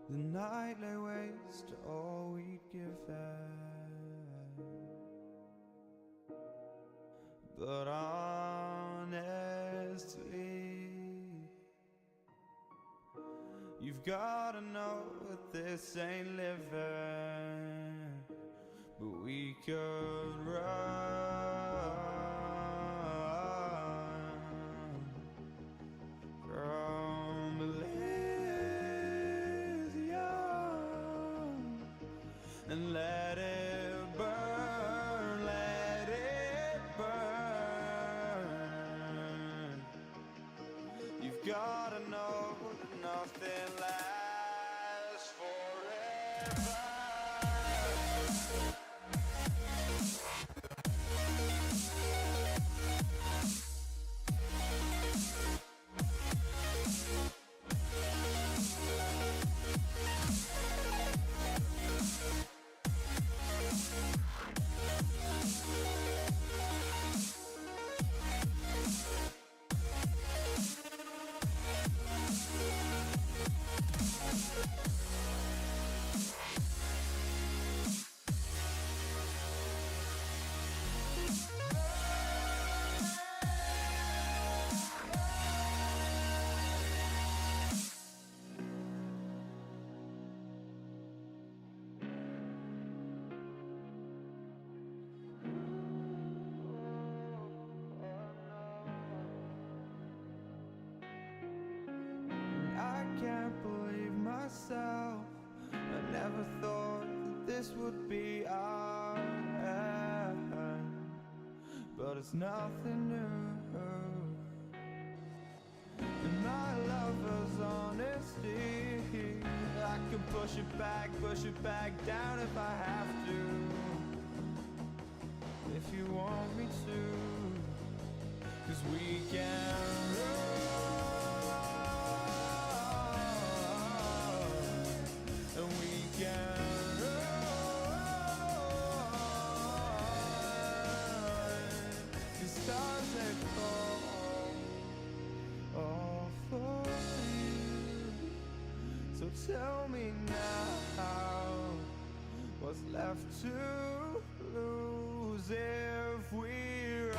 The night lay waste to all we'd given. But honestly, you've gotta know that this ain't living. But we could run from Elysium and let it burn, let it burn. You've gotta know that nothing lasts forever. I can't believe myself. I never thought that this would be our end, but it's nothing new. And my lover's honesty, I can push it back down if I have to. If you want me to, 'cause we can run. And we can run. The stars they fall all for you. So tell me now, what's left to lose if we run?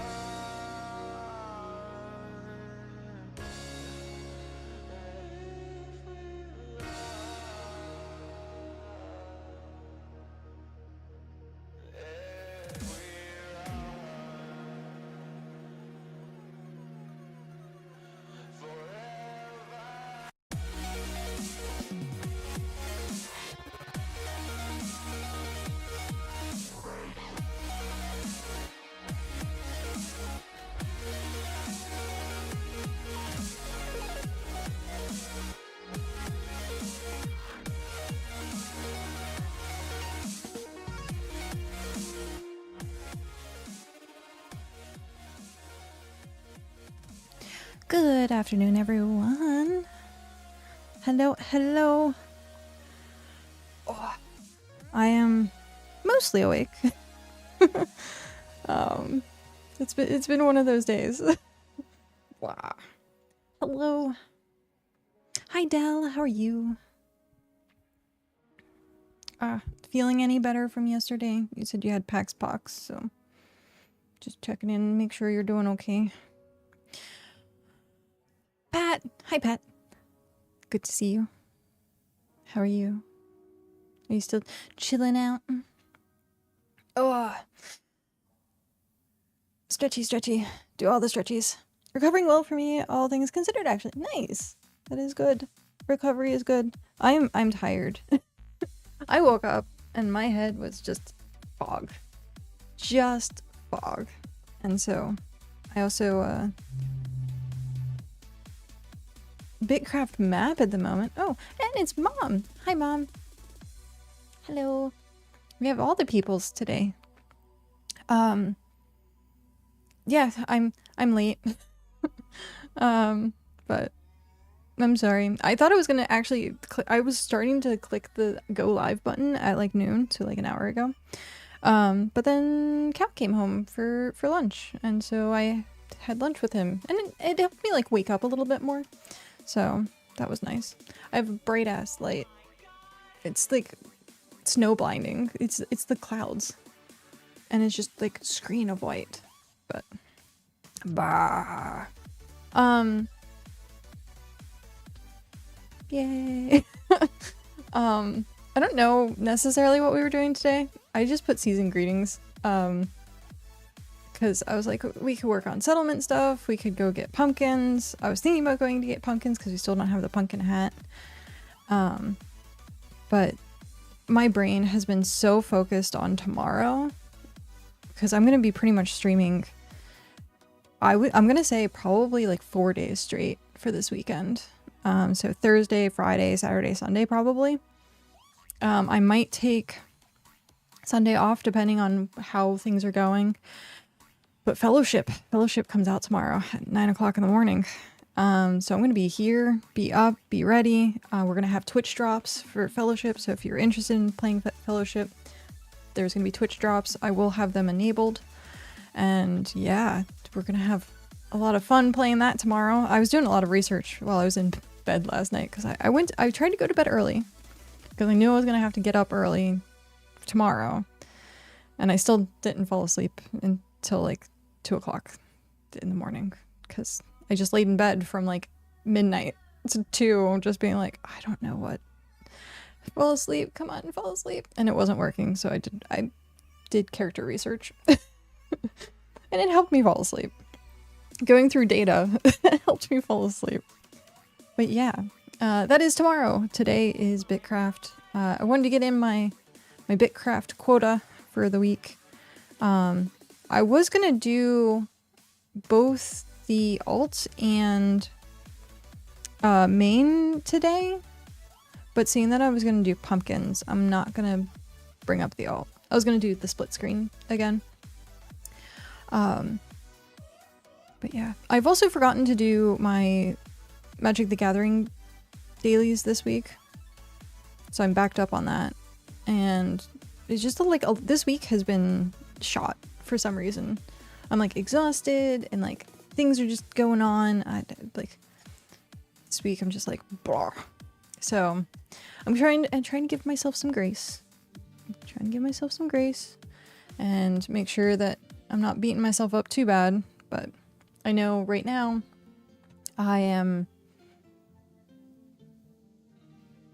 Good afternoon, everyone. Hello, hello. Oh, I am mostly awake. It's been one of those days. Wow. Hello. Hi, Del. How are you? Feeling any better from yesterday? You said you had PAX pox, so just checking in, make sure you're doing okay. Pat! Hi, Pat. Good to see you. How are you? Are you still chilling out? Oh. Stretchy, stretchy. Do all the stretchies. Recovering well for me, all things considered, actually. Nice. That is good. Recovery is good. I'm tired. I woke up and my head was just fog. Just fog. And so, I also, BitCraft map at the moment. Oh, and it's Mom. Hi, Mom. Hello. We have all the peoples today. Yeah, I'm late. But I'm sorry. I thought I was gonna actually I was starting to click the go live button at like noon, so like an hour ago. But then Cal came home for lunch, and so I had lunch with him, and it helped me like wake up a little bit more. So that was nice. I have a bright ass light it's like snow blinding. It's the clouds. And it's just like a screen of white. But bah. Yay. I don't know necessarily what we were doing today. I just put season greetings. Because I was like, we could work on settlement stuff. We could go get pumpkins. I was thinking about going to get pumpkins because we still don't have the pumpkin hat. But my brain has been so focused on tomorrow because I'm going to be pretty much streaming. I'm going to say probably like 4 days straight for this weekend. So Thursday, Friday, Saturday, Sunday, probably. I might take Sunday off depending on how things are going. But Fellowship comes out tomorrow at 9 o'clock in the morning. So I'm going to be here, be up, be ready. We're going to have Twitch drops for Fellowship. So if you're interested in playing Fellowship, there's going to be Twitch drops. I will have them enabled. And yeah, we're going to have a lot of fun playing that tomorrow. I was doing a lot of research while I was in bed last night because I tried to go to bed early because I knew I was going to have to get up early tomorrow. And I still didn't fall asleep until like 2 o'clock in the morning because I just laid in bed from like midnight to 2 just being like, I don't know what. Fall asleep, come on, fall asleep. And it wasn't working, so I did character research. And it helped me fall asleep. Going through data helped me fall asleep. But yeah, that is tomorrow. Today is BitCraft. I wanted to get in my BitCraft quota for the week. I was gonna do both the alt and main today, but seeing that I was gonna do pumpkins, I'm not gonna bring up the alt. I was gonna do the split screen again. But yeah, I've also forgotten to do my Magic the Gathering dailies this week, so I'm backed up on that, and it's just this week has been shot for some reason. I'm like exhausted and like things are just going on. This week I'm just like blah. So I'm trying to give myself some grace. And make sure that I'm not beating myself up too bad. But I know right now I am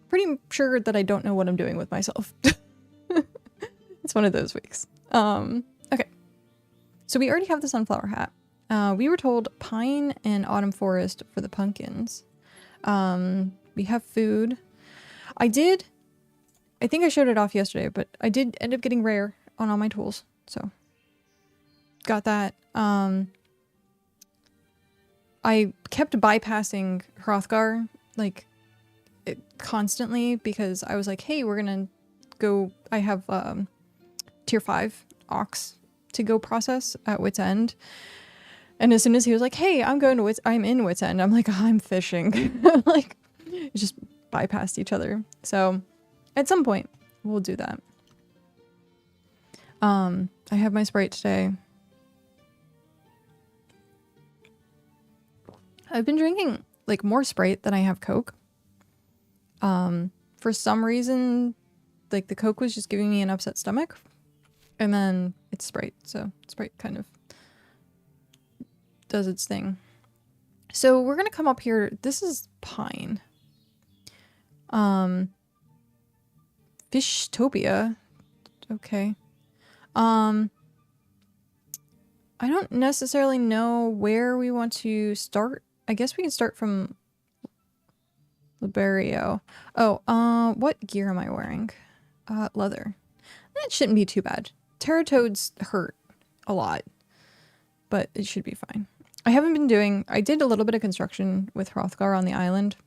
pretty sure that I don't know what I'm doing with myself. It's one of those weeks. Okay. So we already have the sunflower hat. We were told pine and autumn forest for the pumpkins. We have food. I think I showed it off yesterday, but I did end up getting rare on all my tools. So got that. I kept bypassing Hrothgar constantly because I was like, hey, we're gonna go. I have tier 5 ox to go process at Wit's End. And as soon as he was like, hey, I'm in Wit's End, I'm like, oh, I'm fishing. Like, it just bypassed each other. So at some point we'll do that. I have my Sprite today. I've been drinking like more Sprite than I have Coke. For some reason, like the Coke was just giving me an upset stomach. And then it's Sprite, so Sprite kind of does its thing. So we're gonna come up here. This is pine. Fishtopia. Okay. I don't necessarily know where we want to start. I guess we can start from Liberio. Oh, what gear am I wearing? Leather. That shouldn't be too bad. Teratoads hurt a lot, but it should be fine. I haven't been doing... I did a little bit of construction with Hrothgar on the island,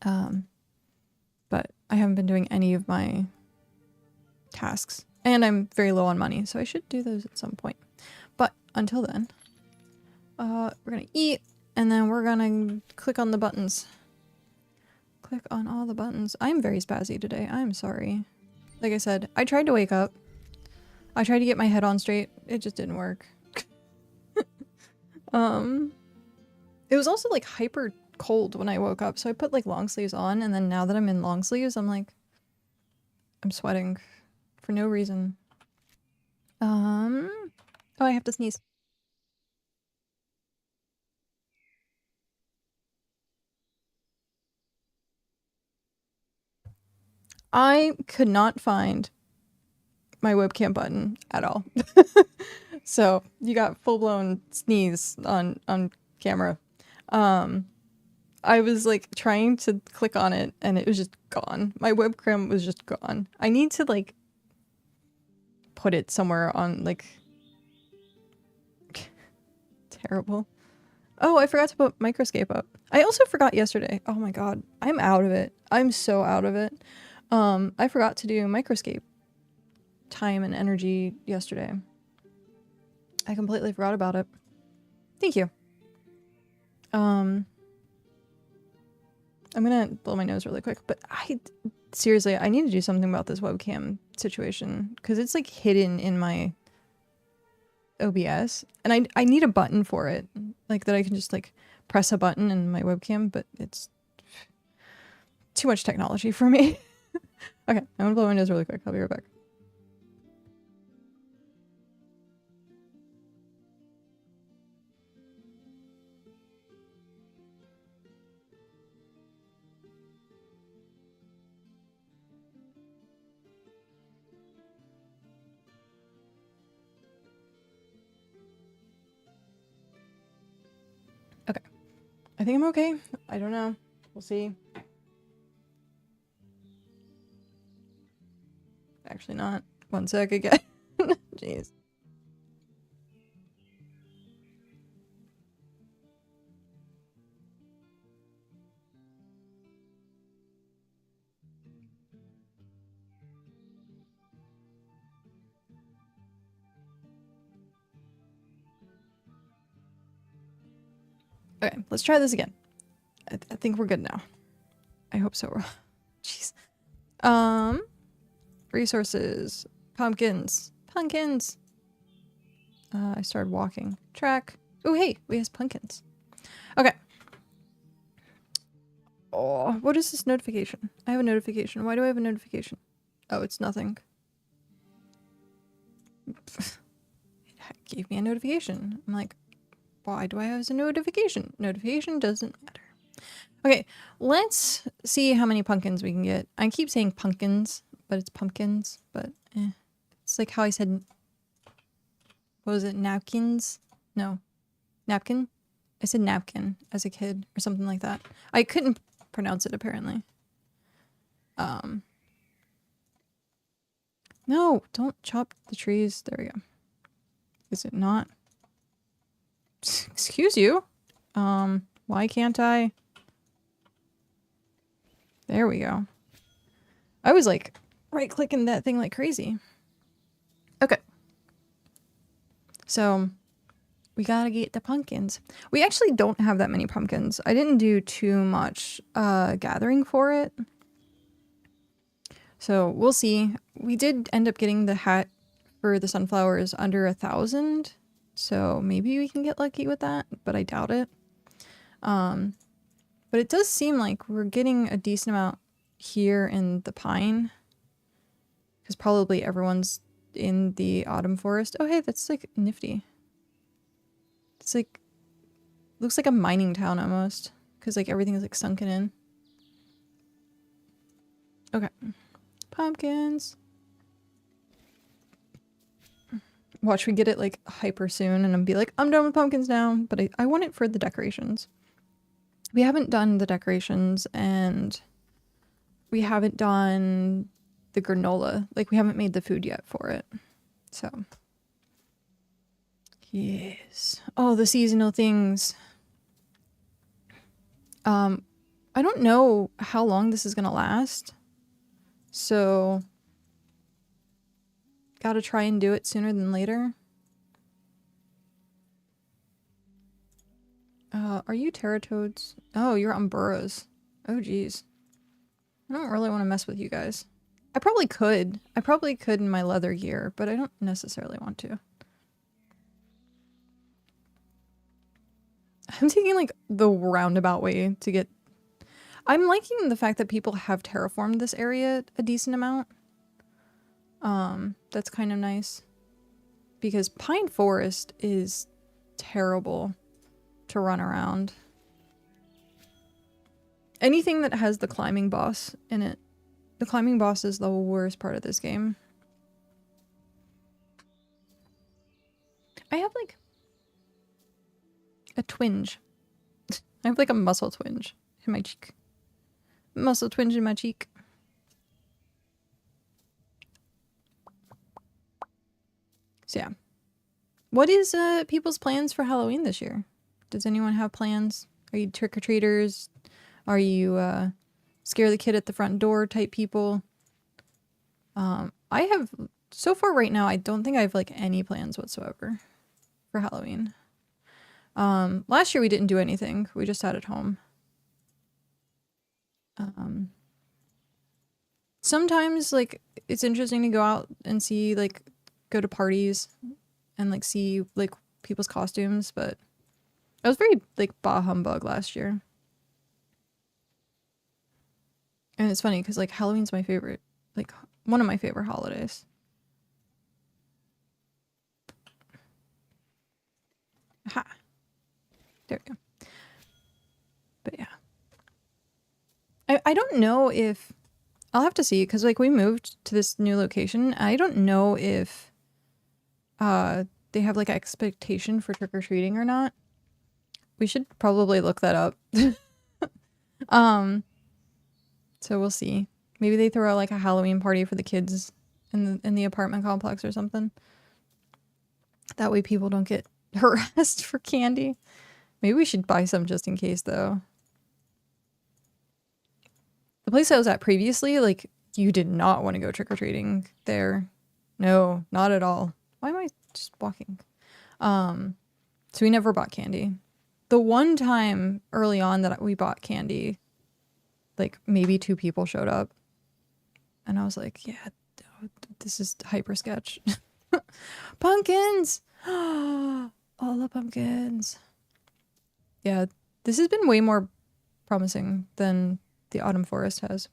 but I haven't been doing any of my tasks. And I'm very low on money, so I should do those at some point. But until then, we're gonna eat, and then we're gonna click on the buttons. Click on all the buttons. I'm very spazzy today. I'm sorry. Like I said, I tried to wake up. I tried to get my head on straight. It just didn't work. It was also like hyper cold when I woke up, so I put like long sleeves on, and then now that I'm in long sleeves, I'm like, I'm sweating for no reason. Oh, I have to sneeze. I could not find my webcam button at all. So you got full-blown sneeze on camera. I was like trying to click on it and it was just gone. My webcam was just gone. I need to like put it somewhere on like terrible. Oh, I forgot to put Microscape up. I also forgot yesterday. Oh my god. I'm out of it. I'm so out of it. I forgot to do Microscape time and energy yesterday. I completely forgot about it. Thank you. I'm gonna blow my nose really quick, but seriously, I need to do something about this webcam situation because it's like hidden in my OBS and I need a button for it, like that I can just like press a button in my webcam, but it's too much technology for me. Okay, I'm gonna blow my nose really quick. I'll be right back. Okay, I think I'm okay. I don't know. We'll see. Actually not. One sec again. Jeez. Okay, let's try this again. I think we're good now. I hope so. Jeez. Resources. Pumpkins. Pumpkins. I started walking. Track. Oh, hey, we have pumpkins. Okay. Oh, what is this notification? I have a notification. Why do I have a notification? Oh, it's nothing. It gave me a notification. I'm like, why do I have a notification? Notification doesn't matter. Okay, let's see how many pumpkins we can get. I keep saying pumpkins, but it's pumpkins, but it's like how I said, what was it, napkins? No, napkin? I said napkin as a kid or something like that. I couldn't pronounce it apparently. No, don't chop the trees. There we go. Is it not? Excuse you? Why can't I? There we go. I was like right-clicking that thing like crazy. Okay. So we gotta get the pumpkins. We actually don't have that many pumpkins. I didn't do too much gathering for it. So we'll see. We did end up getting the hat for the sunflowers under 1,000. So maybe we can get lucky with that, but I doubt it. But it does seem like we're getting a decent amount here in the pine. Because probably everyone's in the autumn forest. Oh, hey, that's like nifty. It's like, looks like a mining town almost. Because like everything is like sunken in. Okay. Pumpkins. Watch me get it like hyper soon and I'll be like, I'm done with pumpkins now. But I want it for the decorations. We haven't done the decorations and we haven't done the granola. Like we haven't made the food yet for it. So. Yes. Oh, the seasonal things. I don't know how long this is gonna last. So gotta try and do it sooner than later. Are you teratoads? Oh, you're umburas. Oh, geez. I don't really want to mess with you guys. I probably could. I probably could in my leather gear, but I don't necessarily want to. I'm taking like the roundabout way to get... I'm liking the fact that people have terraformed this area a decent amount. That's kind of nice. Because Pine Forest is terrible to run around. Anything that has the climbing boss in it. The climbing boss is the worst part of this game. I have like a twinge. I have like a muscle twinge in my cheek. Muscle twinge in my cheek. So yeah. What is people's plans for Halloween this year? Does anyone have plans? Are you trick-or-treaters? Are you scare the kid at the front door type people? I have, so far right now, I don't think I have like any plans whatsoever for Halloween. Last year we didn't do anything. We just sat at home. Sometimes like it's interesting to go out and see, like, go to parties and like see like people's costumes, but I was very like bah humbug last year. And it's funny because like Halloween's my favorite, like one of my favorite holidays. Ha! There we go. But yeah. I don't know if... I'll have to see, because like we moved to this new location. I don't know if they have like expectation for trick-or-treating or not. We should probably look that up. So we'll see. Maybe they throw out like a Halloween party for the kids in the apartment complex or something. That way people don't get harassed for candy. Maybe we should buy some just in case though. The place I was at previously, like, you did not want to go trick-or-treating there. No, not at all. Why am I just walking? So we never bought candy. The one time early on that we bought candy, like maybe 2 people showed up. And I was like, yeah, this is hyper sketch. Pumpkins! All the pumpkins. Yeah, this has been way more promising than the Autumn Forest has.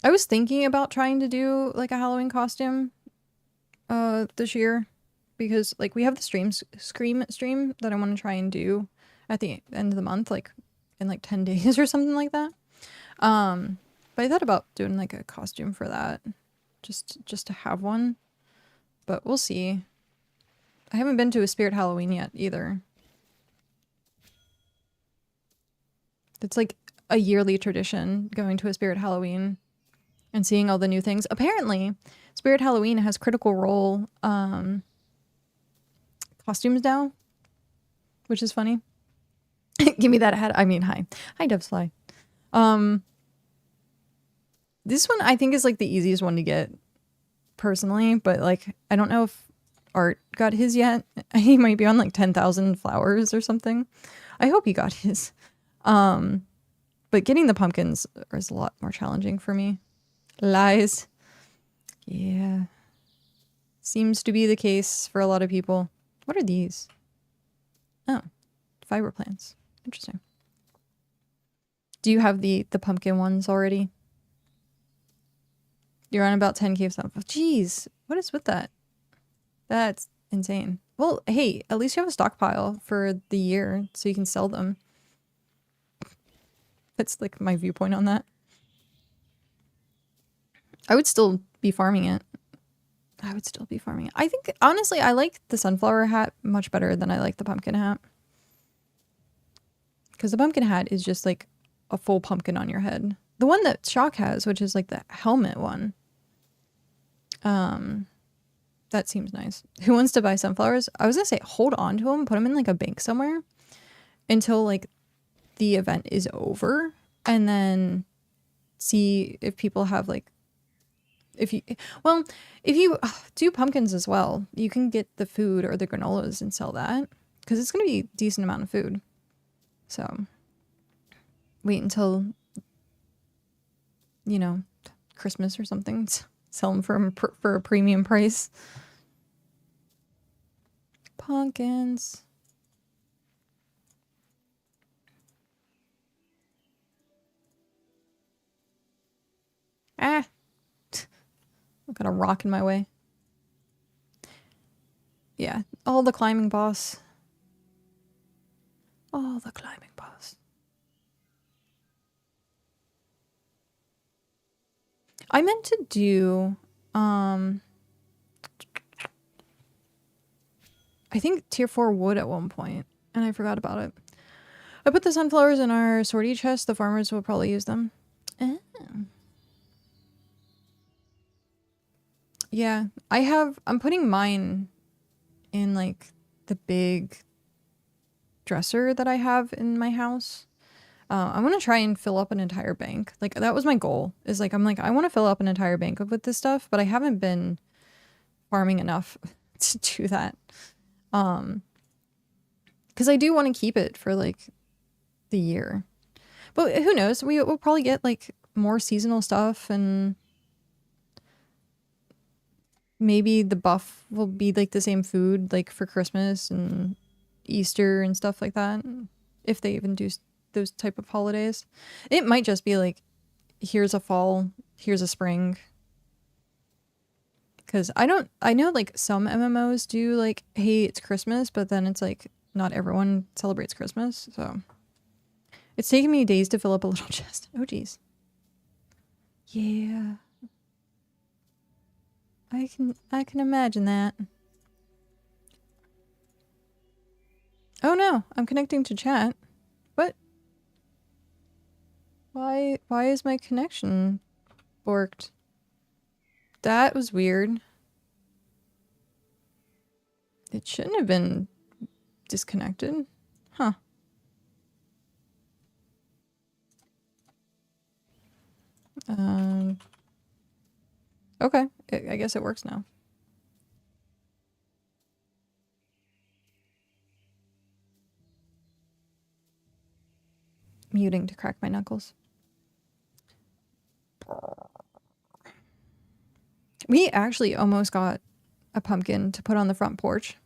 I was thinking about trying to do like a Halloween costume this year, because like we have the Scream stream that I want to try and do at the end of the month, like in like 10 days or something like that. But I thought about doing like a costume for that, just to have one, but we'll see. I haven't been to a Spirit Halloween yet either. It's like a yearly tradition going to a Spirit Halloween and seeing all the new things. Apparently, Spirit Halloween has Critical Role costumes now, which is funny. Give me that hat. I mean, hi. Hi, Dovesfly. This one I think is like the easiest one to get personally, but like I don't know if Art got his yet. He might be on like 10,000 flowers or something. I hope he got his. But getting the pumpkins is a lot more challenging for me. Lies. Yeah. Seems to be the case for a lot of people. What are these? Oh, fiber plants. Interesting. Do you have the pumpkin ones already? You're on about 10k of stuff. Oh, jeez, what is with that? That's insane. Well, hey, at least you have a stockpile for the year so you can sell them. That's like my viewpoint on that. I would still be farming it. I would still be farming it. I think, honestly, I like the sunflower hat much better than I like the pumpkin hat. Because the pumpkin hat is just like a full pumpkin on your head. The one that Shock has, which is like the helmet one. That seems nice. Who wants to buy sunflowers? I was gonna say hold on to them, put them in like a bank somewhere until like the event is over, and then see if people have like, if you do pumpkins as well, you can get the food or the granolas and sell that, because it's gonna be a decent amount of food. So wait until, you know, Christmas or something, sell them for a premium price. Pumpkins. Ah! I've got a rock in my way. Yeah, all the climbing boss. All the climbing boss. I meant to do, I think tier 4 wood at one point, and I forgot about it. I put the sunflowers in our sortie chest. The farmers will probably use them. Oh. Yeah, I'm putting mine in like the big dresser that I have in my house. I want to try and fill up an entire bank. Like that was my goal, is like, I'm like, I want to fill up an entire bank with this stuff, but I haven't been farming enough to do that. Because I do want to keep it for like the year. But who knows? We'll probably get like more seasonal stuff, and maybe the buff will be like the same food like for Christmas and Easter and stuff like that, if they even do those type of holidays. It might just be like, here's a fall, here's a spring. Because I know like some MMOs do like, hey, it's Christmas, but then it's like not everyone celebrates Christmas. So it's taken me days to fill up a little chest. Oh geez. Yeah. I can imagine that. Oh no, I'm connecting to chat. What? Why is my connection borked? That was weird. It shouldn't have been disconnected. Huh. Okay, I guess it works now. Muting to crack my knuckles. We actually almost got a pumpkin to put on the front porch.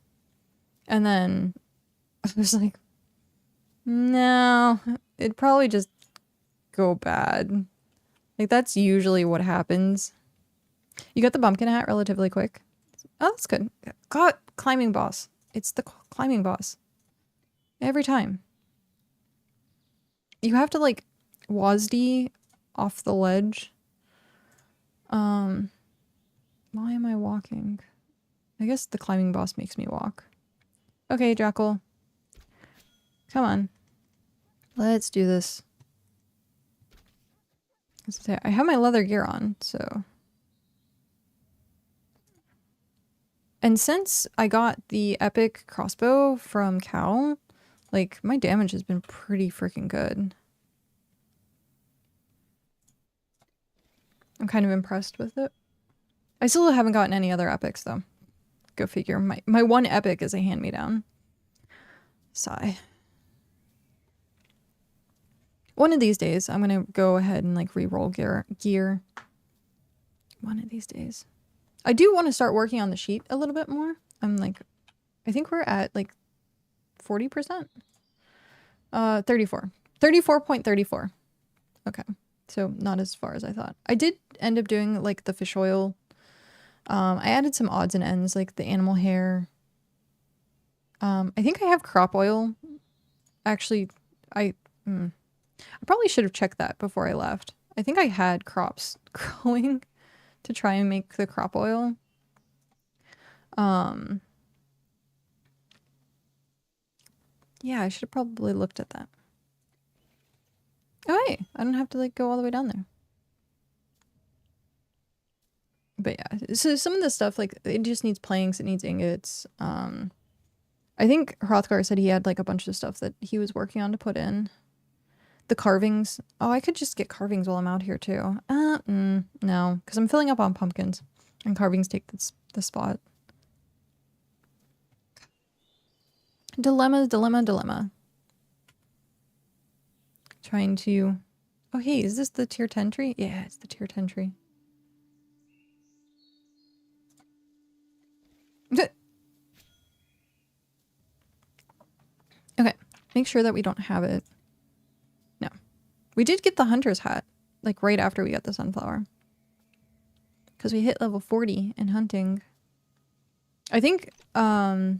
And then I was like, no, it'd probably just go bad. Like, that's usually what happens. You got the pumpkin hat relatively quick. Oh, that's good. God, climbing boss. It's the climbing boss. Every time. You have to, like, WASD off the ledge. Why am I walking? I guess the climbing boss makes me walk. Okay, Jackal. Come on. Let's do this. I have my leather gear on, so... And since I got the epic crossbow from Cal, like, my damage has been pretty freaking good. I'm kind of impressed with it. I still haven't gotten any other epics, though. Go figure. My one epic is a hand-me-down. Sigh. One of these days, I'm gonna go ahead and, like, re-roll gear. One of these days. I do want to start working on the sheet a little bit more. I'm like, I think we're at, like, 40%? 34. 34.34. Okay. So not as far as I thought. I did end up doing, like, the fish oil. I added some odds and ends, like the animal hair. I think I have crop oil. Actually, I probably should have checked that before I left. I think I had crops growing to try and make the crop oil. Yeah, I should have probably looked at that. Oh, hey, I don't have to, like, go all the way down there. But yeah, so some of the stuff, like, it just needs planks, it needs ingots. I think Hrothgar said he had, like, a bunch of stuff that he was working on to put in. The carvings. Oh, I could just get carvings while I'm out here, too. No, because I'm filling up on pumpkins. And carvings take the spot. Dilemma. Trying to... Oh, hey, is this the tier 10 tree? Yeah, it's the tier 10 tree. Okay, make sure that we don't have it. No. We did get the hunter's hat, like, right after we got the sunflower. because we hit level 40 in hunting. I think Hearthcore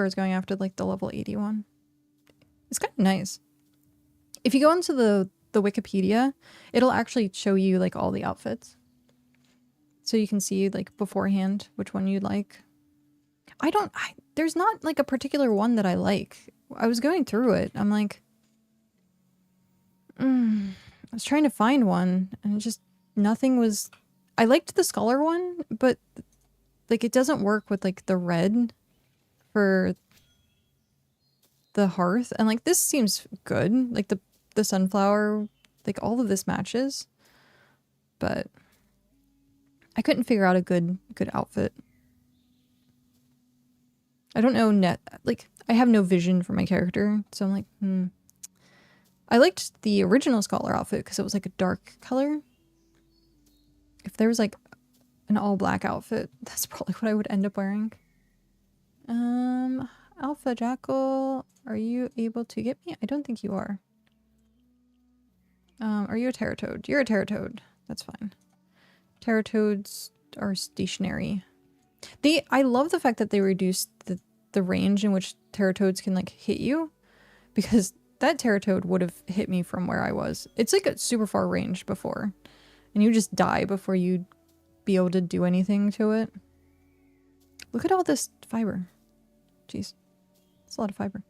is going after like the level 81. It's kind of nice. If you go into the Wikipedia, it'll actually show you like all the outfits. So you can see like beforehand which one you'd like. There's not like a particular one that I like. I was going through it. I'm like, I was trying to find one and just nothing was. I liked the Scholar one, but like it doesn't work with like the red for the Hearth. And like this seems good. Like the sunflower, like all of this matches. But I couldn't figure out a good outfit. I don't know like I have no vision for my character, so I'm like, I liked the original Scholar outfit because it was like a dark color. If there was like an all black outfit, that's probably what I would end up wearing. Alpha Jackal, are you able to get me? I don't think you are. Are you a Terratoad? You're a Terratoad. That's fine. Terratoads are stationary. I love the fact that they reduced the range in which Terratoads can like hit you, because that Terratoad would have hit me from where I was. It's like a super far range before, and you just die before you'd be able to do anything to it. Look at all this fiber. Jeez, it's a lot of fiber.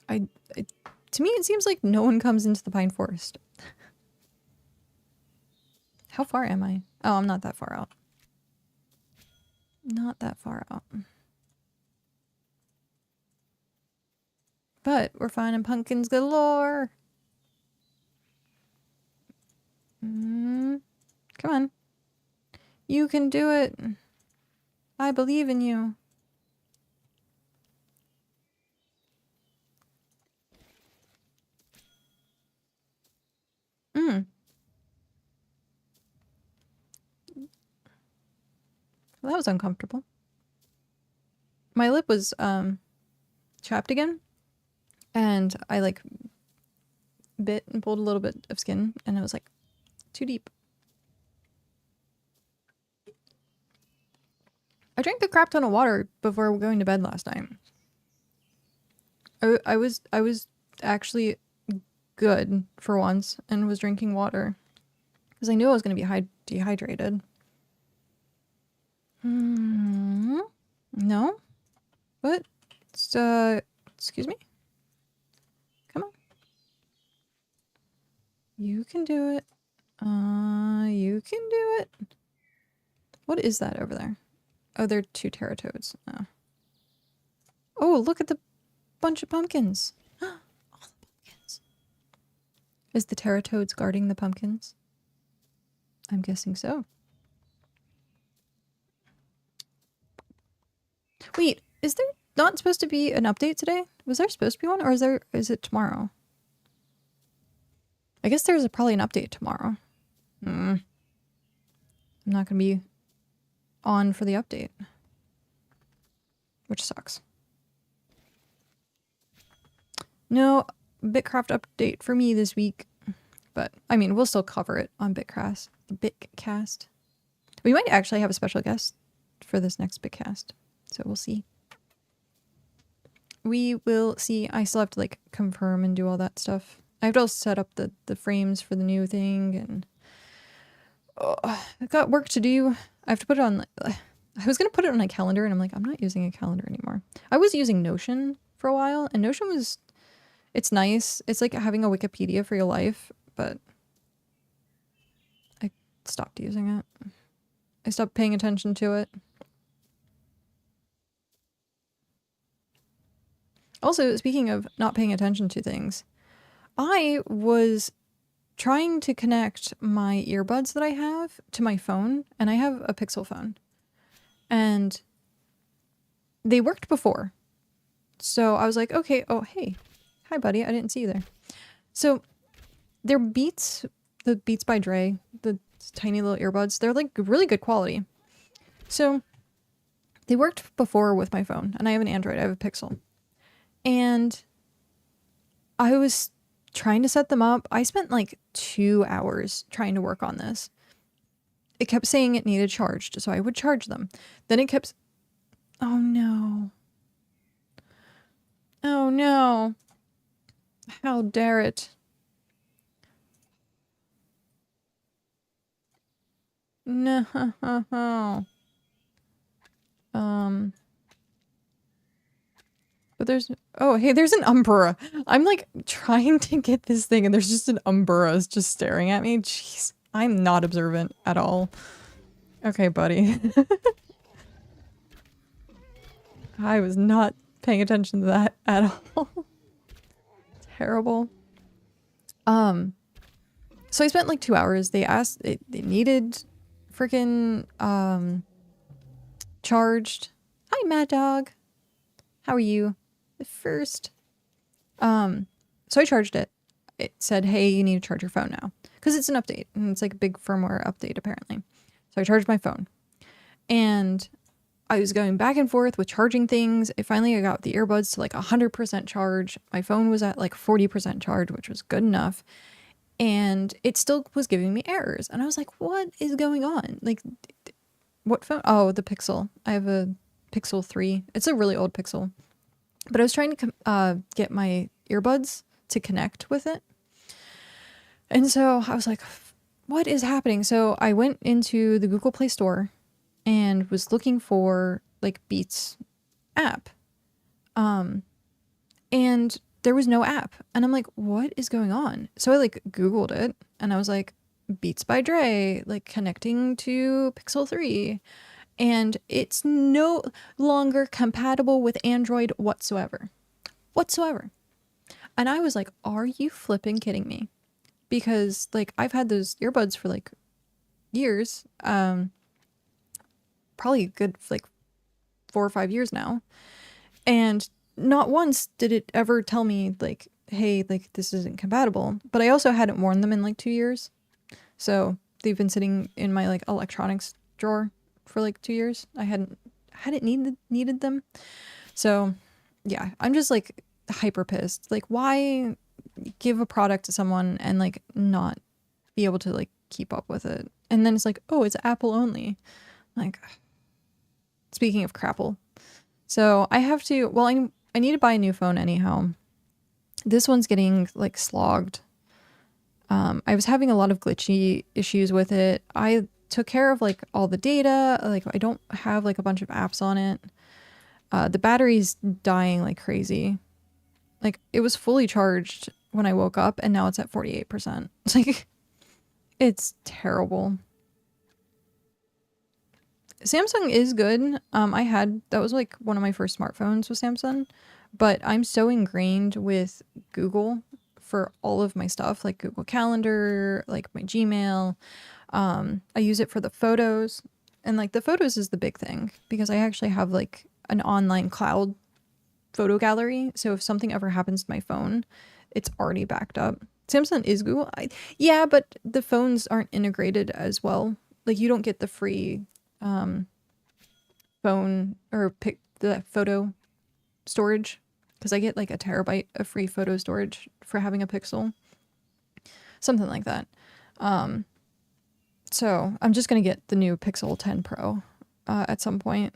To me, it seems like no one comes into the pine forest. How far am I? Oh, I'm not that far out. Not that far out. But we're finding pumpkins galore. Come on. You can do it. I believe in you. Well, that was uncomfortable. My lip was chapped again, and I like bit and pulled a little bit of skin, and it was like too deep. I drank a crap ton of water before going to bed last night. I was actually good for once and was drinking water because I knew I was going to be dehydrated. No? What? Excuse me? Come on. You can do it. You can do it. What is that over there? Oh, they're two Terratoads. Oh. Oh, look at the bunch of pumpkins. All the pumpkins. Is the Terratoads guarding the pumpkins? I'm guessing so. Wait, is there not supposed to be an update today? Was there supposed to be one, or is it tomorrow? I guess there's probably an update tomorrow. I'm not gonna be on for the update, which sucks. No BitCraft update for me this week, but I mean, we'll still cover it on BitCast. We might actually have a special guest for this next BitCast, so we'll see. We will see. I still have to like confirm and do all that stuff. I have to also set up the frames for the new thing, and I've got work to do. I have to put it on. I was gonna put it on a calendar, and I'm like, I'm not using a calendar anymore. I was using Notion for a while, and Notion it's nice. It's like having a Wikipedia for your life, but I stopped using it. I stopped paying attention to it. Also, speaking of not paying attention to things, I was trying to connect my earbuds that I have to my phone, and I have a Pixel phone. And they worked before. So I was like, okay, oh, hey. Hi, buddy. I didn't see you there. So they're Beats, the Beats by Dre, the tiny little earbuds. They're like really good quality. So they worked before with my phone, and I have an Android. I have a Pixel. And I was trying to set them up. I spent like 2 hours trying to work on this. It kept saying it needed charged, so I would charge them. Then it kept... Oh no. Oh no. How dare it. No. But there's... Oh, hey, there's an Umbra. I'm like trying to get this thing and there's just an Umbra just staring at me. Jeez. I'm not observant at all. Okay, buddy. I was not paying attention to that at all. Terrible. So I spent like 2 hours. They asked, they needed freaking, charged. Hi, Mad Dog. How are you? First. So I charged it. It said, hey, you need to charge your phone now. Because it's an update. And it's like a big firmware update, apparently. So I charged my phone. And I was going back and forth with charging things. Finally, I got the earbuds to like 100% charge. My phone was at like 40% charge, which was good enough. And it still was giving me errors. And I was like, what is going on? Like, what phone? Oh, the Pixel. I have a Pixel 3. It's a really old Pixel. But I was trying to get my earbuds to connect with it. And so I was like, what is happening? So I went into the Google Play Store and was looking for like Beats app. And there was no app. And I'm like, what is going on? So I like Googled it and I was like, Beats by Dre, like connecting to Pixel 3. And it's no longer compatible with Android whatsoever. And I was like, are you flipping kidding me? Because like I've had those earbuds for like years, probably a good like 4 or 5 years now. And not once did it ever tell me like, hey, like this isn't compatible. But I also hadn't worn them in like 2 years. So they've been sitting in my like electronics drawer for like 2 years. I hadn't needed them. So yeah, I'm just like hyper pissed. Like why give a product to someone and like not be able to like keep up with it? And then it's like, oh, it's Apple only. Like, speaking of crapple. So I have to, well, I need to buy a new phone anyhow. This one's getting like slogged. I was having a lot of glitchy issues with it. I took care of like all the data. Like I don't have like a bunch of apps on it. The battery's dying like crazy. Like it was fully charged when I woke up and now it's at 48%. It's like, it's terrible. Samsung is good. That was like one of my first smartphones was Samsung, but I'm so ingrained with Google for all of my stuff, like Google Calendar, like my Gmail. I use it for the photos, and like the photos is the big thing because I actually have like an online cloud photo gallery. So if something ever happens to my phone, it's already backed up. Samsung is Google. Yeah, but the phones aren't integrated as well. Like you don't get the free phone or pick the photo storage because I get like a terabyte of free photo storage for having a Pixel, something like that. So I'm just gonna get the new Pixel 10 Pro at some point.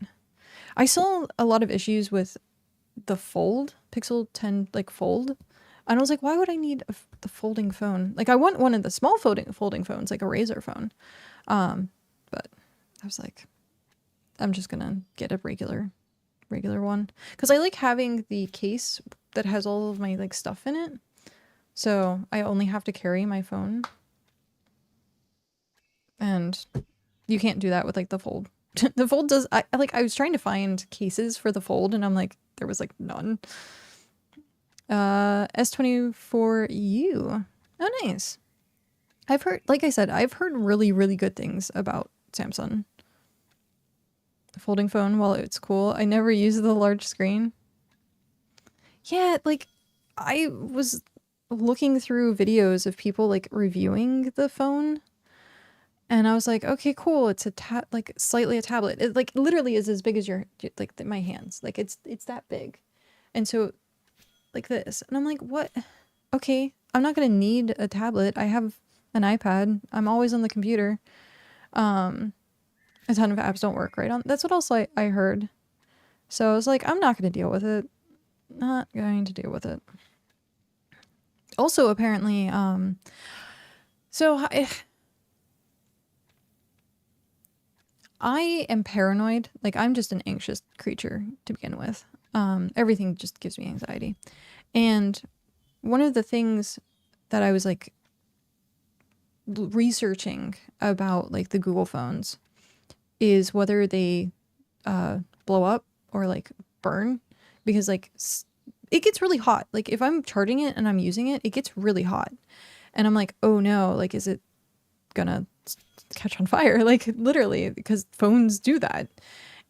I saw a lot of issues with the Fold, Pixel 10 like Fold, and I was like, why would I need the folding phone? Like I want one of the small folding phones, like a Razr phone. But I was like, I'm just gonna get a regular one because I like having the case that has all of my like stuff in it, so I only have to carry my phone, and you can't do that with like the Fold. The Fold does. I was trying to find cases for the Fold and I'm like, there was like none. S24U. Oh, nice. I've heard, like I said, I've heard really, really good things about Samsung. Folding phone, while it's cool, I never use the large screen. Yeah, like I was looking through videos of people like reviewing the phone and I was like, okay, cool. It's like slightly a tablet. It like literally is as big as your like my hands. Like it's that big. And so like this. And I'm like, what? okay, I'm not going to need a tablet. I have an iPad. I'm always on the computer. A ton of apps don't work right on. That's what else I heard. So I was like, I'm not going to deal with it. Not going to deal with it. Also, apparently, so I am paranoid. Like, I'm just an anxious creature to begin with. Everything just gives me anxiety. And one of the things that I was like researching about like the Google phones is whether they blow up or like burn, because like it gets really hot. Like if I'm charging it and I'm using it, it gets really hot. And I'm like, oh no, like is it gonna catch on fire? Like literally, because phones do that.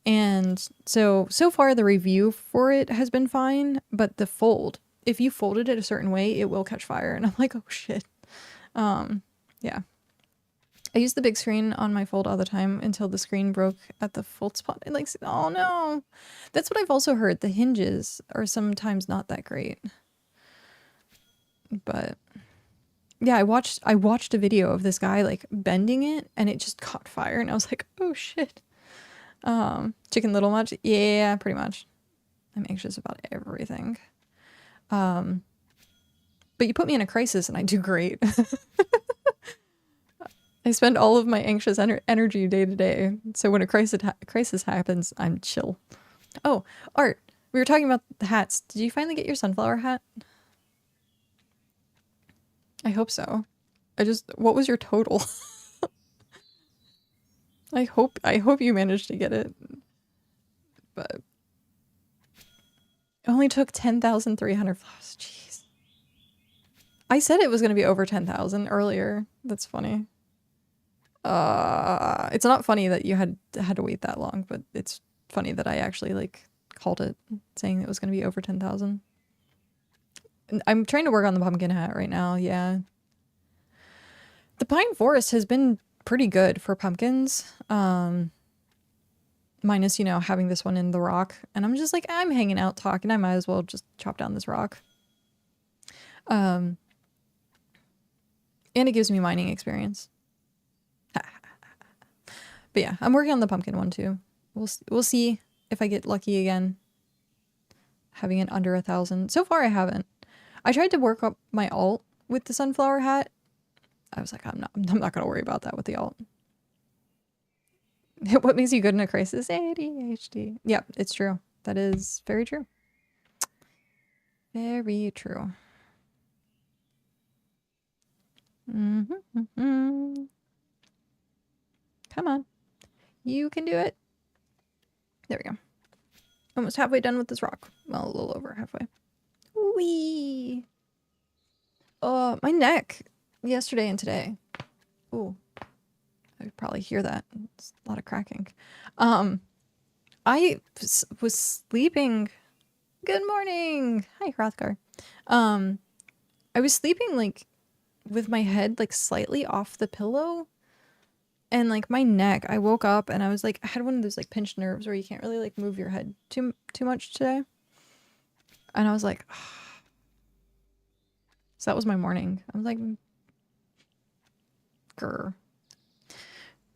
And so far the review for it has been fine, but the fold, if you folded it a certain way, it will catch fire. And I'm like, oh shit. Yeah. I use the big screen on my fold all the time until the screen broke at the fold spot. And like, oh no. That's what I've also heard. The hinges are sometimes not that great. But yeah, I watched a video of this guy like bending it and it just caught fire and I was like, oh shit. Chicken Little much? Yeah, pretty much. I'm anxious about everything. But you put me in a crisis and I do great. I spend all of my anxious energy day to day. So when a crisis happens, I'm chill. Oh, Art, we were talking about the hats. Did you finally get your sunflower hat? I hope so. What was your total? I hope you managed to get it. But it only took 10,300 flowers. Jeez. I said it was going to be over 10,000 earlier. That's funny. It's not funny that you had to wait that long, but it's funny that I actually like called it saying it was going to be over 10,000. I'm trying to work on the pumpkin hat right now. Yeah. The pine forest has been pretty good for pumpkins. Minus, you know, having this one in the rock. And I'm just like, I'm hanging out talking. I might as well just chop down this rock. And it gives me mining experience. But yeah, I'm working on the pumpkin one too. We'll see if I get lucky again. Having it under 1,000. So far I haven't. I tried to work up my alt with the sunflower hat. I was like, I'm not gonna worry about that with the alt. What makes you good in a crisis? ADHD. Yep, it's true. That is very true. Very true. Come on. You can do it. There we go. Almost halfway done with this rock. Well, a little over halfway. Wee. Oh, my neck. Yesterday and today. Ooh. I could probably hear that. It's a lot of cracking. I was sleeping. Good morning. Hi, Hrothgar. I was sleeping like with my head like slightly off the pillow. And like my neck, I woke up and I was like, I had one of those like pinched nerves where you can't really like move your head too much today. And I was like, oh. So that was my morning. I was like, grr.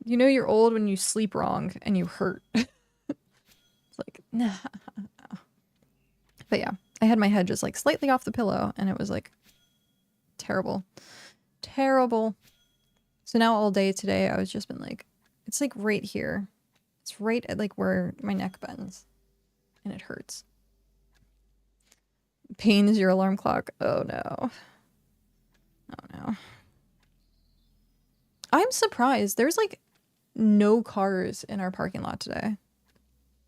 You know you're old when you sleep wrong and you hurt. It's like, nah. But yeah, I had my head just like slightly off the pillow and it was like terrible. Terrible. So now all day today, I was just been like, it's like right here. It's right at like where my neck bends and it hurts. Pain is your alarm clock. Oh no. Oh no. I'm surprised. There's like no cars in our parking lot today.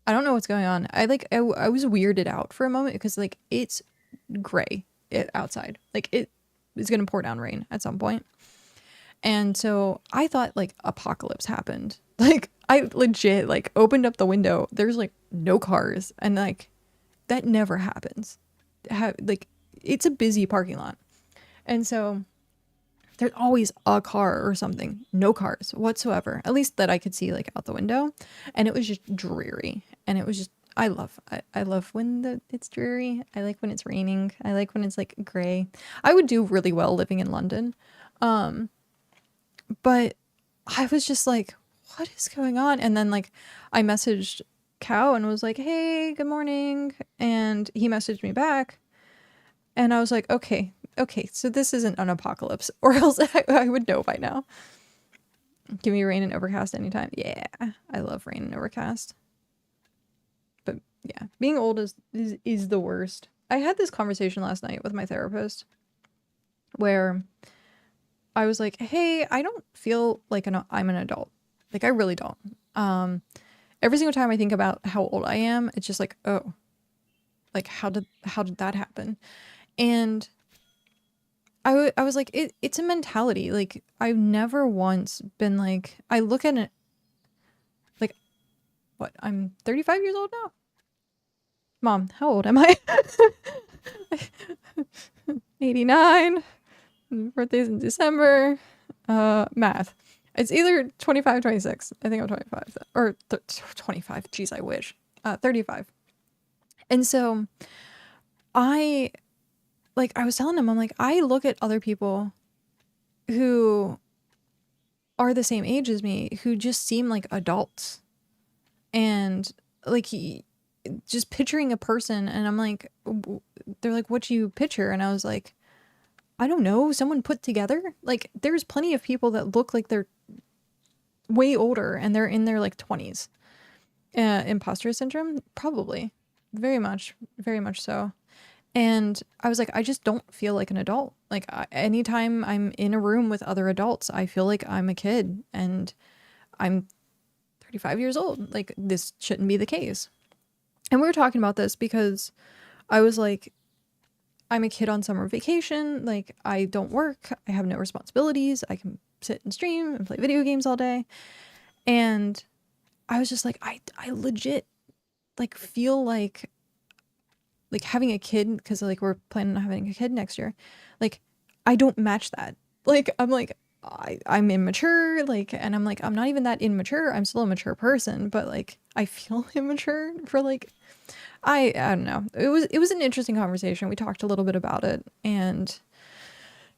I don't know what's going on. I was weirded out for a moment because like it's gray outside. Like it is going to pour down rain at some point. And so I thought like apocalypse happened. Like I legit like opened up the window. There's like no cars and like that never happens. Like it's a busy parking lot. And so there's always a car or something. No cars whatsoever. At least that I could see like out the window. And it was just dreary. And it was just I love when it's dreary. I like when it's raining. I like when it's like gray. I would do really well living in London. But I was just like, what is going on? And then like I messaged Cow and was like, hey, good morning. And he messaged me back. And I was like, okay, so this isn't an apocalypse, or else I would know by now. Give me rain and overcast anytime. Yeah, I love rain and overcast. But yeah, being old is the worst. I had this conversation last night with my therapist where I was like, hey, I don't feel like I'm an adult. Like, I really don't. Every single time I think about how old I am, it's just like, oh, like how did that happen? And I was like, it's a mentality. Like, I've never once been like, I look at it like, what, I'm 35 years old now? Mom, how old am I? 89. Birthday's in December. Math. It's either 25, 26. I think I'm 25. Or 25. Jeez, I wish. 35. And so I was telling him, I'm like, I look at other people who are the same age as me who just seem like adults. And like just picturing a person, and I'm like, they're like, what do you picture? And I was like, I don't know, someone put together. Like, there's plenty of people that look like they're way older and they're in their like 20s. Imposter syndrome? Probably. Very much so. And I was like, I just don't feel like an adult. Like, anytime I'm in a room with other adults, I feel like I'm a kid, and I'm 35 years old. Like, this shouldn't be the case. And we were talking about this because I was like, I'm a kid on summer vacation. Like, I don't work. I have no responsibilities. I can sit and stream and play video games all day. And I was just like, I legit like feel like having a kid, because like we're planning on having a kid next year. Like, I don't match that. Like, I'm like, I'm immature. Like, and I'm like, I'm not even that immature. I'm still a mature person, but like, I feel immature for like, I don't know. It was an interesting conversation. We talked a little bit about it, and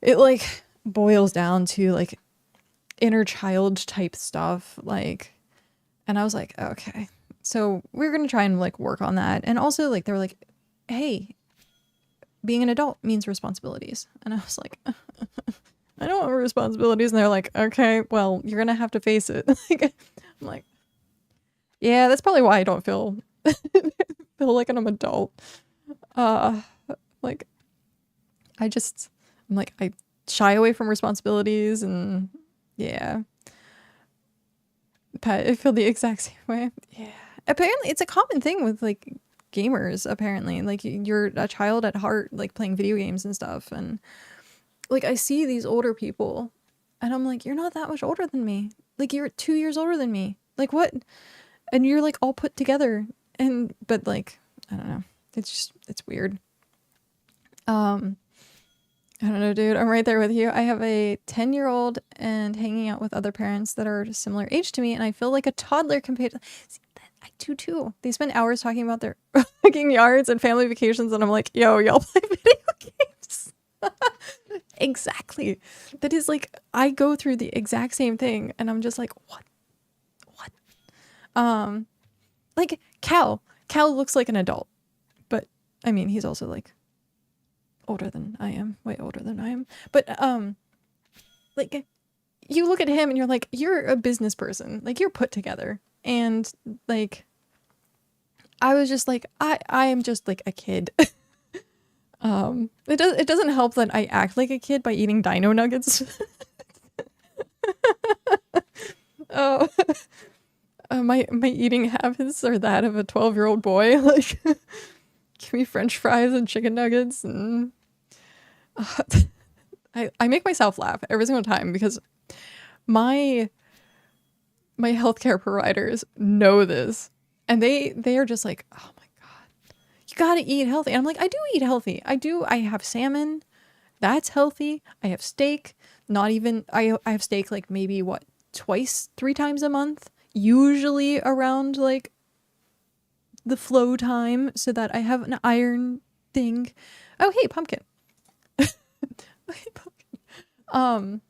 it like boils down to like inner child type stuff. Like, and I was like, okay, so we're going to try and like work on that. And also like, they were like, hey, being an adult means responsibilities. And I was like, I don't want responsibilities. And they're like, okay, well, you're going to have to face it. Like, I'm like, yeah, that's probably why I don't feel like I'm an adult. Like, I'm like, I shy away from responsibilities, and yeah. Pat, I feel the exact same way. Yeah. Apparently it's a common thing with like gamers, apparently. Like, you're a child at heart, like playing video games and stuff. And like, I see these older people and I'm like, you're not that much older than me. Like, you're 2 years older than me. Like, what? And you're like all put together. But like, I don't know. It's weird. I don't know, dude. I'm right there with you. I have a 10-year-old and hanging out with other parents that are similar age to me, and I feel like a toddler compared to... See, I do too. They spend hours talking about their fucking yards and family vacations, and I'm like, yo, y'all play video games. Exactly. That is like, I go through the exact same thing, and I'm just like, what? Like, Cal looks like an adult, but I mean, he's also like older than I am, way older than I am. But like, you look at him and you're like, you're a business person, like, you're put together. And like, I was just like, I am just like a kid. It doesn't help that I act like a kid by eating dino nuggets. Oh, my eating habits are that of a 12-year-old boy. Like, give me French fries and chicken nuggets, and I make myself laugh every single time because my healthcare providers know this, and they are just like, oh my god, you gotta eat healthy. And I'm like, I do eat healthy. I have salmon, that's healthy. I have steak, I have steak like maybe what, 3 times a month, usually around like the flow time so that I have an iron thing. Oh, hey, pumpkin. Oh, hey, pumpkin.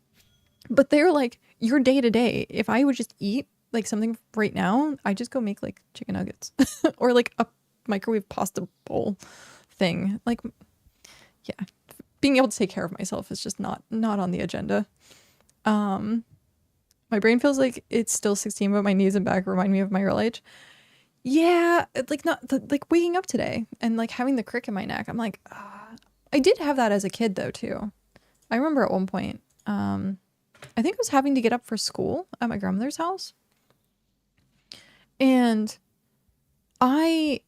But they're like your day to day. If I would just eat like something right now, I just go make like chicken nuggets or like a microwave pasta bowl thing. Like, yeah, being able to take care of myself is just not on the agenda. My brain feels like it's still 16, but my knees and back remind me of my real age. Yeah, like not like waking up today and like having the crick in my neck. I'm like, I did have that as a kid though too. I remember at one point, I think I was having to get up for school at my grandmother's house, and I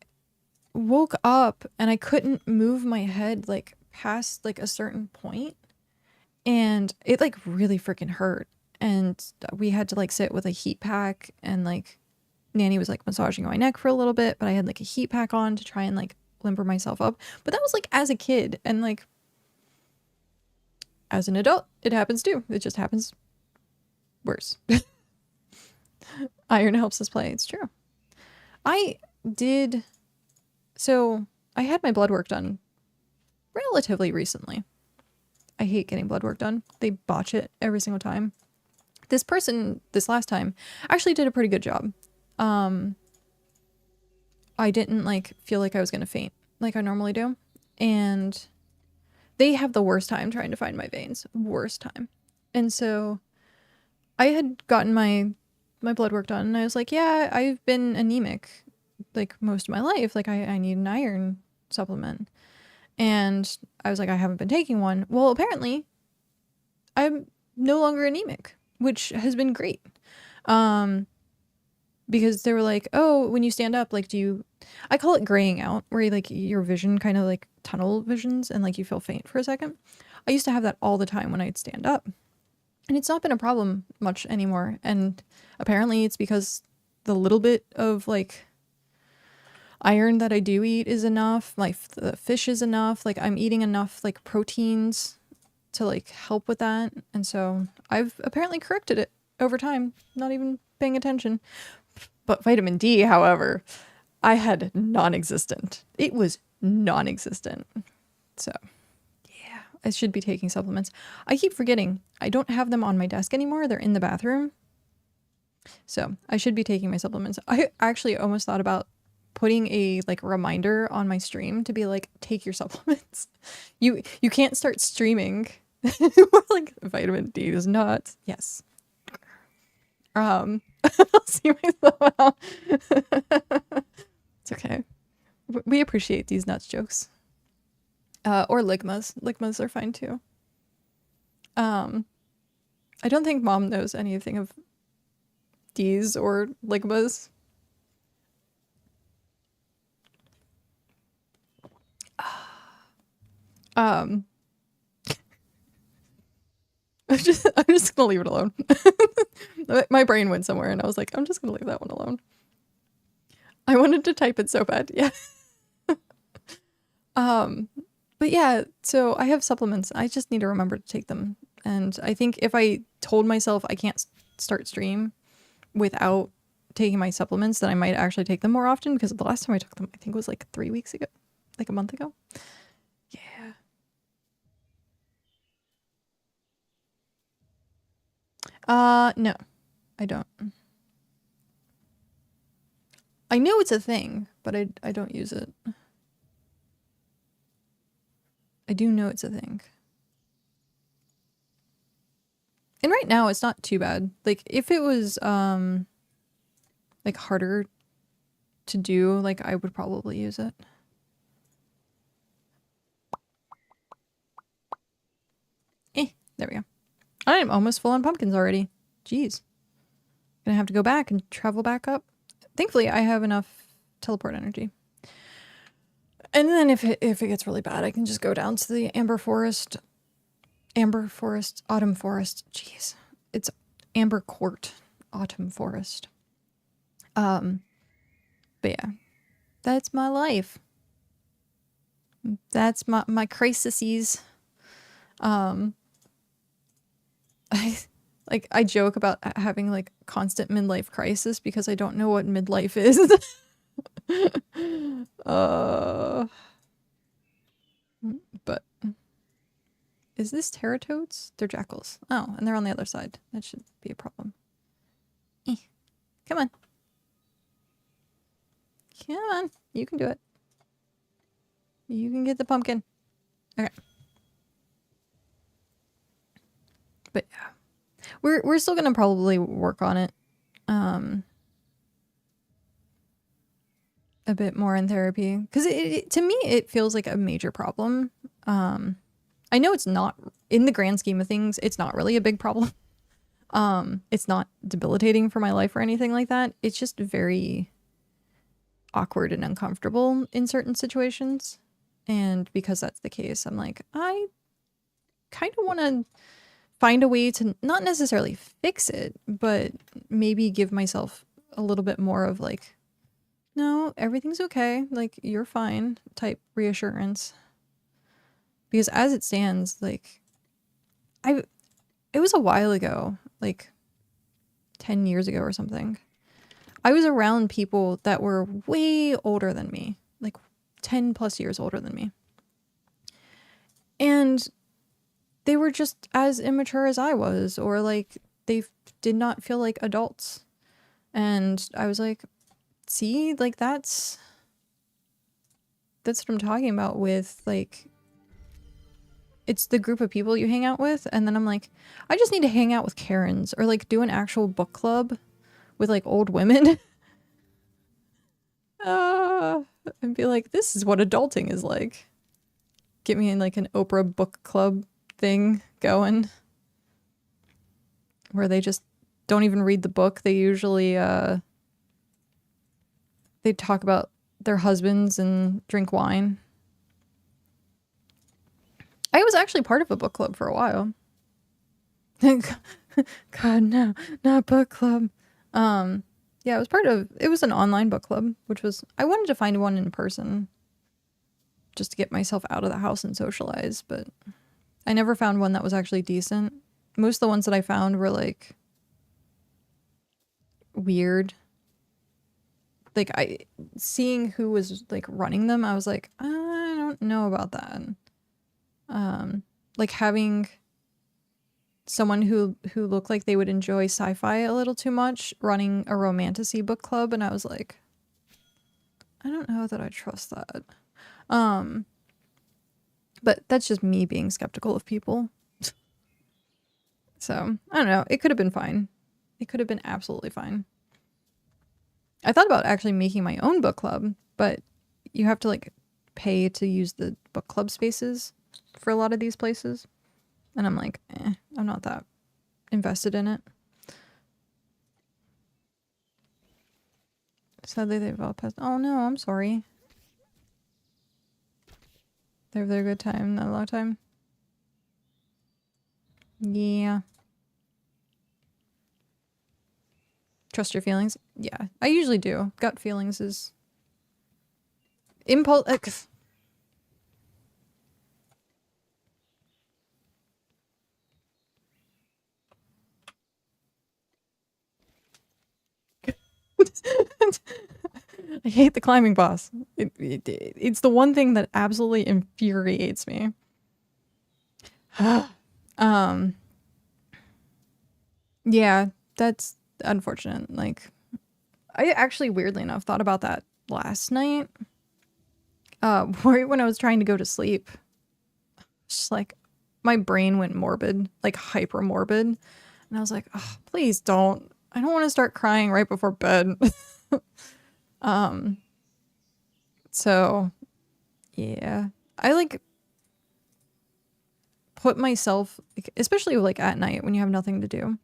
woke up and I couldn't move my head like past like a certain point, and it like really freaking hurt. And we had to like sit with a heat pack, and like Nanny was like massaging my neck for a little bit, but I had like a heat pack on to try and like limber myself up. But that was like as a kid, and like as an adult, it happens too. It just happens worse. Iron helps us play. It's true. So I had my blood work done relatively recently. I hate getting blood work done. They botch it every single time. This person, this last time, actually did a pretty good job. I didn't like feel like I was gonna faint like I normally do. And they have the worst time trying to find my veins. Worst time. And so I had gotten my blood work done, and I was like, yeah, I've been anemic like most of my life. Like I need an iron supplement. And I was like, I haven't been taking one. Well, apparently I'm no longer anemic, which has been great. Because they were like, oh, when you stand up, like, I call it graying out, where like your vision kind of like tunnel visions and like you feel faint for a second. I used to have that all the time when I'd stand up, and it's not been a problem much anymore. And apparently it's because the little bit of like iron that I do eat is enough. Like the fish is enough. Like I'm eating enough like proteins to like help with that. And so I've apparently corrected it over time, not even paying attention. But vitamin D, however, I had non-existent. It was non-existent. So yeah, I should be taking supplements. I keep forgetting. I don't have them on my desk anymore. They're in the bathroom. So I should be taking my supplements. I actually almost thought about putting a like reminder on my stream to be like, take your supplements. You can't start streaming. Like vitamin D is not. Yes. I'll see myself out. It's okay. We appreciate these nuts jokes. Or ligmas. Ligmas are fine too. I don't think Mom knows anything of D's or ligmas. I'm just gonna leave it alone. My brain went somewhere and I was like, I'm just gonna leave that one alone. I wanted to type it so bad. Yeah. But yeah, so I have supplements. I just need to remember to take them. And I think if I told myself I can't start stream without taking my supplements, then I might actually take them more often, because the last time I took them, I think it was like 3 weeks ago, like a month ago. No, I don't. I know it's a thing, but I don't use it. I do know it's a thing. And right now it's not too bad. Like if it was like harder to do, like I would probably use it. There we go. I'm almost full on pumpkins already. Jeez. Gonna have to go back and travel back up. Thankfully, I have enough teleport energy. And then if it gets really bad, I can just go down to the Amber Forest, Autumn Forest. Jeez. It's Amber Court, Autumn Forest. But yeah. That's my life. That's my crises. I joke about having like constant midlife crisis because I don't know what midlife is. But is this teratoads? They're jackals. Oh, and they're on the other side. That should be a problem. Come on. Come on. You can do it. You can get the pumpkin. Okay. But yeah. We're still gonna probably work on it. A bit more in therapy. Because to me, it feels like a major problem. I know it's not, in the grand scheme of things, it's not really a big problem. It's not debilitating for my life or anything like that. It's just very awkward and uncomfortable in certain situations. And because that's the case, I'm like, I kind of want to find a way to not necessarily fix it, but maybe give myself a little bit more of like, no, everything's okay. Like, you're fine type reassurance. Because as it stands, like, it was a while ago, like 10 years ago or something. I was around people that were way older than me, like 10 plus years older than me. And they were just as immature as I was, or like they did not feel like adults. And I was like, see, like that's what I'm talking about with like, it's the group of people you hang out with. And then I'm like, I just need to hang out with Karens or like do an actual book club with like old women. And be like, this is what adulting is like. Get me in like an Oprah book club thing going. Where they just don't even read the book. They usually, they talk about their husbands and drink wine. I was actually part of a book club for a while. God, no, not book club. Yeah, it was an online book club, which was, I wanted to find one in person just to get myself out of the house and socialize, but I never found one that was actually decent. Most of the ones that I found were like weird. Like seeing who was like running them, I was like, I don't know about that. Like having someone who looked like they would enjoy sci-fi a little too much running a romantasy book club, and I was like, I don't know that I trust that. But that's just me being skeptical of people. So I don't know. It could have been fine. It could have been absolutely fine. I thought about actually making my own book club, but you have to like pay to use the book club spaces for a lot of these places. And I'm like, I'm not that invested in it. Sadly, they've all passed. Oh no, I'm sorry. They have their good time, not a long time. Yeah. Trust your feelings? Yeah, I usually do. Gut feelings is... Impulse... I hate the climbing boss. It's the one thing that absolutely infuriates me. Yeah, that's unfortunate. Like, I actually, weirdly enough, thought about that last night. Right when I was trying to go to sleep. Just like, my brain went morbid, like hyper morbid. And I was like, oh, please don't. I don't want to start crying right before bed. So yeah, I like put myself, especially like at night when you have nothing to do.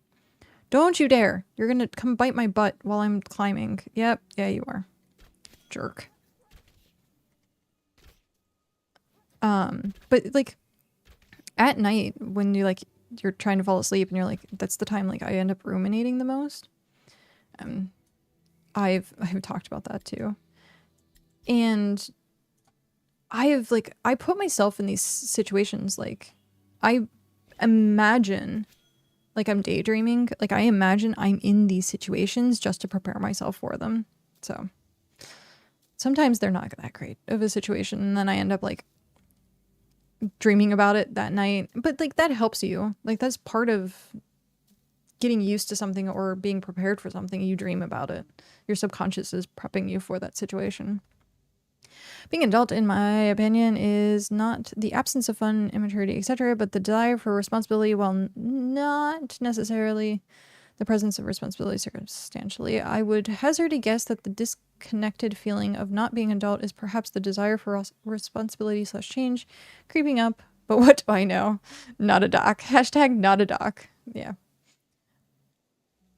Don't you dare. You're gonna come bite my butt while I'm climbing. Yep. Yeah, you are. Jerk. But like at night when you're trying to fall asleep and you're like, that's the time like I end up ruminating the most. I've talked about that too. And I put myself in these situations, like I imagine like I'm daydreaming. Like I imagine I'm in these situations just to prepare myself for them. So sometimes they're not that great of a situation, and then I end up like dreaming about it that night. But like that helps you. Like that's part of getting used to something or being prepared for something. You dream about it. Your subconscious is prepping you for that situation. Being an adult, in my opinion, is not the absence of fun, immaturity, etc., but the desire for responsibility, while not necessarily the presence of responsibility circumstantially. I would hazard a guess that the disconnected feeling of not being an adult is perhaps the desire for responsibility/change creeping up. But what do I know? Not a doc. Hashtag not a doc. Yeah.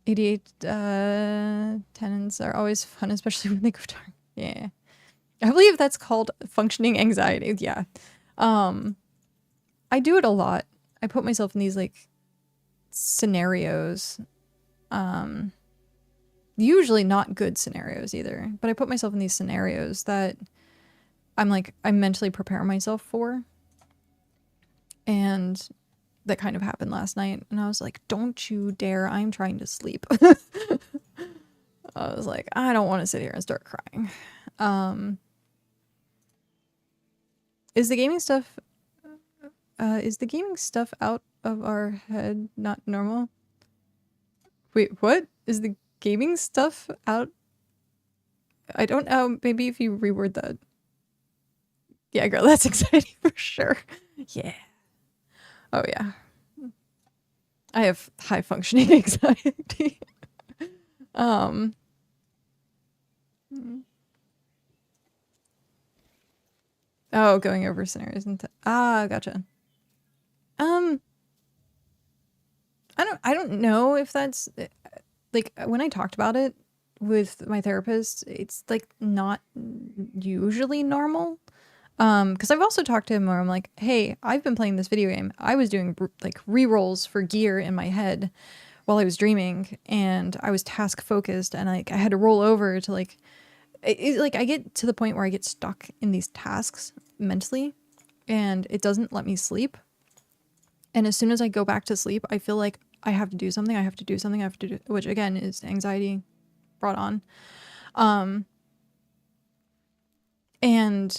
88 tenants are always fun, especially when they go dark. Yeah. I believe that's called functioning anxiety. Yeah. I do it a lot. I put myself in these like scenarios. Usually not good scenarios either, but I put myself in these scenarios that I mentally prepare myself for. And that kind of happened last night. And I was like, don't you dare. I'm trying to sleep. I was like, I don't want to sit here and start crying. Is the gaming stuff out of our head not normal? Wait, what? Is the gaming stuff out? I don't know. Maybe if you reword that. Yeah, girl, that's exciting for sure. Yeah. Oh, yeah. I have high functioning anxiety. Oh, going over scenarios and gotcha. I don't know if that's like when I talked about it with my therapist, it's like not usually normal. Because I've also talked to him where I'm like, hey, I've been playing this video game. I was doing like re-rolls for gear in my head while I was dreaming, and I was task focused, and like I had to roll over to like I get to the point where I get stuck in these tasks mentally, and it doesn't let me sleep. And as soon as I go back to sleep, I feel like I have to do something. I have to do something. I have to do, which again is anxiety brought on. And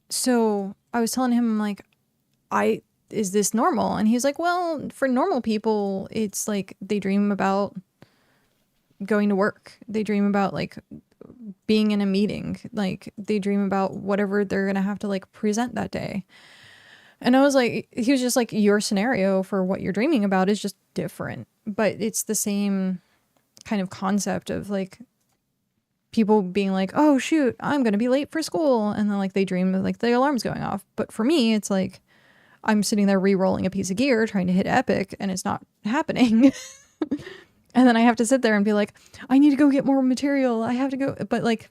so I was telling him, I'm like, is this normal? And he's like, well, for normal people, it's like they dream about going to work. They dream about like being in a meeting. Like they dream about whatever they're going to have to like present that day. And I was like, he was just like, your scenario for what you're dreaming about is just different, but it's the same kind of concept of like people being like, oh shoot, I'm going to be late for school. And then like they dream of like the alarm's going off. But for me, it's like, I'm sitting there re-rolling a piece of gear trying to hit epic and it's not happening. And then I have to sit there and be like, I need to go get more material. I have to go. But like,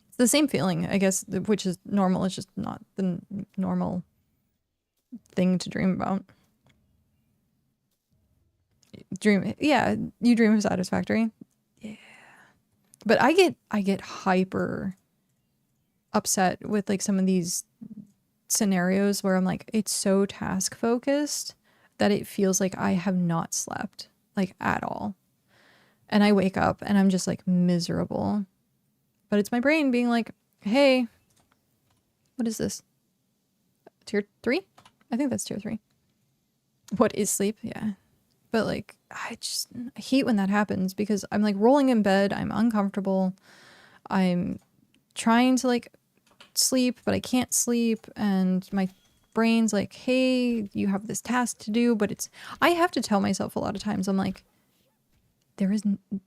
it's the same feeling, I guess, which is normal. It's just not the normal thing to dream about. Yeah, you dream of satisfactory. Yeah. But I get hyper upset with like some of these scenarios where I'm like, it's so task focused that it feels like I have not slept like at all. And I wake up and I'm just like miserable. But it's my brain being like, hey, what is this? Tier 3? I think that's tier 3. What is sleep? Yeah. But like, I hate when that happens because I'm like rolling in bed. I'm uncomfortable. I'm trying to like sleep, but I can't sleep. And my brain's like, hey, you have this task to do. But I have to tell myself a lot of times, I'm like,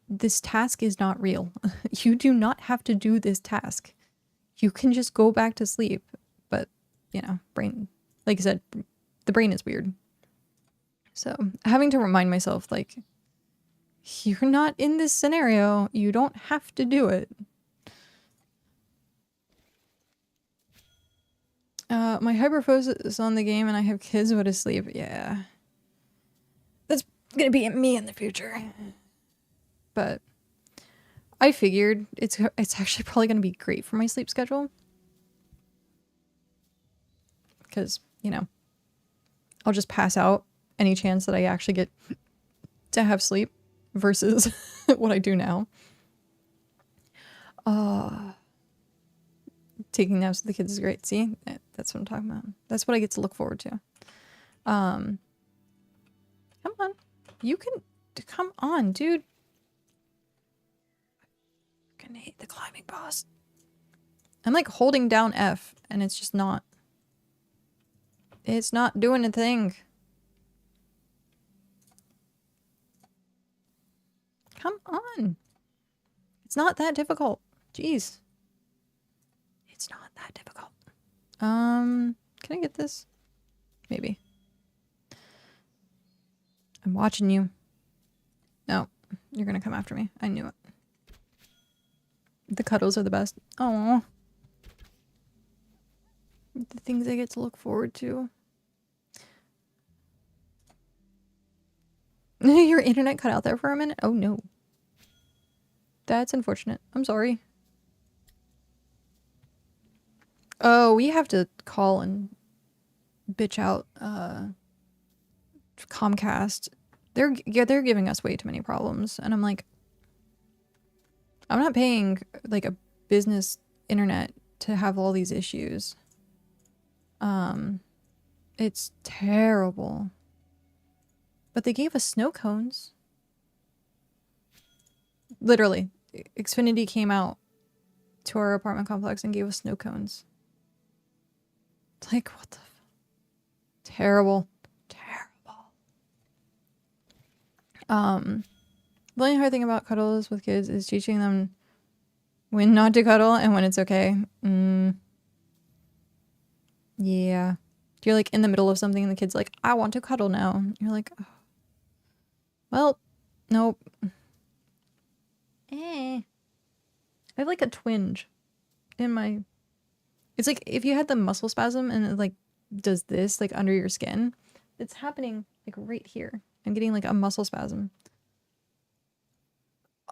this task is not real. You do not have to do this task. You can just go back to sleep. But, you know, brain, like I said, the brain is weird. So having to remind myself, like, you're not in this scenario. You don't have to do it. My hyperfocus is on the game and I have kids who to sleep. Yeah. That's going to be me in the future. But I figured it's actually probably going to be great for my sleep schedule. Because, you know, I'll just pass out any chance that I actually get to have sleep versus what I do now. taking naps with the kids is great. See, that's what I'm talking about. That's what I get to look forward to. Come on, you can come on, dude. I fucking hate the climbing boss. I'm like holding down F, and it's just not. It's not doing a thing. Come on. It's not that difficult. Jeez. It's not that difficult. Can I get this? Maybe. I'm watching you. No, you're gonna come after me. I knew it. The cuddles are the best. Oh, the things I get to look forward to. Your internet cut out there for a minute? Oh no. That's unfortunate. I'm sorry. Oh, we have to call and bitch out Comcast. They're giving us way too many problems, and I'm like, I'm not paying like a business internet to have all these issues. It's terrible. But they gave us snow cones. Literally, Xfinity came out to our apartment complex and gave us snow cones. It's like, what the terrible. Terrible. The only hard thing about cuddles with kids is teaching them when not to cuddle and when it's okay. Yeah. You're like in the middle of something and the kid's like, I want to cuddle now. You're like, oh. Well, nope. I have like a twinge in my... It's like if you had the muscle spasm and it like does this like under your skin. It's happening like right here. I'm getting like a muscle spasm.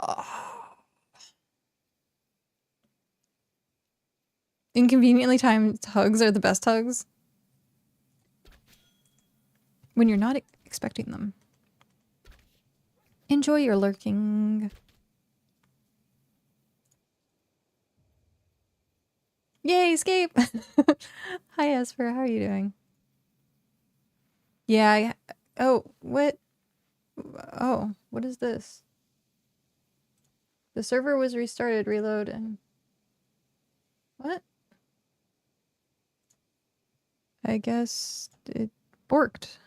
Oh. Inconveniently timed hugs are the best hugs. When you're not expecting them. Enjoy your lurking. Yay, escape! Hi, Esper. How are you doing? Yeah, oh, what? Oh, what is this? The server was restarted, reload, and... What? I guess it worked.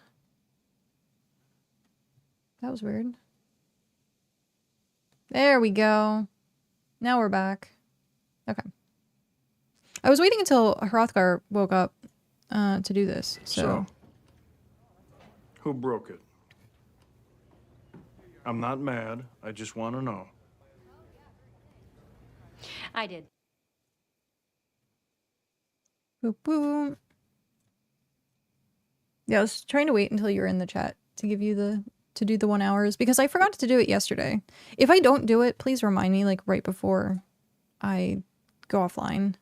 That was weird. There we go. Now we're back. Okay. I was waiting until Hrothgar woke up to do this, so... Who broke it? I'm not mad. I just want to know. I did. Boop, boop. Yeah, I was trying to wait until you were in the chat to give you the... to do the 1 hours, because I forgot to do it yesterday. If I don't do it, please remind me, like, right before I go offline.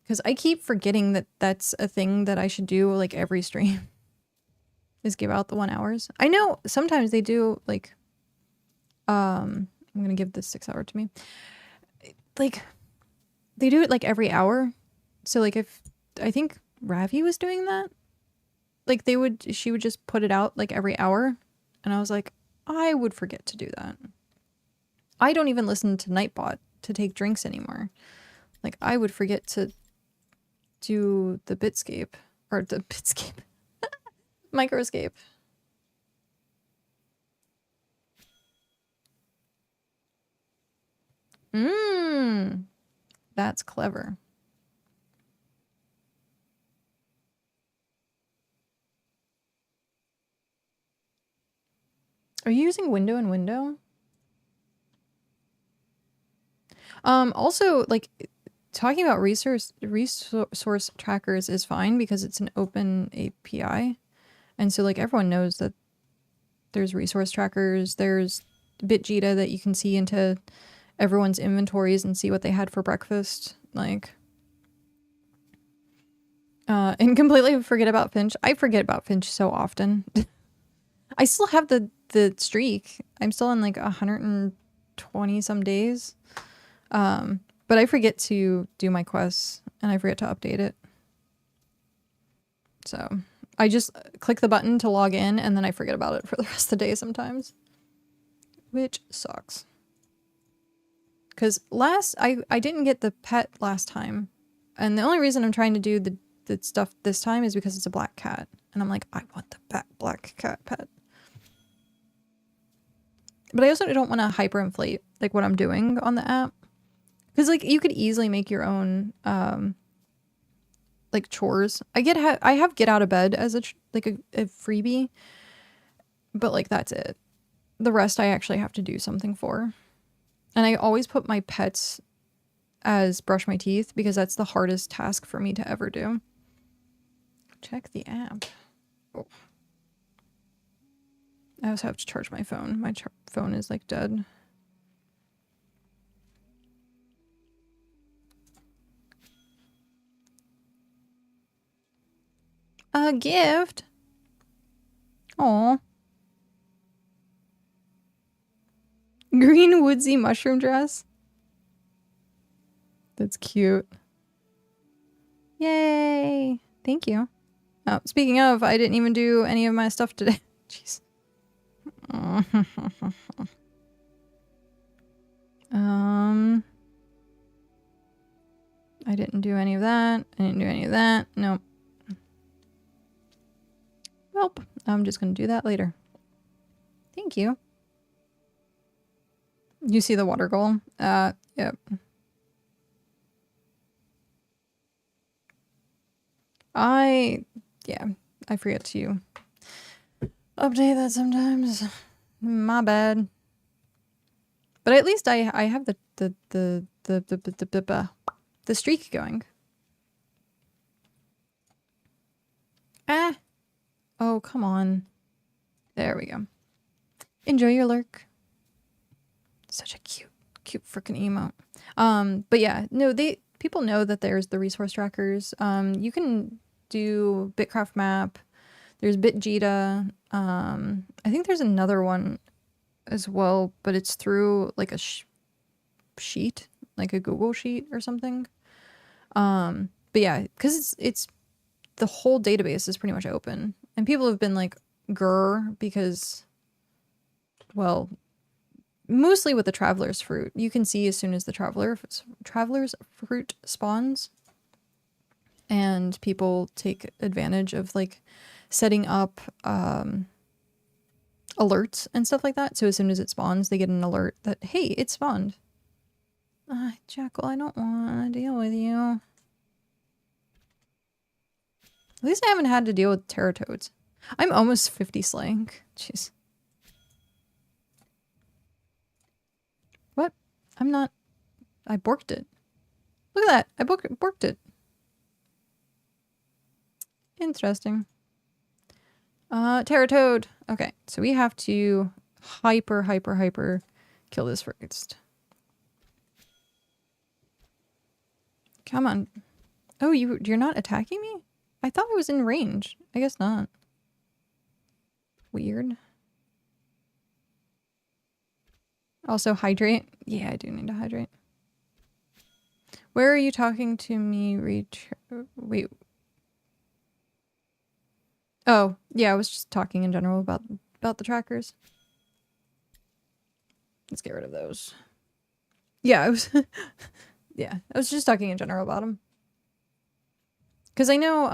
Because I keep forgetting that that's a thing that I should do, like, every stream. Is give out the 1 hours. I know sometimes they do, like... I'm gonna give this 6 hour to me. Like, they do it, like, every hour. So, like, if... I think Ravi was doing that. Like, she would just put it out, like, every hour. And I was like, I would forget to do that. I don't even listen to Nightbot to take drinks anymore. Like, I would forget to do the Bitscape. Or the Bitscape. Microscape. That's clever. Are you using window and window? Also, like, talking about resource trackers is fine because it's an open API. And so, like, everyone knows that there's resource trackers, there's BitJita that you can see into everyone's inventories and see what they had for breakfast. Like, and completely forget about Finch. I forget about Finch so often. I still have the streak. I'm still in like 120 some days. But I forget to do my quests and I forget to update it. So I just click the button to log in and then I forget about it for the rest of the day sometimes. Which sucks. Because I didn't get the pet last time. And the only reason I'm trying to do the stuff this time is because it's a black cat. And I'm like, I want the black cat pet. But I also don't want to hyperinflate like what I'm doing on the app. Because like you could easily make your own like chores. I have get out of bed as a freebie. But like that's it. The rest I actually have to do something for. And I always put my pets as brush my teeth because that's the hardest task for me to ever do. Check the app. Oh. I also have to charge my phone. My phone is like dead. A gift? Aw. Green woodsy mushroom dress? That's cute. Yay! Thank you. Oh, speaking of, I didn't even do any of my stuff today. Jeez. I didn't do any of that. I didn't do any of that. Nope. Nope. I'm just gonna do that later. Thank you. You see the water goal? Yep. Yeah, I forget to update that sometimes. My bad. But at least I have the streak going. Ah. Oh, come on. There we go. Enjoy your lurk. Such a cute freaking emote. But yeah, no, people know that there's the resource trackers. You can do BitCraft map. There's BitJita. I think there's another one as well, but it's through like a sheet, like a Google sheet or something. But yeah, because it's the whole database is pretty much open, and people have been like, grr, because, well, mostly with the traveler's fruit, you can see as soon as the traveler's fruit spawns, and people take advantage of like setting up alerts and stuff like that. So as soon as it spawns, they get an alert that, hey, it spawned. Jackal, I don't want to deal with you. At least I haven't had to deal with teratoads. I'm almost 50 slaying. Jeez. What? I'm not... I borked it. Look at that. I borked it. Interesting. Teratoad. Okay, so we have to hyper kill this first. Come on. Oh, you're not attacking me? I thought I was in range. I guess not. Weird. Also hydrate. Yeah, I do need to hydrate. Where are you talking to me? Wait. Oh, yeah, I was just talking in general about the trackers. Let's get rid of those. Yeah, I was yeah, I was just talking in general about them. Cuz I know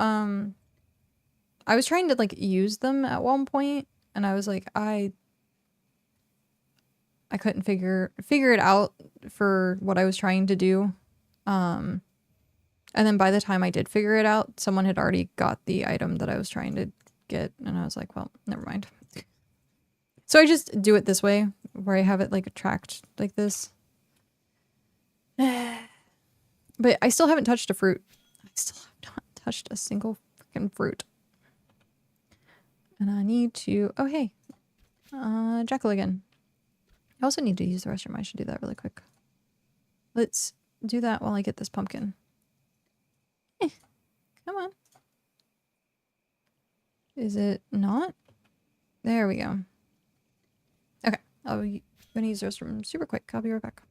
I was trying to like use them at one point and I was like I couldn't figure it out for what I was trying to do. And then by the time I did figure it out, someone had already got the item that I was trying to get, and I was like, well, never mind. So I just do it this way, where I have it like tracked like this. But I still haven't touched a fruit. I still have not touched a single freaking fruit. And I need to... Oh, hey. Jackal again. I also need to use the restroom. I should do that really quick. Let's do that while I get this pumpkin. Come on. Is it not? There we go. Okay. I'm going to use the restroom super quick. I'll be right back.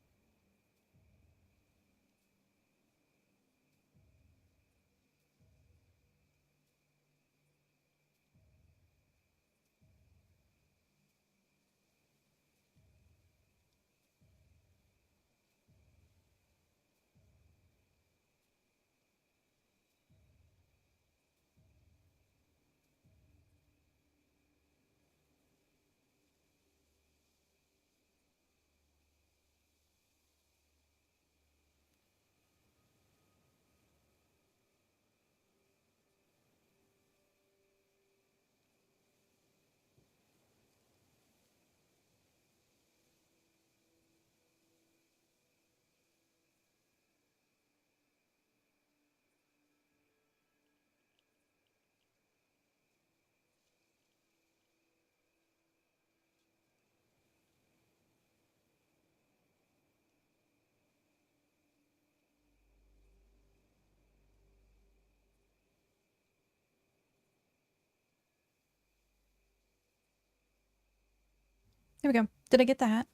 There we go. Did I get that?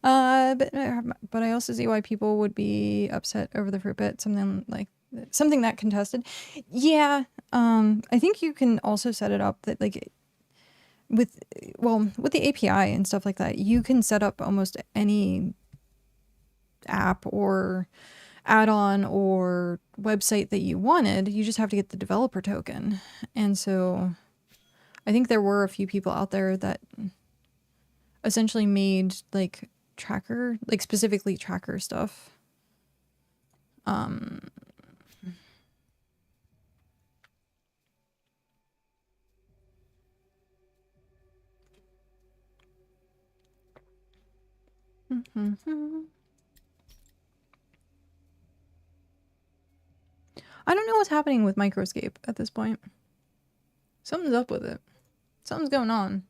But I also see why people would be upset over the fruit bit. Something that contested. Yeah. I think you can also set it up that like with the API and stuff like that, you can set up almost any app or add-on or website that you wanted. You just have to get the developer token. And so I think there were a few people out there that essentially made like tracker, like specifically tracker stuff. I don't know what's happening with Microscape at this point. Something's up with it. Something's going on.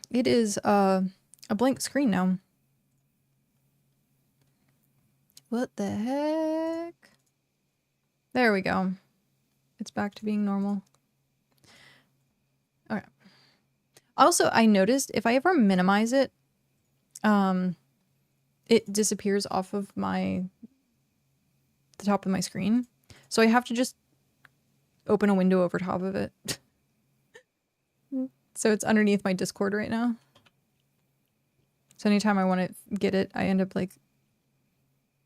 It is a blank screen now. What the heck? There we go. It's back to being normal. Okay. Also, I noticed if I ever minimize it, it disappears off of the top of my screen. So I have to just open a window over top of it. So it's underneath my Discord right now. So anytime I want to get it, I end up like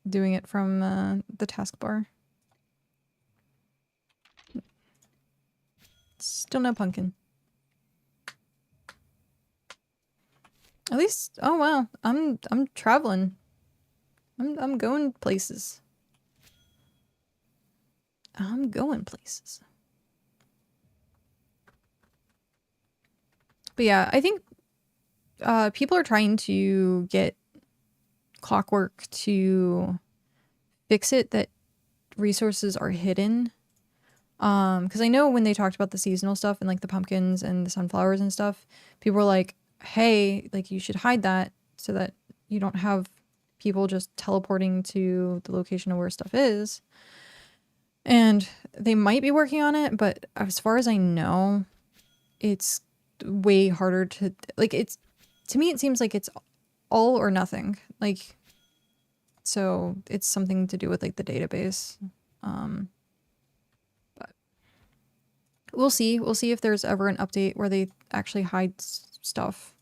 doing it from the taskbar. Still no pumpkin. At least, oh wow, I'm traveling. I'm going places. I'm going places. But yeah, I think people are trying to get Clockwork to fix it that resources are hidden. Because I know when they talked about the seasonal stuff and like the pumpkins and the sunflowers and stuff, people were like, hey, like you should hide that so that you don't have people just teleporting to the location of where stuff is. And they might be working on it, but as far as I know, it's way harder to like to me it seems like it's all or nothing. Like so it's something to do with like the database. But we'll see. We'll see if there's ever an update where they actually hide stuff.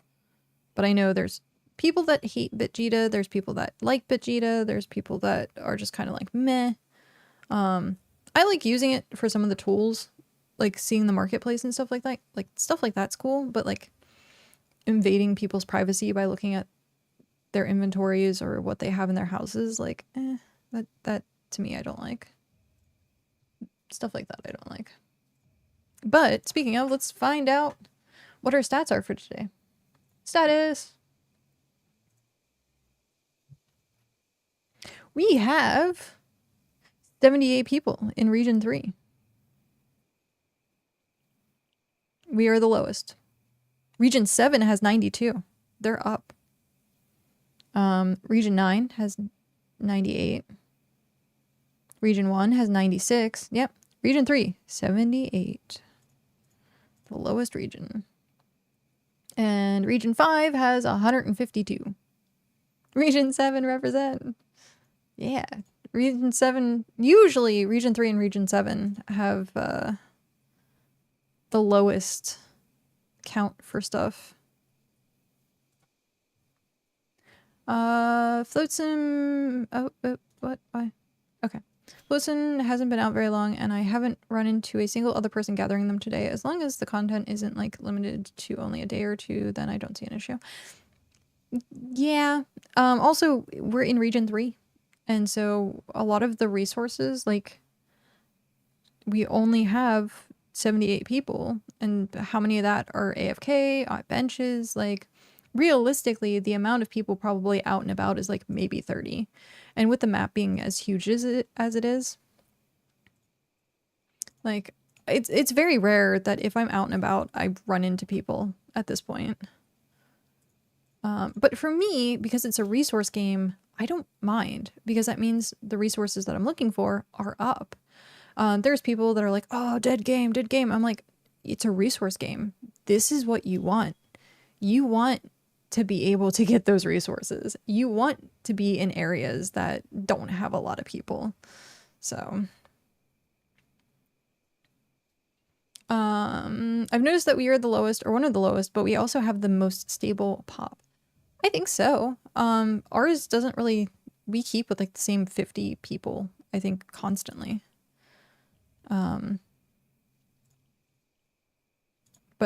But I know there's people that hate BitJita, there's people that like BitJita, there's people that are just kind of like meh. I like using it for some of the tools, like seeing the marketplace and stuff like that. Like stuff like that's cool, but like invading people's privacy by looking at their inventories or what they have in their houses, like that to me I don't like. Stuff like that I don't like. But speaking of, let's find out what our stats are for today. Status. We have 78 people in Region 3. We are the lowest. Region 7 has 92. They're up. Region 9 has 98. Region 1 has 96. Yep. Region 3, 78. The lowest region. And Region 5 has 152. Region 7 represent. Yeah. Region 7, usually Region 3 and Region 7 have the lowest count for stuff. Floatsim... Oh, what? Why? Okay. Floatsim hasn't been out very long, and I haven't run into a single other person gathering them today. As long as the content isn't, like, limited to only a day or two, then I don't see an issue. Yeah. Also, we're in Region 3, and so a lot of the resources, like, we only have 78 people, and how many of that are AFK, on benches, like... Realistically, the amount of people probably out and about is like maybe 30. And with the map being as huge as it is, like it's very rare that if I'm out and about, I run into people at this point. But for me, because it's a resource game, I don't mind because that means the resources that I'm looking for are up. There's people that are like, oh, dead game, dead game. I'm like, it's a resource game. This is what you want. You want to be able to get those resources. You want to be in areas that don't have a lot of people. So, I've noticed that we are the lowest, or one of the lowest, but we also have the most stable pop. I think so. Ours doesn't really, we keep with like the same 50 people, I think, constantly. But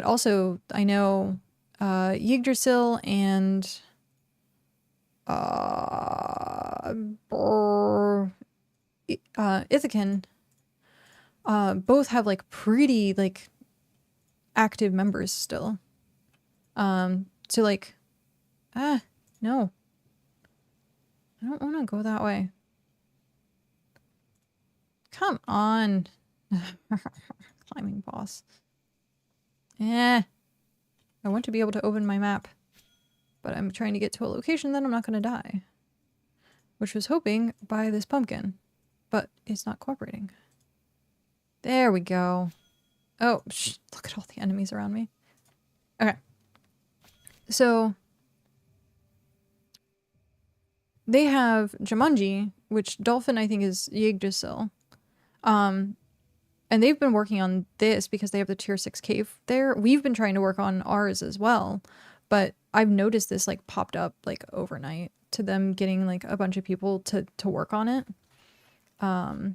also, I know Yggdrasil and Ithacan both have like pretty like active members still. So like, no. I don't want to go that way. Come on. Climbing boss. I want to be able to open my map, but I'm trying to get to a location that I'm not going to die. Which was hoping by this pumpkin, but it's not cooperating. There we go. Oh, look at all the enemies around me. Okay. So, they have Jumanji, which Dolphin I think is Yggdrasil. And they've been working on this because they have the tier 6 cave there. We've been trying to work on ours as well, but I've noticed this like popped up like overnight to them getting like a bunch of people to work on it. And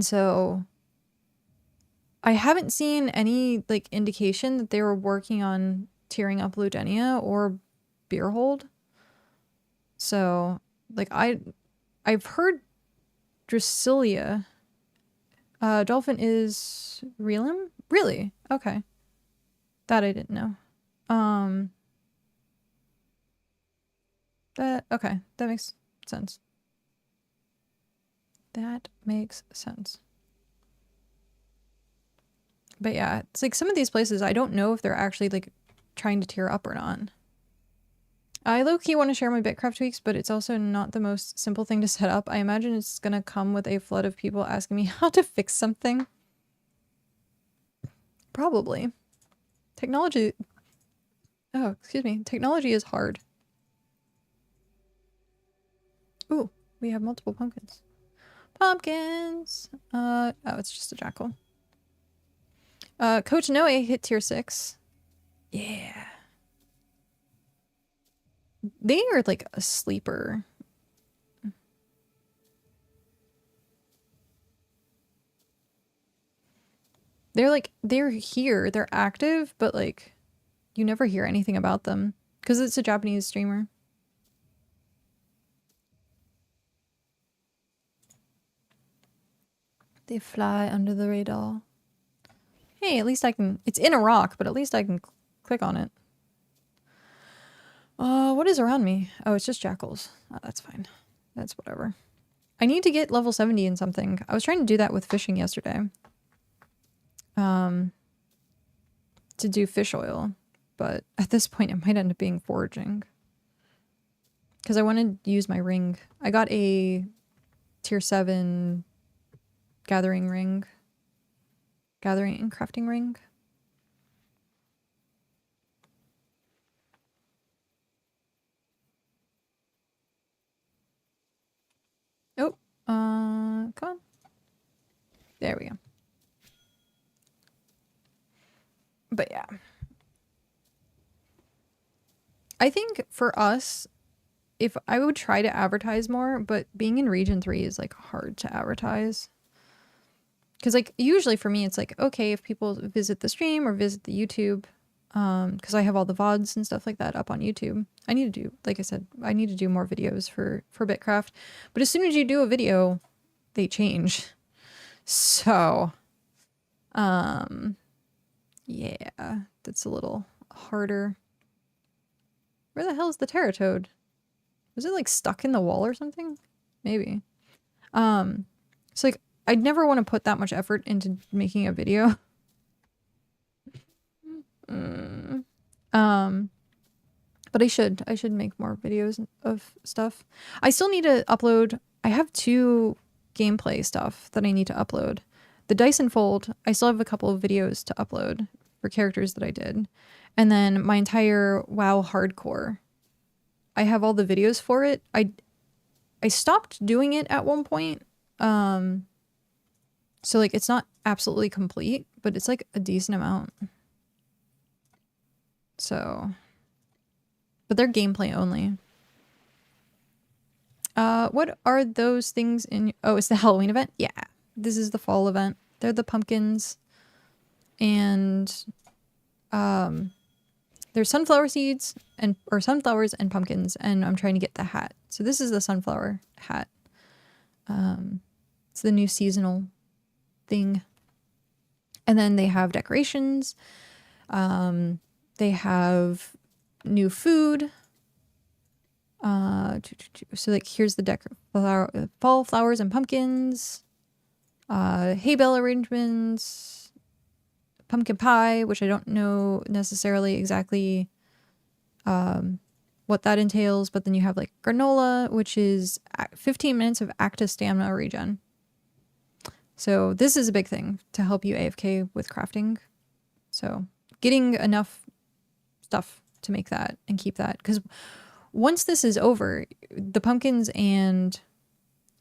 so I haven't seen any like indication that they were working on tiering up Ludenia or Beerhold. So like I've heard Drasilia. Dolphin is Realm? Really? Okay. That I didn't know. Okay, that makes sense. That makes sense. But yeah, it's like some of these places, I don't know if they're actually like trying to tier up or not. I low-key want to share my BitCraft tweaks, but it's also not the most simple thing to set up. I imagine it's going to come with a flood of people asking me how to fix something. Probably. Technology... Oh, excuse me. Technology is hard. Ooh, we have multiple pumpkins. Pumpkins! Oh, it's just a jackal. Coach Noe hit tier 6. Yeah. They are like a sleeper. They're here, they're active, but like you never hear anything about them because it's a Japanese streamer. They fly under the radar. Hey, at least I can, it's in a rock, but at least I can click on it. What is around me? Oh, it's just jackals. Oh, that's fine. That's whatever. I need to get level 70 in something. I was trying to do that with fishing yesterday. To do fish oil. But at this point, it might end up being foraging. Because I want to use my ring. I got a tier 7 gathering ring. Gathering and crafting ring. Oh, come on. There we go. But yeah. I think for us, if I would try to advertise more, but being in region 3 is like hard to advertise. Because like usually for me, it's like, okay, if people visit the stream or visit the YouTube, because I have all the VODs and stuff like that up on YouTube. I need to do, like I said, I need to do more videos for BitCraft. But as soon as you do a video, they change. So, yeah, that's a little harder. Where the hell is the Terratoad? Was it like stuck in the wall or something? Maybe. It's like, I'd never want to put that much effort into making a video. But I should make more videos of stuff. I still need to upload. I have 2 gameplay stuff that I need to upload. The Dyson Fold, I still have a couple of videos to upload for characters that I did. And then my entire WoW hardcore. I have all the videos for it. I stopped doing it at one point. So like it's not absolutely complete, but it's like a decent amount. So, but they're gameplay only. What are those things in... Oh, it's the Halloween event? Yeah. This is the fall event. They're the pumpkins. And, there's sunflower seeds or sunflowers and pumpkins, and I'm trying to get the hat. So this is the sunflower hat. It's the new seasonal thing. And then they have decorations. They have new food. So like here's the fall flowers and pumpkins, hay bale arrangements, pumpkin pie, which I don't know necessarily exactly what that entails, but then you have like granola, which is 15 minutes of active stamina regen. So this is a big thing to help you AFK with crafting. So getting enough stuff to make that and keep that, because once this is over, the pumpkins and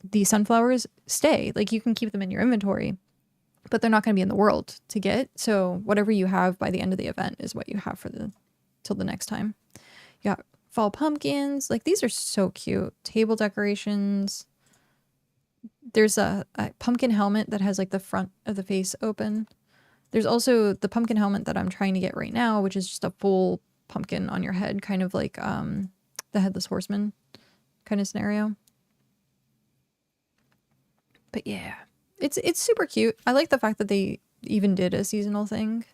the sunflowers stay. Like you can keep them in your inventory, but they're not going to be in the world to get. So whatever you have by the end of the event is what you have for till the next time. You got fall pumpkins. Like these are so cute. Table decorations. There's a pumpkin helmet that has like the front of the face open. There's also the pumpkin helmet that I'm trying to get right now, which is just a full pumpkin on your head, kind of like the Headless Horseman kind of scenario. But yeah, it's super cute. I like the fact that they even did a seasonal thing.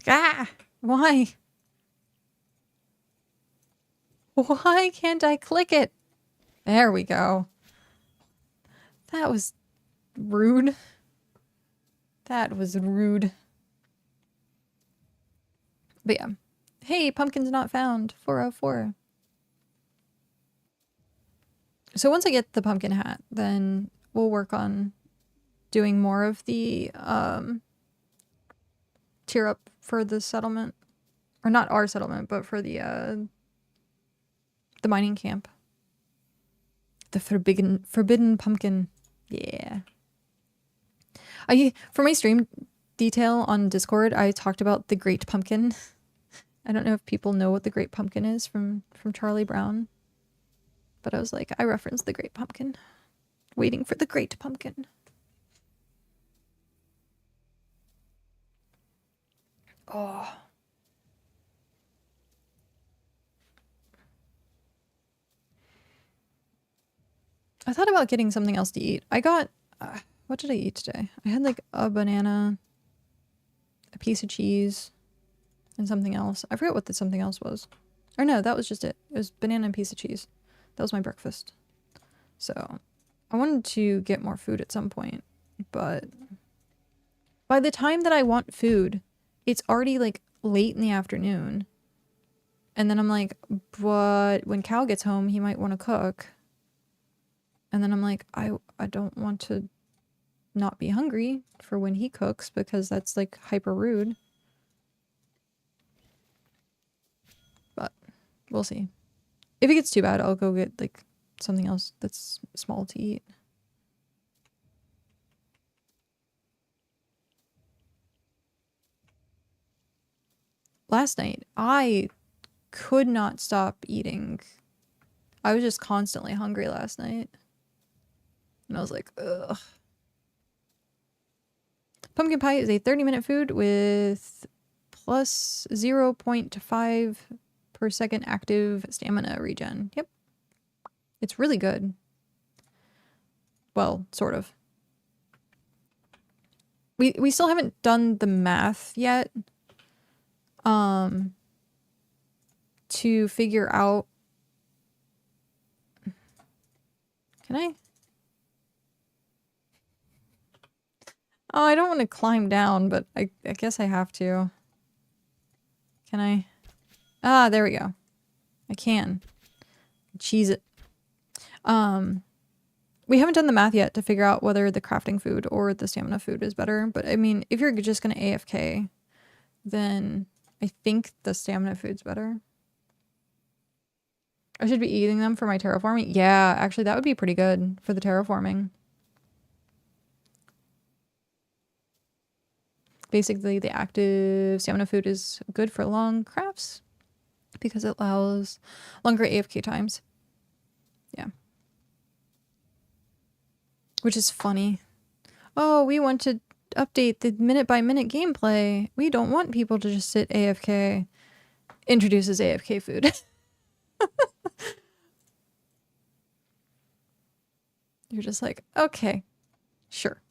Ah, why? Why can't I click it? There we go. That was rude. That was rude. But yeah. Hey, pumpkin's not found. 404. So once I get the pumpkin hat, then we'll work on doing more of the tier up for the settlement. Or not our settlement, but for the mining camp. The forbidden pumpkin. Yeah. For my stream detail on Discord, I talked about the Great Pumpkin. I don't know if people know what the Great Pumpkin is from Charlie Brown. But I was like, I referenced the Great Pumpkin. Waiting for the Great Pumpkin. Oh. I thought about getting something else to eat. I got... what did I eat today? I had like a banana, a piece of cheese, and something else. I forget what the something else was. Or no, that was just it. It was banana and piece of cheese. That was my breakfast. So I wanted to get more food at some point, but by the time that I want food, it's already like late in the afternoon. And then I'm like, but when Cal gets home, he might want to cook. And then I'm like, I don't want to not be hungry for when he cooks, because that's like hyper rude. But we'll see. If it gets too bad, I'll go get like something else that's small to eat. Last night, I could not stop eating. I was just constantly hungry last night. And I was like, ugh. Pumpkin pie is a 30-minute food with plus 0.5 per second active stamina regen. Yep. It's really good. Well, sort of. We still haven't done the math yet. To figure out... Can I? Oh, I don't want to climb down, but I guess I have to. Can I? Ah, there we go. I can. Cheese it. We haven't done the math yet to figure out whether the crafting food or the stamina food is better. But I mean, if you're just going to AFK, then I think the stamina food's better. I should be eating them for my terraforming. Yeah, actually that would be pretty good for the terraforming. Basically, the active stamina food is good for long crafts because it allows longer AFK times. Yeah. Which is funny. Oh, we want to update the minute-by-minute gameplay. We don't want people to just sit AFK. Introduces AFK food. You're just like, okay, sure.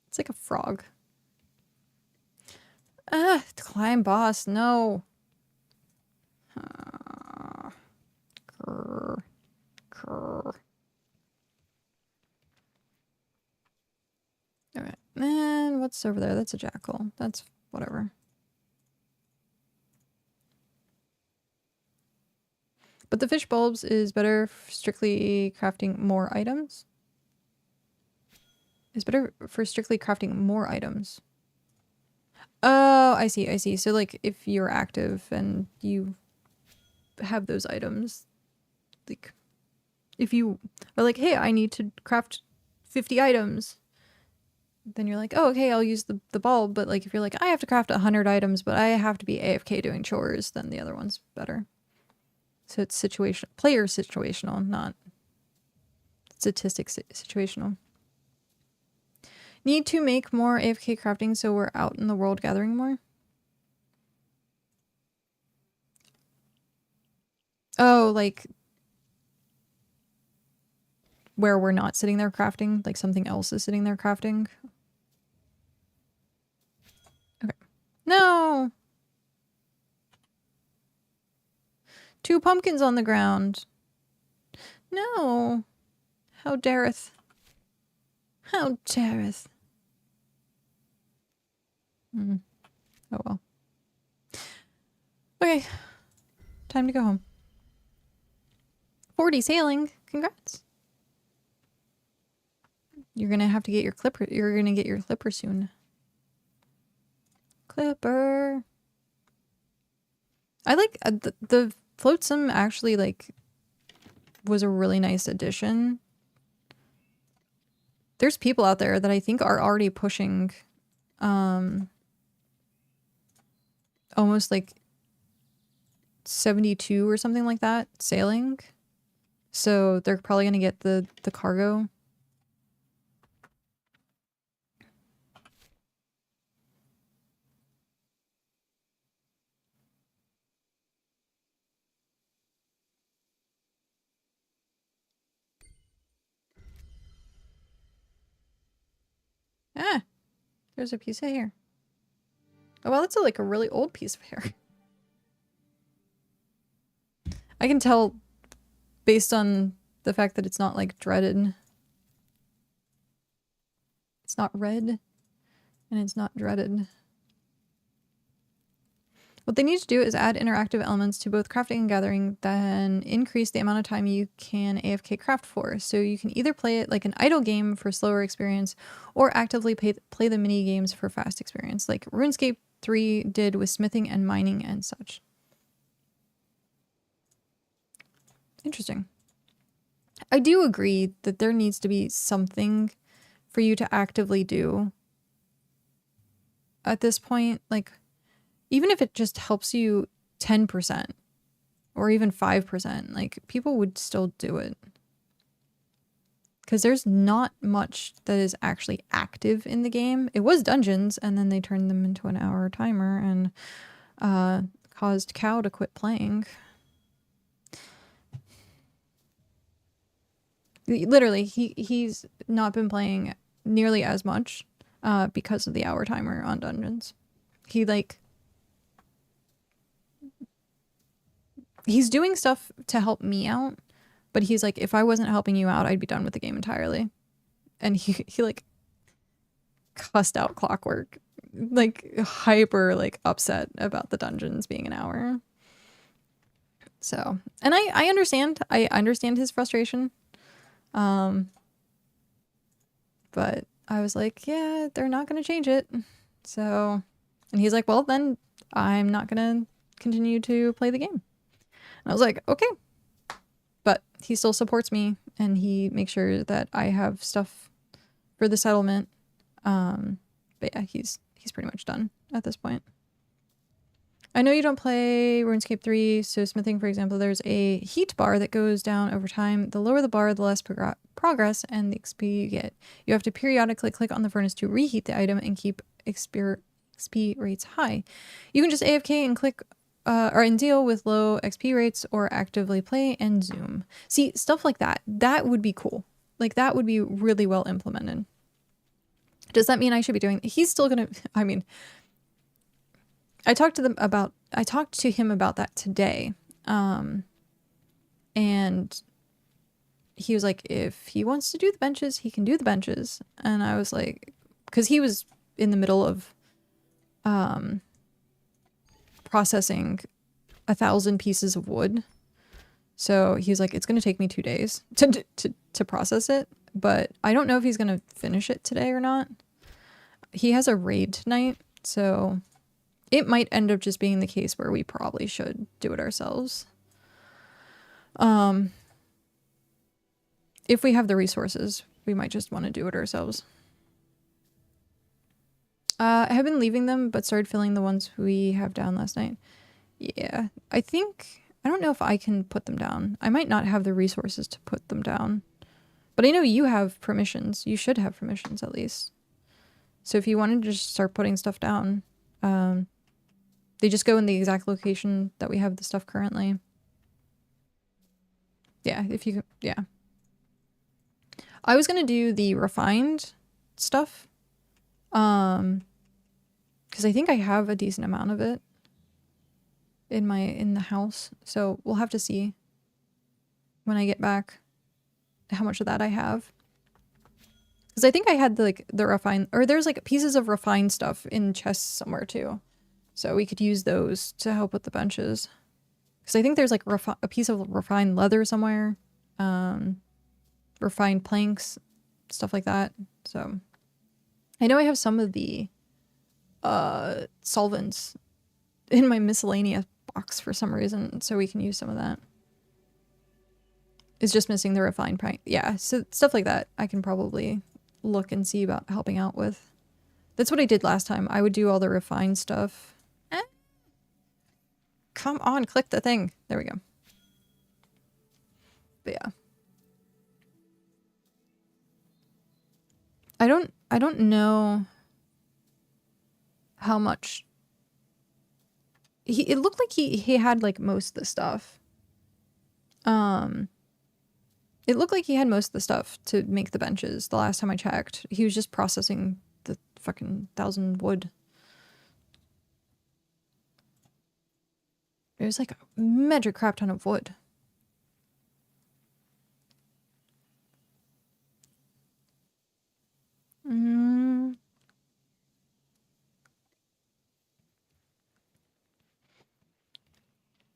It's like a frog. Ah, climb boss, no. Grr. Grr. Alright, and what's over there? That's a jackal. That's whatever. But the fish bulbs is better for strictly crafting more items. It's better for strictly crafting more items. Oh, I see, I see. So like if you're active and you have those items, like if you are like, hey, I need to craft 50 items, then you're like, oh, okay, I'll use the bulb. But like if you're like, I have to craft 100 items, but I have to be AFK doing chores, then the other one's better. So it's player situational, not statistic situational. Need to make more AFK crafting so we're out in the world gathering more. Oh, like where we're not sitting there crafting, like something else is sitting there crafting. Okay. No! 2 pumpkins on the ground. No. How dareth. How dareth. Oh well. Okay. Time to go home. 40 sailing. Congrats. You're gonna have to get your clipper. You're gonna get your clipper soon. Clipper. I like the flotsam actually like was a really nice addition. There's people out there that I think are already pushing almost like 72 or something like that sailing. So they're probably going to get the cargo. Ah, there's a piece of hair. Oh, well, that's like a really old piece of hair. I can tell based on the fact that it's not like dreaded. It's not red and it's not dreaded. What they need to do is add interactive elements to both crafting and gathering, then increase the amount of time you can AFK craft for. So you can either play it like an idle game for slower experience or actively play the mini games for fast experience, like RuneScape 3 did with smithing and mining and such. Interesting. I do agree that there needs to be something for you to actively do at this point, like even if it just helps you 10% or even 5%, like people would still do it. Because there's not much that is actually active in the game. It was dungeons and then they turned them into an hour timer and caused Cow to quit playing. Literally, he's not been playing nearly as much because of the hour timer on dungeons. He's doing stuff to help me out, But he's like, if I wasn't helping you out, I'd be done with the game entirely. And he like cussed out Clockwork, like hyper like upset about the dungeons being an hour. So, and I understand his frustration. But I was like, yeah, they're not going to change it. So, and he's like, well, then I'm not going to continue to play the game. And I was like, okay. But he still supports me and he makes sure that I have stuff for the settlement. But yeah, he's pretty much done at this point. I know you don't play RuneScape 3, so smithing, for example, there's a heat bar that goes down over time. The lower the bar, the less progress and the XP you get. You have to periodically click on the furnace to reheat the item and keep XP rates high. You can just AFK and click and deal with low XP rates or actively play and zoom. See, stuff like that. That would be cool. Like, that would be really well implemented. Does that mean I should be doing... He's still gonna... I mean... I talked to him about that today. And he was like, if he wants to do the benches, he can do the benches. And I was like, because he was in the middle of processing 1,000 pieces of wood. So he was like, it's going to take me 2 days to process it. But I don't know if he's going to finish it today or not. He has a raid tonight, so... It might end up just being the case where we probably should do it ourselves. If we have the resources, we might just want to do it ourselves. I have been leaving them, but started filling the ones we have down last night. Yeah, I don't know if I can put them down. I might not have the resources to put them down. But I know you have permissions. You should have permissions at least. So if you wanted to just start putting stuff down... they just go in the exact location that we have the stuff currently. Yeah, if you... Yeah. I was going to do the refined stuff. Because I think I have a decent amount of it in the house. So we'll have to see when I get back how much of that I have. Because I think I had the refined... Or there's like pieces of refined stuff in chests somewhere too. So we could use those to help with the benches. Because I think there's like a piece of refined leather somewhere. Refined planks. Stuff like that. So I know I have some of the solvents in my miscellaneous box for some reason. So we can use some of that. It's just missing the refined plank. Yeah, so stuff like that I can probably look and see about helping out with. That's what I did last time. I would do all the refined stuff. Come on, click the thing. There we go. But yeah. I don't know how much it looked like he had like most of the stuff. It looked like he had most of the stuff to make the benches the last time I checked. He was just processing the fucking 1,000 wood. It was like a major crap ton of wood.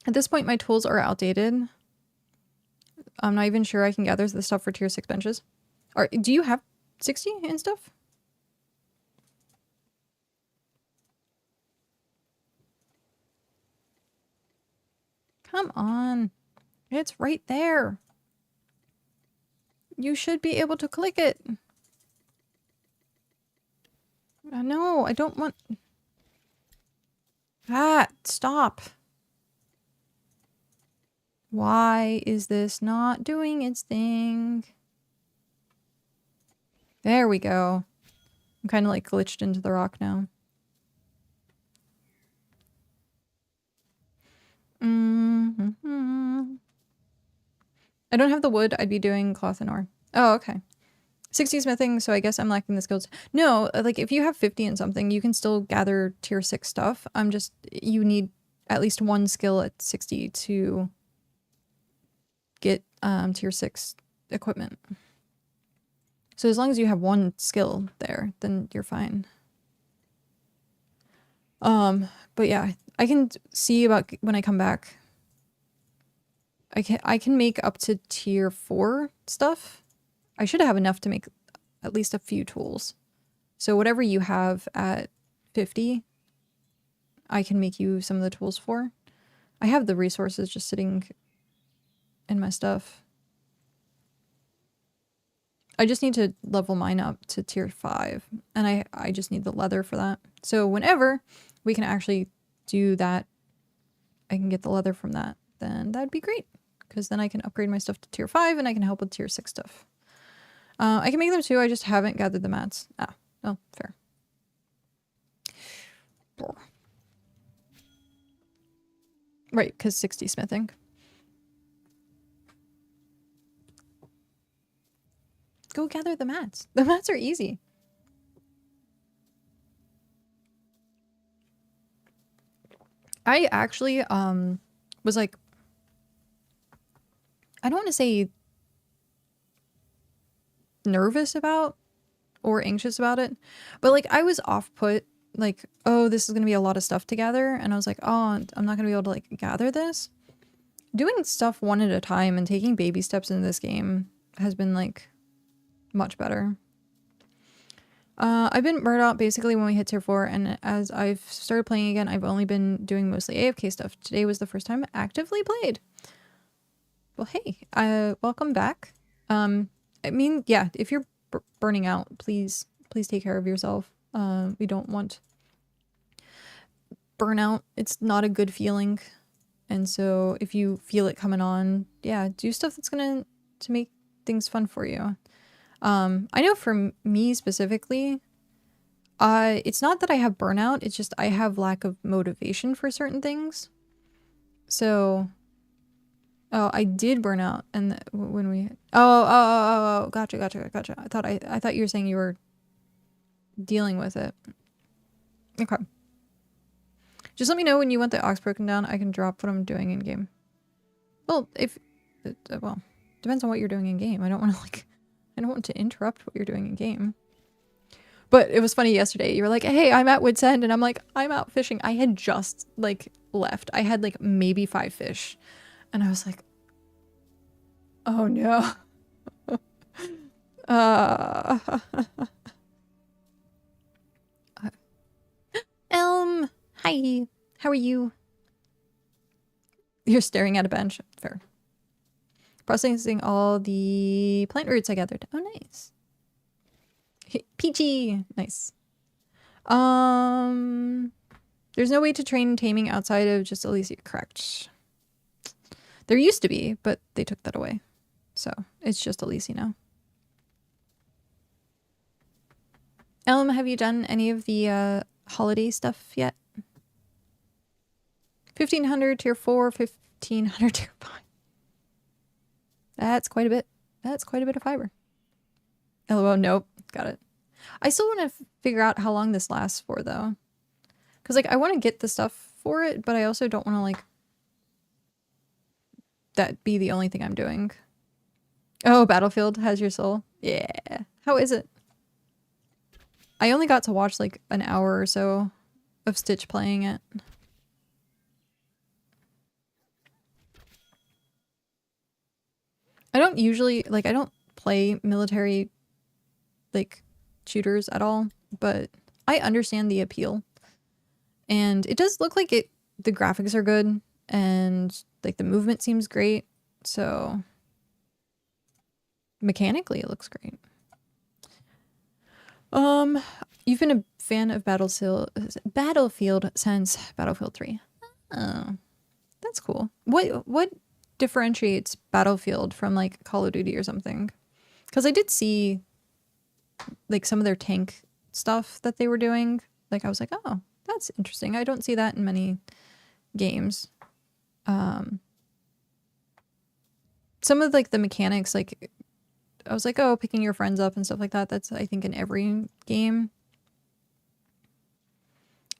At this point, my tools are outdated. I'm not even sure I can gather the stuff for tier 6 benches. Do you have 60 and stuff? Come on. It's right there. You should be able to click it. No, I don't want... Ah, stop. Why is this not doing its thing? There we go. I'm kind of like glitched into the rock now. I don't have the wood. I'd be doing cloth and ore. Oh, okay. 60 smithing, so I guess I'm lacking the skills. No, like if you have 50 and something, you can still gather tier 6 stuff. You need at least one skill at 60 to get tier 6 equipment. So as long as you have one skill there, then you're fine. But yeah, I can see about when I come back. I can make up to tier 4 stuff. I should have enough to make at least a few tools. So whatever you have at 50, I can make you some of the tools for. I have the resources just sitting in my stuff. I just need to level mine up to tier 5, and I just need the leather for that. So whenever we can actually do that, I can get the leather from that, then that'd be great. Because then I can upgrade my stuff to tier 5 and I can help with tier 6 stuff. I can make them too, I just haven't gathered the mats. Ah, oh, fair. Right, because 60 smithing. Go gather the mats. The mats are easy. I actually was like, I don't want to say nervous about or anxious about it, but like I was off put, like, oh, this is going to be a lot of stuff to gather. And I was like, oh, I'm not going to be able to like gather this. Doing stuff one at a time and taking baby steps in this game has been like much better. I've been burnt out basically when we hit tier 4, and as I've started playing again, I've only been doing mostly AFK stuff. Today was the first time I actively played. Well, hey, welcome back. I mean, yeah, if you're burning out, please take care of yourself. We don't want burnout. It's not a good feeling. And so if you feel it coming on, yeah, do stuff that's to make things fun for you. I know for me specifically, it's not that I have burnout, it's just I have lack of motivation for certain things. So, oh, I did burn out, and when we, gotcha. I thought you were saying you were dealing with it. Okay. Just let me know when you want the ox broken down. I can drop what I'm doing in game. Well, well, depends on what you're doing in game. I don't want to interrupt what you're doing in game. But it was funny yesterday. You were like, hey, I'm at Wit's End. And I'm like, I'm out fishing. I had just like left. I had like maybe 5 fish. And I was like, oh no. Elm, hi. How are you? You're staring at a bench. Fair. Processing all the plant roots I gathered. Oh, nice. Peachy. Nice. There's no way to train taming outside of just Elysia. Correct. There used to be, but they took that away. So it's just Elysia now. Elm, have you done any of the holiday stuff yet? 1500 tier 4, 1500 tier 5. That's quite a bit. That's quite a bit of fiber. LOL, nope. Got it. I still want to figure out how long this lasts for, though. Because, like, I want to get the stuff for it, but I also don't want to, like, that be the only thing I'm doing. Oh, Battlefield has your soul? Yeah. How is it? I only got to watch, like, an hour or so of Stitch playing it. I don't usually, like, I don't play military, like, shooters at all, but I understand the appeal. And it does look like the graphics are good, and, like, the movement seems great, so mechanically it looks great. You've been a fan of Battlefield since Battlefield 3. Oh, that's cool. What differentiates Battlefield from like Call of Duty or something? Because I did see like some of their tank stuff that they were doing. Like I was like, oh, that's interesting. I don't see that in many games. Some of like the mechanics, like I was like, oh, picking your friends up and stuff like that. That's I think in every game.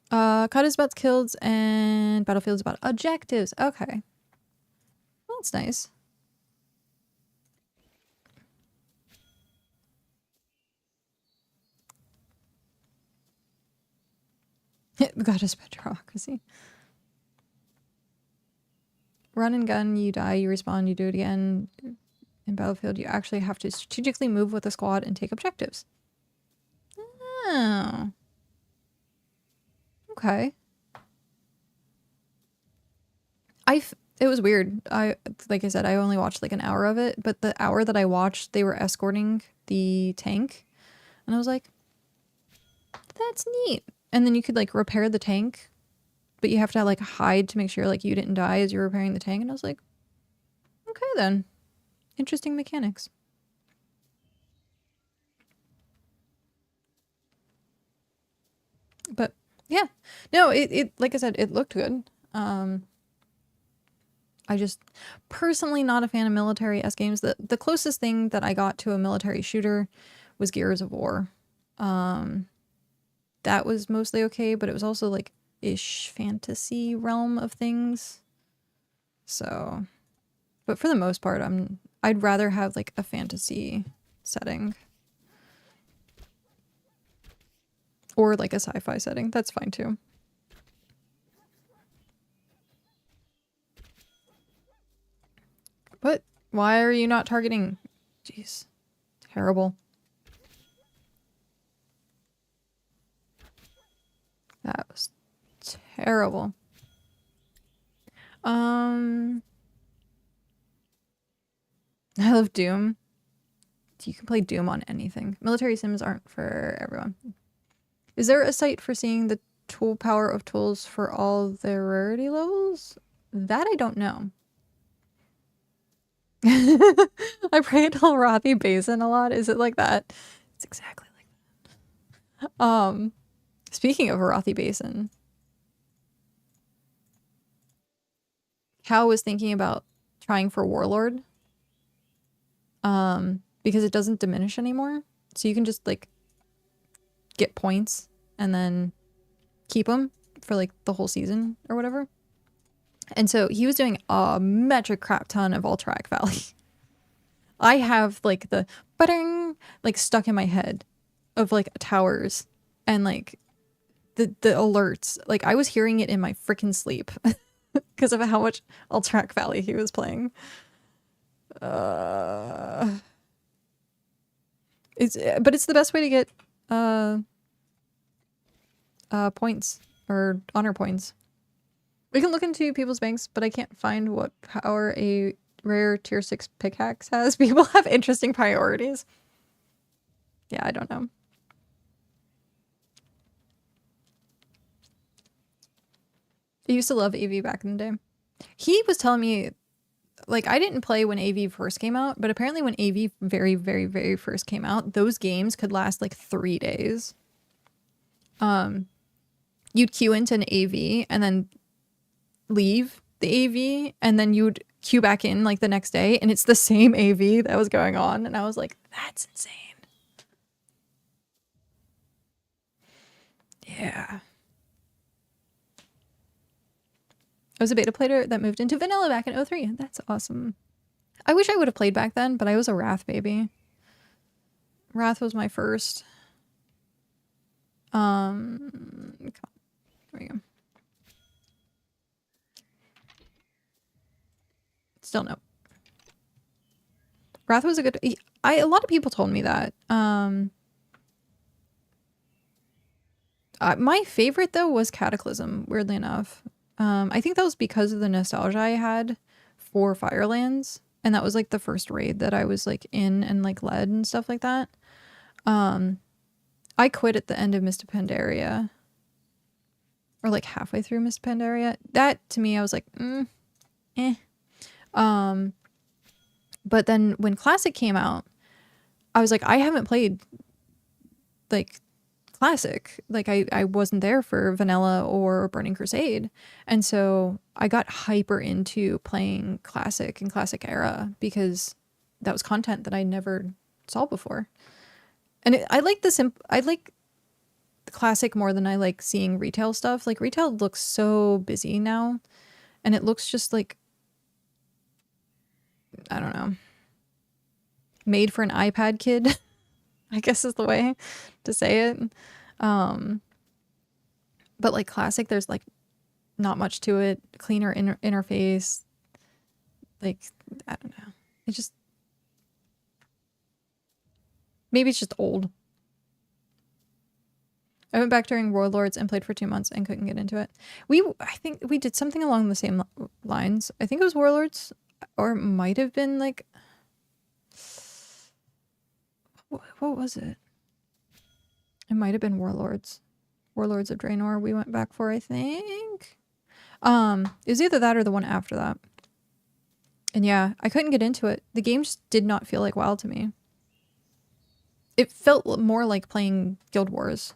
COD is about kills and Battlefield is about objectives. Okay. Well, that's nice. Goddess Petrocracy. Run and gun, you die, you respawn, you do it again. In Battlefield, you actually have to strategically move with a squad and take objectives. Oh. Okay. It was weird. Like I said, I only watched like an hour of it, but the hour that I watched, they were escorting the tank. And I was like, that's neat. And then you could like repair the tank, but you have to like hide to make sure like you didn't die as you're repairing the tank. And I was like, okay then. Interesting mechanics. But yeah, no, it like I said, it looked good. I just personally not a fan of military S games. The closest thing that I got to a military shooter was Gears of War. That was mostly okay, but it was also like ish fantasy realm of things. So, but for the most part, I'd rather have like a fantasy setting. Or like a sci-fi setting. That's fine too. But why are you not targeting? Jeez. Terrible. That was terrible. I love Doom. You can play Doom on anything. Military sims aren't for everyone. Is there a site for seeing the tool power of tools for all their rarity levels? That I don't know. I pray to Hearth Basin a lot. Is it like that? It's exactly like that. Speaking of Hearth Basin, Cal was thinking about trying for Warlord. Because it doesn't diminish anymore. So you can just like get points and then keep them for like the whole season or whatever. And so he was doing a metric crap ton of Alterac Valley. I have like the ba-ding like stuck in my head of like towers and like the alerts. Like I was hearing it in my freaking sleep because of how much Alterac Valley he was playing. But it's the best way to get points or honor points. We can look into people's banks, but I can't find what power a rare tier 6 pickaxe has. People have interesting priorities. Yeah, I don't know. I used to love AV back in the day. He was telling me, like, I didn't play when AV first came out, but apparently when AV very, very, very first came out, those games could last like 3 days. You'd queue into an AV and then leave the AV, and then you'd queue back in like the next day, and it's the same AV that was going on. And I was like, that's insane. Yeah. I was a beta player that moved into vanilla back in 03. That's awesome. I wish I would have played back then, but I was a Wrath baby. Wrath was my first. There we go. Still no. Wrath was a good... a lot of people told me that. My favorite, though, was Cataclysm, weirdly enough. I think that was because of the nostalgia I had for Firelands. And that was, like, the first raid that I was, like, in and, like, led and stuff like that. I quit at the end of Mist of Pandaria. Or, like, halfway through Mist of Pandaria. That, to me, I was like, eh. But then when Classic came out, I was like, I haven't played, like, Classic. Like, I wasn't there for Vanilla or Burning Crusade. And so I got hyper into playing Classic and Classic Era because that was content that I never saw before. And I like I like the Classic more than I like seeing retail stuff. Like, retail looks so busy now, and it looks just like, I don't know, made for an iPad kid, I guess is the way to say it. But like classic, there's like not much to it. Cleaner interface. Like, I don't know. It just, maybe it's just old. I went back during Warlords and played for 2 months and couldn't get into it. I think we did something along the same lines. I think it was Warlords, or it might have been like, what was it? It might have been Warlords. Warlords of Draenor we went back for, I think. It was either that or the one after that. And yeah, I couldn't get into it. The game just did not feel like WoW to me. It felt more like playing Guild Wars.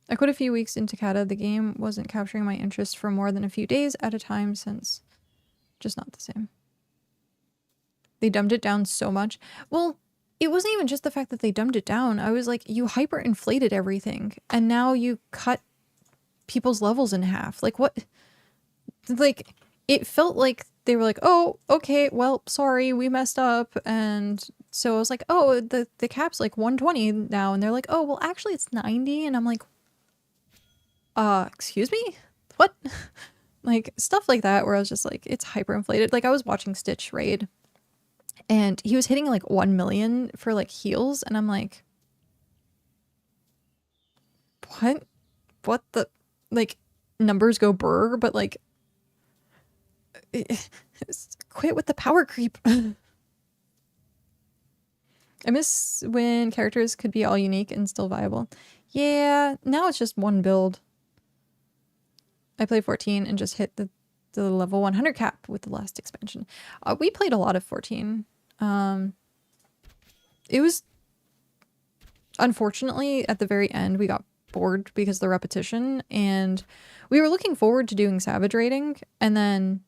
I quit a few weeks into Kata. The game wasn't capturing my interest for more than a few days at a time since just not the same. They dumbed it down so much. Well, it wasn't even just the fact that they dumbed it down. I was like, you hyperinflated everything and now you cut people's levels in half. Like what? Like it felt like they were like, oh, okay, well, sorry, we messed up. And so I was like, oh, the cap's like 120 now. And they're like, oh, well, actually it's 90. And I'm like, excuse me? What? Like stuff like that where I was just like, it's hyperinflated. Like I was watching Stitch raid and he was hitting like 1 million for like heals. And I'm like, what the, like numbers go brr, but like, quit with the power creep. I miss when characters could be all unique and still viable. Yeah, now it's just one build. I played 14 and just hit the level 100 cap with the last expansion. We played a lot of 14. It was, unfortunately, at the very end, we got bored because of the repetition, and we were looking forward to doing Savage raiding, and then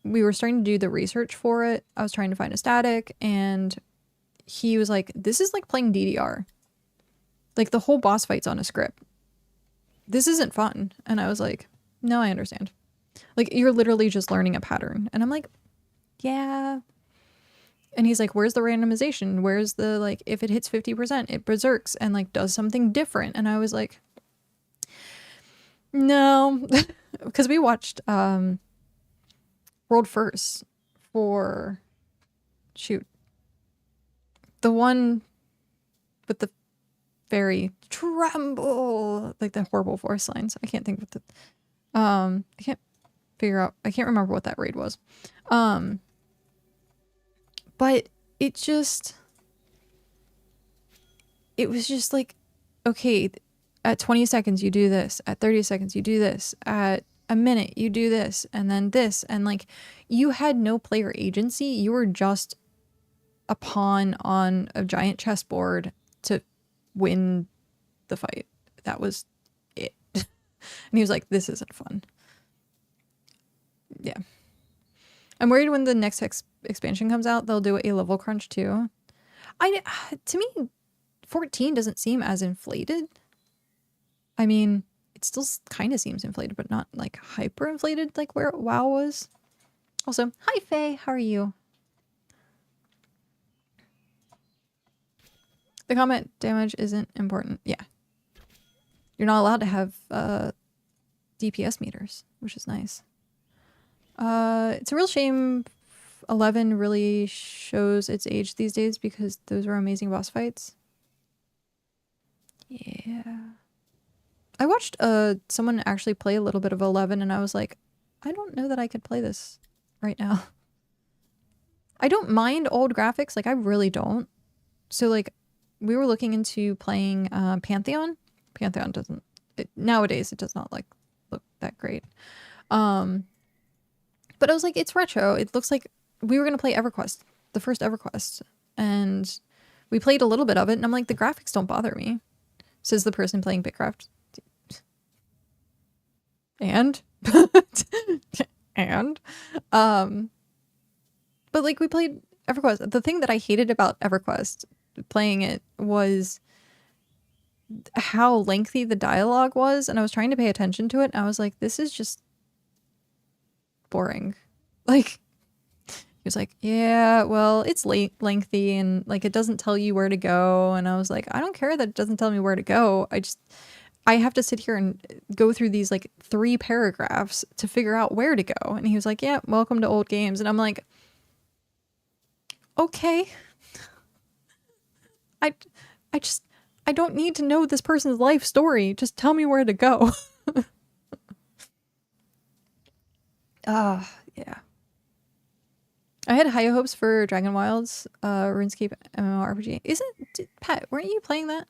we were starting to do the research for it. I was trying to find a static, and he was like, this is like playing DDR. Like, the whole boss fight's on a script. This isn't fun. And I was like, no, I understand. Like, you're literally just learning a pattern. And I'm like, yeah. And he's like, where's the randomization? Where's the, like, if it hits 50%, it berserks and, like, does something different. And I was like, no. Because we watched World First for, shoot, the one with the very tremble, like the horrible force lines. I can't think of the, I can't remember what that raid was. But it was just like, okay, at 20 seconds you do this, at 30 seconds you do this, at a minute you do this, and then this, and like, you had no player agency. You were just a pawn on a giant chessboard to win the fight. That was it. And he was like, this isn't fun. Yeah. I'm worried when the next expansion comes out, they'll do a level crunch too. To me, 14 doesn't seem as inflated. I mean, it still kind of seems inflated, but not like hyper inflated like where WoW was. Also, hi Faye, how are you? The combat damage isn't important. Yeah. You're not allowed to have DPS meters, which is nice. It's a real shame 11 really shows its age these days because those were amazing boss fights. Yeah. I watched someone actually play a little bit of 11 and I was like, I don't know that I could play this right now. I don't mind old graphics, like I really don't. So like we were looking into playing Pantheon. Pantheon doesn't, nowadays it does not like look that great. But I was like, it's retro. It looks like we were going to play EverQuest, the first EverQuest. And we played a little bit of it. And I'm like, the graphics don't bother me. Says the person playing BitCraft. And? and? But like we played EverQuest. The thing that I hated about EverQuest playing it was how lengthy the dialogue was. And I was trying to pay attention to it. And I was like, this is just boring. Like, he was like, yeah, well, it's lengthy and like it doesn't tell you where to go. And I was like, I don't care that it doesn't tell me where to go. I have to sit here and go through these like 3 paragraphs to figure out where to go. And he was like, yeah, welcome to old games. And I'm like, okay. I don't need to know this person's life story. Just tell me where to go. Yeah. I had high hopes for Dragon Wilds, RuneScape mmorpg. Pat, weren't you playing that?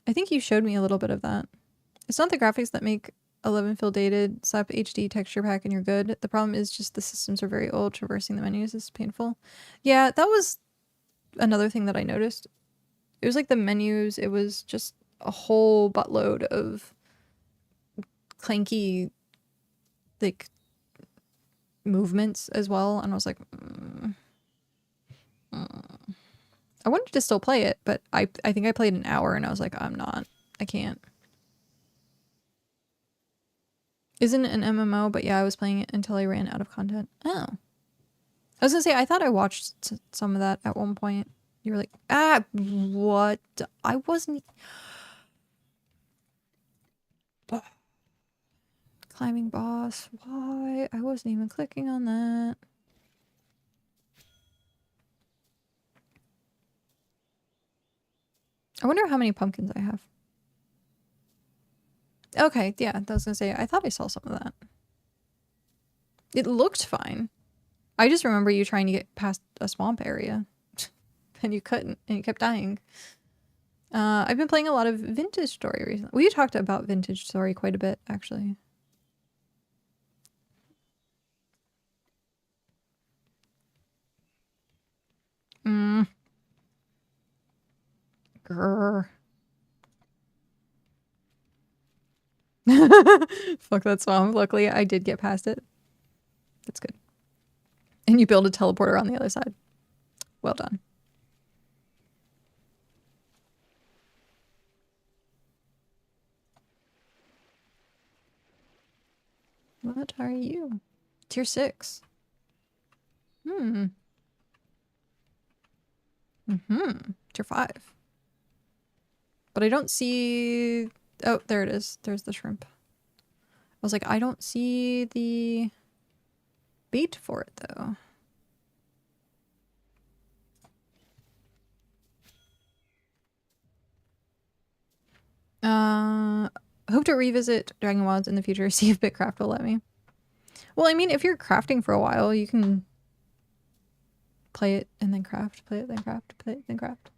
I think you showed me a little bit of that. It's not the graphics that make 11 feel dated, slap HD texture pack and you're good. The problem is just the systems are very old. Traversing the menus is painful. Yeah, that was another thing that I noticed. It was like the menus, it was just a whole buttload of clanky, like, movements as well. And I was like, I wanted to still play it, but I think I played an hour and I was like, I can't. Isn't an MMO, but yeah, I was playing it until I ran out of content. Oh. I was gonna say, I thought I watched some of that at one point. You were like, what? I wasn't... Climbing boss. Why? I wasn't even clicking on that. I wonder how many pumpkins I have. Okay, yeah, I was gonna say, I thought I saw some of that. It looked fine. I just remember you trying to get past a swamp area. And you couldn't, and you kept dying. I've been playing a lot of Vintage Story recently. We talked about Vintage Story quite a bit, actually. Grrr. Fuck that swamp. Luckily, I did get past it. That's good. And you build a teleporter on the other side. Well done. What are you? Tier 6. Tier 5. But I don't see... Oh, there it is. There's the shrimp. I was like, I don't see the bait for it, though. Hope to revisit Dragon Wilds in the future, see if BitCraft will let me. Well, I mean, if you're crafting for a while, you can play it and then craft, play it, then craft, play it, then craft.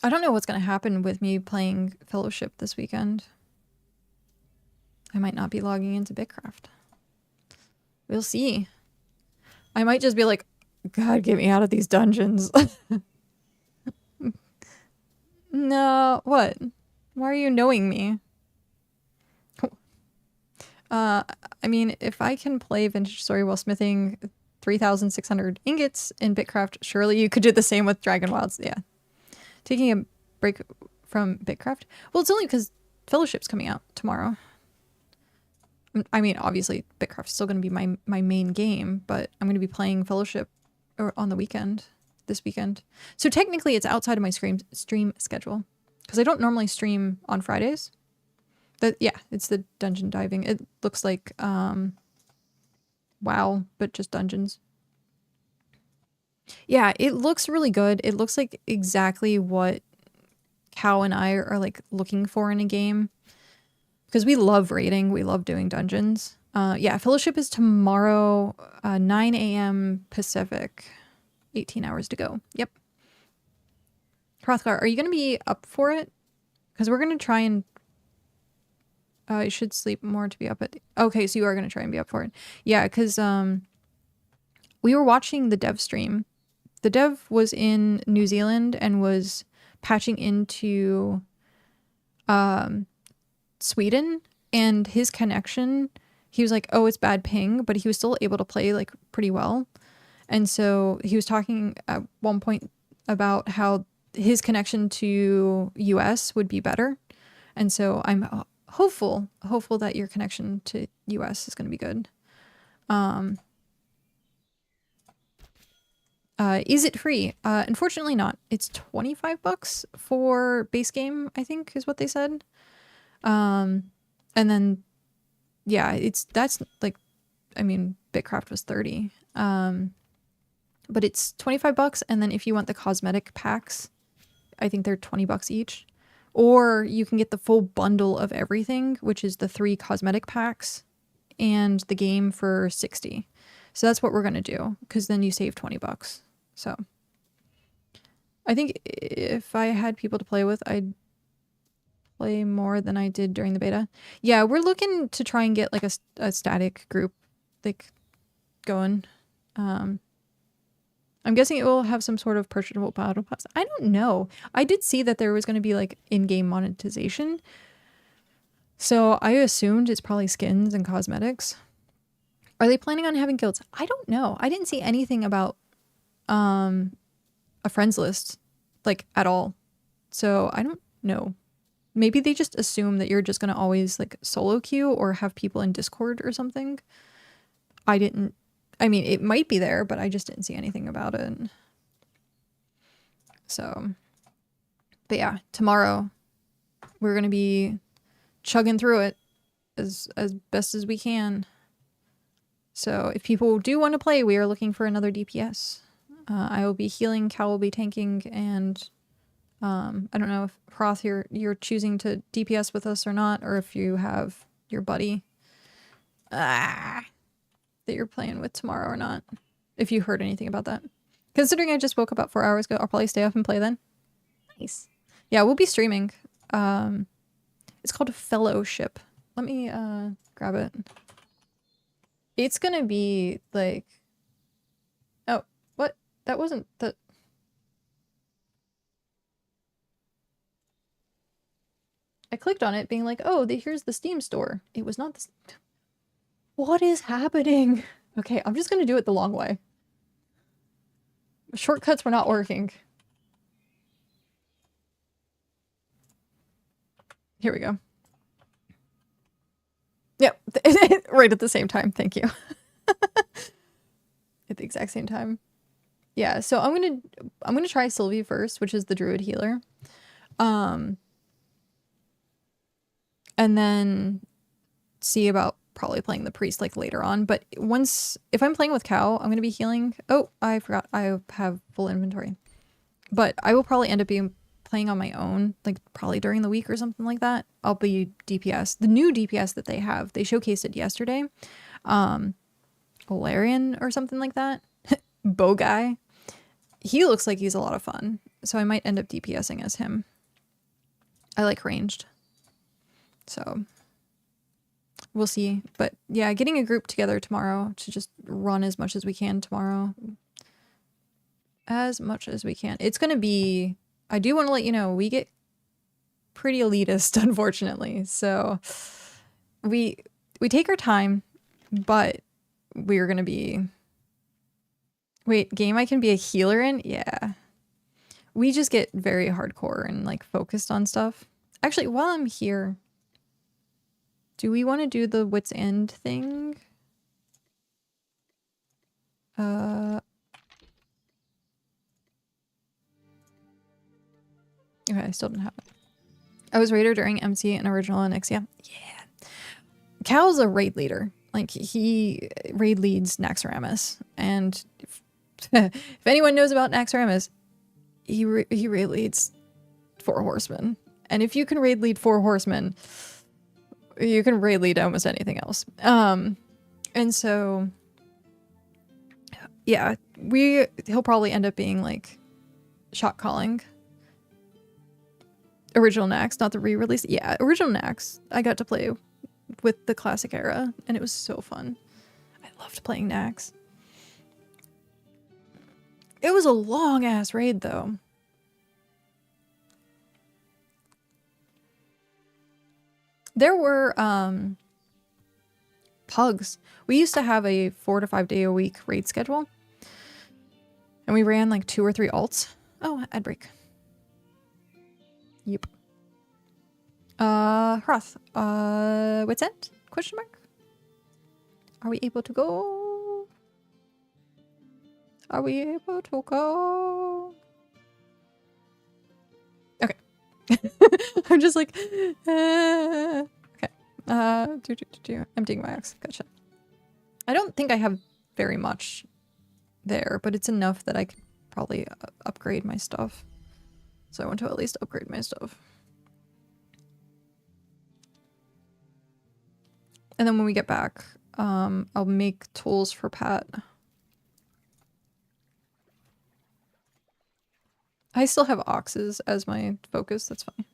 I don't know what's going to happen with me playing Fellowship this weekend. I might not be logging into BitCraft. We'll see. I might just be like, God, get me out of these dungeons. No, what? Why are you knowing me? I mean, if I can play Vintage Story while smithing 3,600 ingots in BitCraft, surely you could do the same with Dragon Wilds. Yeah. Taking a break from BitCraft? Well, it's only because Fellowship's coming out tomorrow. I mean, obviously, BitCraft's still going to be my main game, but I'm going to be playing Fellowship on the weekend, this weekend. So technically, it's outside of my stream schedule, because I don't normally stream on Fridays. Yeah, it's the dungeon diving. It looks like WoW, but just dungeons. Yeah, it looks really good. It looks like exactly what Cow and I are like looking for in a game. Because we love raiding. We love doing dungeons. Yeah, Fellowship is tomorrow, 9 a.m. Pacific. 18 hours to go. Yep. Hrothgar, are you going to be up for it? Because we're going to try and... you should sleep more to be up at... Okay, so you are going to try and be up for it. Yeah, because we were watching the dev stream. The dev was in New Zealand and was patching into Sweden, and his connection, he was like, oh, it's bad ping, but he was still able to play like pretty well. And so he was talking at one point about how his connection to US would be better. And so I'm hopeful that your connection to US is going to be good. Is it free? Unfortunately not. It's $25 for base game, I think is what they said. And then, yeah, that's like, I mean, BitCraft was 30. But it's $25, and then if you want the cosmetic packs, I think they're $20 each. Or you can get the full bundle of everything, which is the 3 cosmetic packs and the game for 60. So that's what we're gonna do, because then you save $20. So I think if I had people to play with, I'd play more than I did during the beta. Yeah, we're looking to try and get like a static group like going. I'm guessing it will have some sort of purchasable battle pass. I don't know. I did see that there was going to be like in-game monetization. So I assumed it's probably skins and cosmetics. Are they planning on having guilds? I don't know. I didn't see anything about a friends list like at all. So I don't know. Maybe they just assume that you're just going to always like solo queue or have people in Discord or something. I mean, it might be there, but I just didn't see anything about it. So, but yeah, tomorrow we're going to be chugging through it as best as we can. So if people do want to play, we are looking for another DPS. I will be healing, Cal will be tanking, and I don't know if Hearth, you're choosing to DPS with us or not, or if you have your buddy that you're playing with tomorrow or not. If you heard anything about that. Considering I just woke up about 4 hours ago, I'll probably stay up and play then. Nice. Yeah, we'll be streaming. It's called Fellowship. Let me grab it. It's gonna be like... Oh, what? That wasn't the... I clicked on it being like, oh, here's the Steam store. It was not the... What is happening? Okay, I'm just gonna do it the long way. Shortcuts were not working. Here we go. Yep, right at the same time. Thank you. At the exact same time. Yeah, so I'm gonna try Sylvie first, which is the druid healer. And then see about probably playing the priest like later on. But if I'm playing with Cow, I'm gonna be healing. Oh, I forgot I have full inventory. But I will probably end up being playing on my own, like probably during the week or something like that. I'll be DPS. The new DPS that they have, they showcased it yesterday. Valerian or something like that. Bow guy. He looks like he's a lot of fun. So I might end up DPSing as him. I like ranged. So we'll see. But yeah, getting a group together tomorrow to just run as much as we can tomorrow. As much as we can. It's going to be... I do want to let you know, we get pretty elitist, unfortunately. So we take our time, but we're going to be... Wait, game I can be a healer in? Yeah. We just get very hardcore and like focused on stuff. Actually, while I'm here, do we want to do the Wit's End thing? Okay, I still didn't have it. I was raider during MC and original and Ixia. Yeah. Cal's a raid leader. Like, he raid leads Naxxramas. And if anyone knows about Naxxramas, he raid leads 4 horsemen. And if you can raid lead 4 horsemen, you can raid lead almost anything else. And so, yeah, he'll probably end up being like shot calling. Original Nax, not the re-release. Yeah, original Nax. I got to play with the classic era, and it was so fun. I loved playing Nax. It was a long-ass raid, though. There were, pugs. We used to have a 4 to 5 day a week raid schedule, and we ran like 2 or 3 alts. Oh, ad break. Yep. Hearth. What's that? Question mark? Are we able to go? Are we able to go? Okay. I'm just like, okay. Emptying my axe. Gotcha. I don't think I have very much there, but it's enough that I could probably upgrade my stuff. So I want to at least upgrade my stuff. And then when we get back, I'll make tools for Pat. I still have oxes as my focus, that's fine.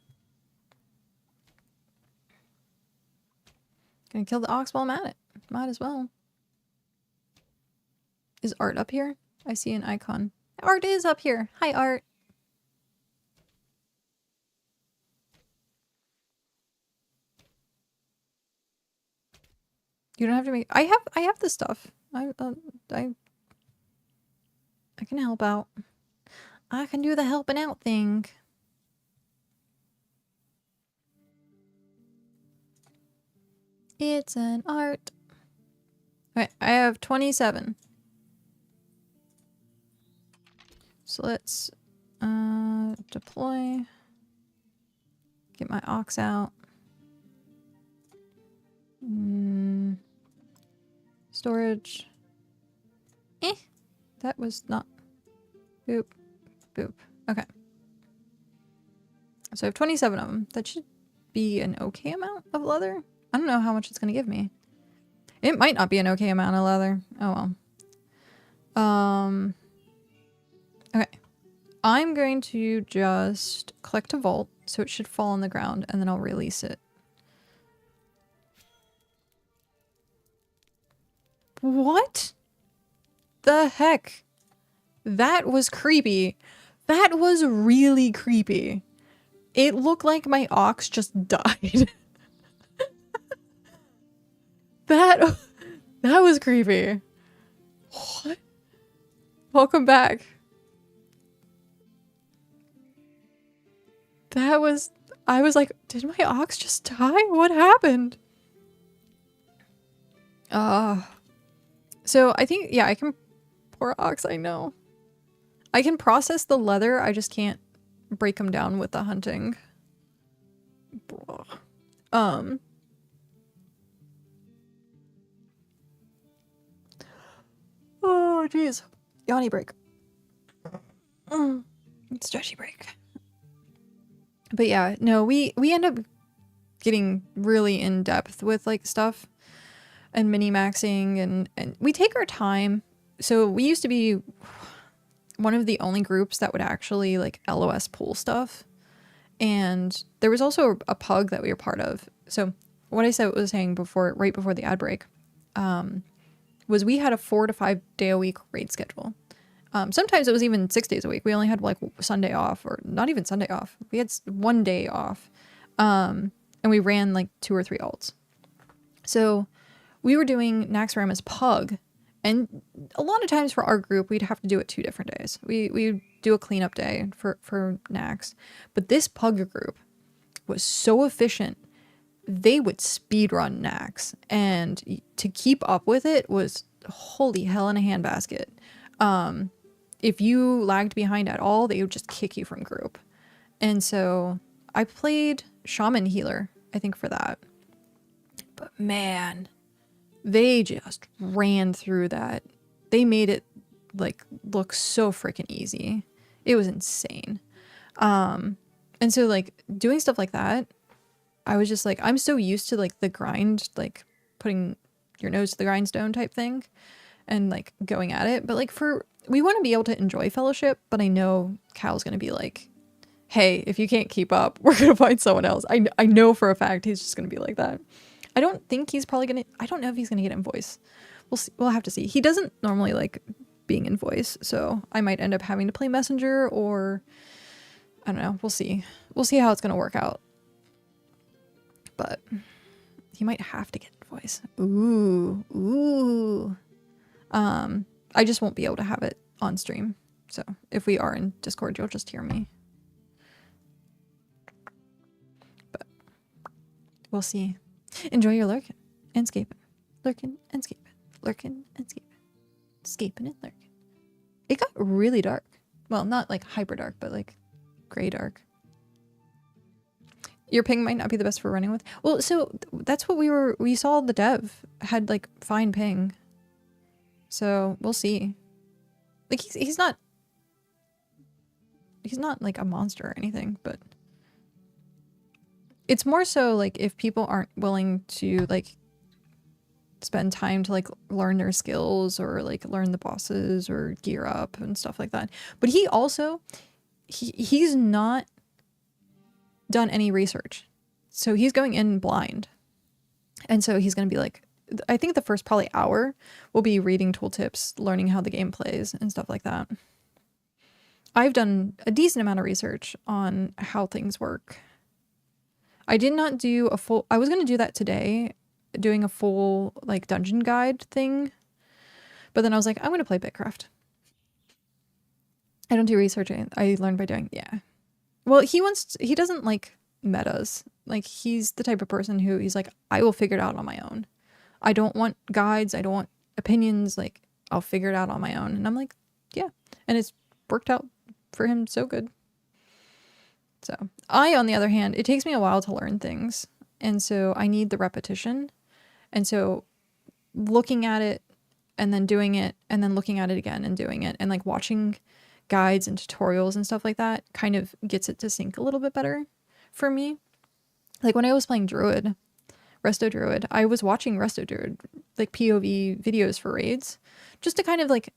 Gonna kill the ox while I'm at it. Might as well. Is Art up here? I see an icon. Art is up here. Hi, Art. You don't have to make. I have the stuff. I can help out. I can do the helping out thing. It's an art. Okay, I have 27. So let's deploy. Get my ox out. Storage. That was not. Boop. Boop. Okay. So I have 27 of them. That should be an okay amount of leather. I don't know how much it's going to give me. It might not be an okay amount of leather. Oh well. Okay. I'm going to just collect a vault, so it should fall on the ground, and then I'll release it. What the heck? That was creepy. That was really creepy. It looked like my ox just died. That was creepy. What? Welcome back. That was... I was like, did my ox just die? What happened? So I think, yeah, I can... Poor ox, I know. I can process the leather, I just can't break them down with the hunting. Oh, jeez. Yawny break. Stretchy break. But yeah, no, we end up getting really in depth with like stuff and mini-maxing and we take our time. So we used to be one of the only groups that would actually like LOS pool stuff. And there was also a pug that we were part of. So what I was saying before, right before the ad break, was we had a 4 to 5 day a week raid schedule. Sometimes it was even 6 days a week. We only had like Sunday off, or not even Sunday off. We had 1 day off. And we ran like 2 or 3 alts. So we were doing Naxxramas Pug. And a lot of times for our group, we'd have to do it 2 different days. We'd do a cleanup day for Nax. But this Pug group was so efficient. They would speedrun Nax. And to keep up with it was holy hell in a handbasket. If you lagged behind at all, they would just kick you from group. And so I played Shaman Healer, I think, for that. But man, they just ran through that. They made it like look so freaking easy. It was insane. And so like doing stuff like that, I was just like, I'm so used to like the grind, like putting your nose to the grindstone type thing and like going at it. But like we want to be able to enjoy Fellowship, but I know Cal's going to be like, hey, if you can't keep up, we're going to find someone else. I know for a fact he's just going to be like that. I don't think he's probably going to, I don't know if he's going to get in voice. We'll see. We'll have to see. He doesn't normally like being in voice, so I might end up having to play messenger, or I don't know. We'll see. We'll see how it's going to work out. But he might have to get in voice. Ooh. I just won't be able to have it on stream. So if we are in Discord, you'll just hear me. But we'll see. Enjoy your lurking and scaping. Lurking and scaping. Lurking and scaping. Scaping and lurking. It got really dark. Well, not like hyper dark, but like gray dark. Your ping might not be the best for running with. Well, so that's what we saw the dev had like fine ping. So we'll see. Like he's not like a monster or anything, but it's more so like if people aren't willing to like spend time to like learn their skills or like learn the bosses or gear up and stuff like that. But he also he's not done any research. So he's going in blind. And so he's going to be like, I think the first probably hour will be reading tooltips, learning how the game plays and stuff like that. I've done a decent amount of research on how things work. I did not do a full, I was going to do that today, doing a full like dungeon guide thing. But then I was like, I'm going to play BitCraft. I don't do research. I learn by doing, yeah. Well, he doesn't like metas. Like he's the type of person who he's like, I will figure it out on my own. I don't want guides. I don't want opinions. Like I'll figure it out on my own. And I'm like, yeah. And it's worked out for him so good. So I, on the other hand, it takes me a while to learn things. And so I need the repetition. And so looking at it and then doing it and then looking at it again and doing it and like watching guides and tutorials and stuff like that kind of gets it to sync a little bit better for me. Like when I was playing Druid, Resto Druid, I was watching Resto Druid, like POV videos for raids, just to kind of like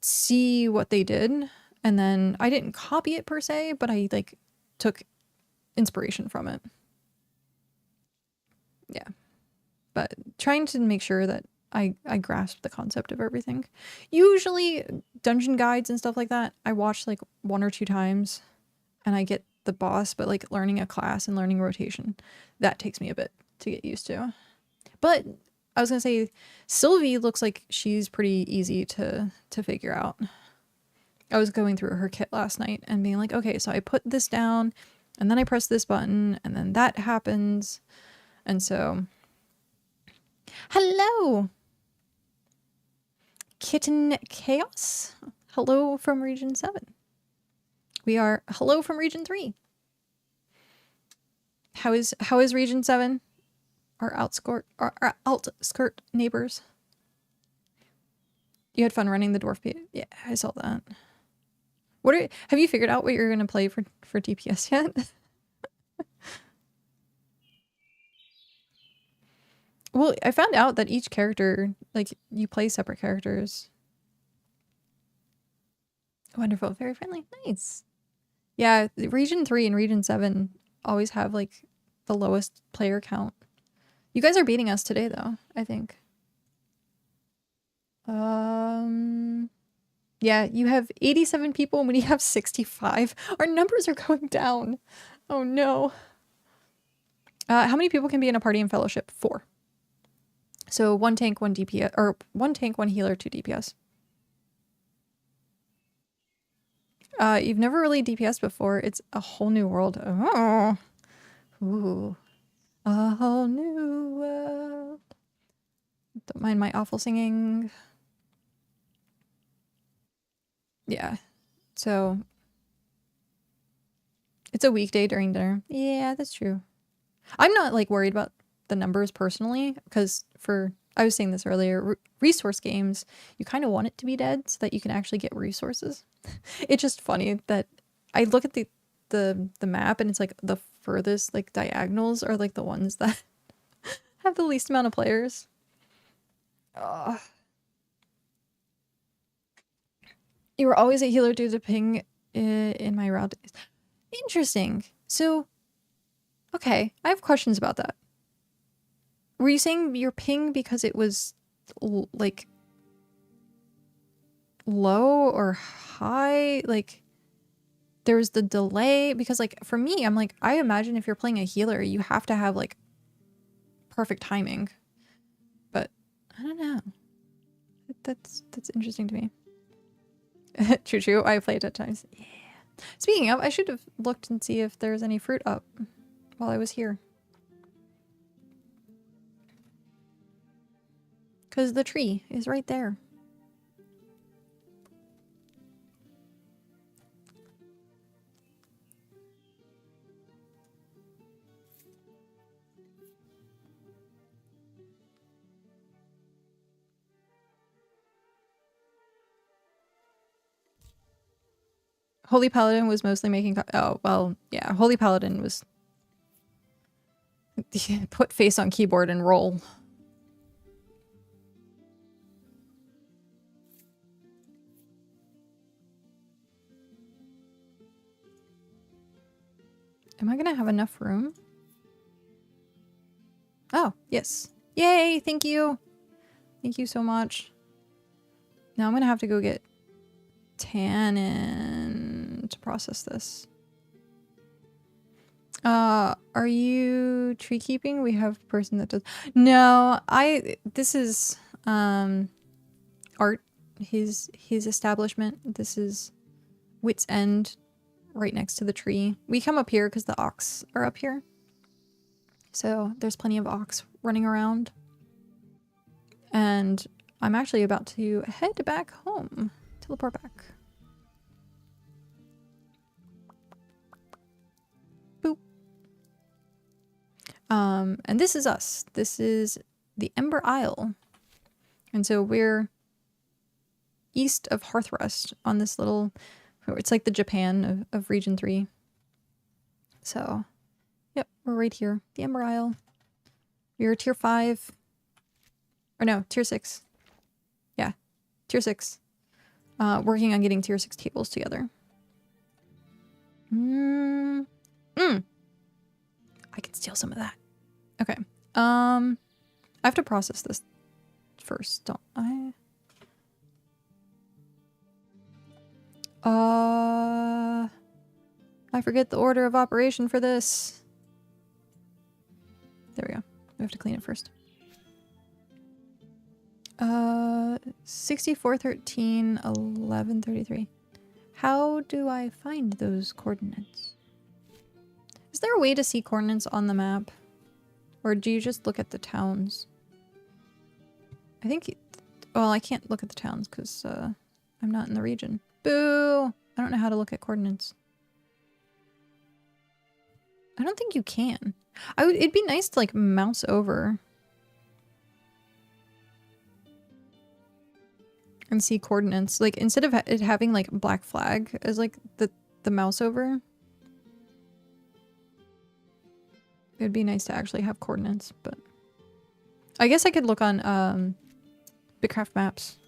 see what they did. And then I didn't copy it per se, but I like took inspiration from it. Yeah. But trying to make sure that I grasp the concept of everything. Usually dungeon guides and stuff like that, I watch like 1 or 2 times and I get the boss, but like learning a class and learning rotation, that takes me a bit to get used to. But I was gonna say Sylvie looks like she's pretty easy to figure out. I was going through her kit last night and being like, okay, so I put this down and then I press this button and then that happens. And so, hello, Kitten Chaos. Hello from Region 7. We are hello from Region 3. How is Region 7? Our outskirt neighbors. You had fun running the dwarf pit. Yeah, I saw that. Have you figured out what you're gonna play for DPS yet? Well, I found out that each character, like, you play separate characters. Wonderful, very friendly, nice. Yeah, Region 3 and Region 7 always have, like, the lowest player count. You guys are beating us today, though, I think. Yeah, you have 87 people when you have 65. Our numbers are going down. Oh, no. How many people can be in a party in Fellowship? 4. So 1 tank, 1 DPS, or 1 tank, 1 healer, 2 DPS. You've never really DPS before. It's a whole new world. Oh. Ooh. A whole new world. Don't mind my awful singing. Yeah. So it's a weekday during dinner. Yeah, that's true. I'm not like worried about the numbers personally, because I was saying this earlier, resource games, you kind of want it to be dead so that you can actually get resources. It's just funny that I look at the map and it's like the furthest like diagonals are like the ones that have the least amount of players. You were always a healer due to ping in my route. Interesting. So, okay, I have questions about that. Were you saying your ping because it was like low or high? Like there was the delay? Because like for me, I'm like, I imagine if you're playing a healer, you have to have like perfect timing. But I don't know. That's interesting to me. True. I played at times. Yeah. Speaking of, I should have looked and see if there's any fruit up while I was here. Because the tree is right there. Holy Paladin was mostly making... Oh, well, yeah. Holy Paladin was... Put face on keyboard and roll. Am I gonna have enough room? Oh, yes. Yay! Thank you! Thank you so much. Now I'm gonna have to go get tannin to process this. Are you tree keeping? We have a person that does. No, this is, Art, his establishment. This is Wit's End, right next to the tree. We come up here because the ox are up here. So there's plenty of ox running around. And I'm actually about to head back home. Teleport back. Boop. And this is us. This is the Ember Isle. And so we're east of Hearth on this little... It's like the Japan of Region 3. So, yep, we're right here. The Ember Isle. We're tier 5. Or no, tier 6. Yeah, tier 6. Working on getting tier 6 tables together. I can steal some of that. Okay. I have to process this first, don't I? I forget the order of operation for this. There we go. We have to clean it first. 6413, 1133. How do I find those coordinates? Is there a way to see coordinates on the map? Or do you just look at the towns? I think... Well, I can't look at the towns because I'm not in the region. Boo! I don't know how to look at coordinates. I don't think you can. It'd be nice to like mouse over and see coordinates. Like instead of it having like black flag as like the mouse over, it'd be nice to actually have coordinates. But I guess I could look on BitCraft maps.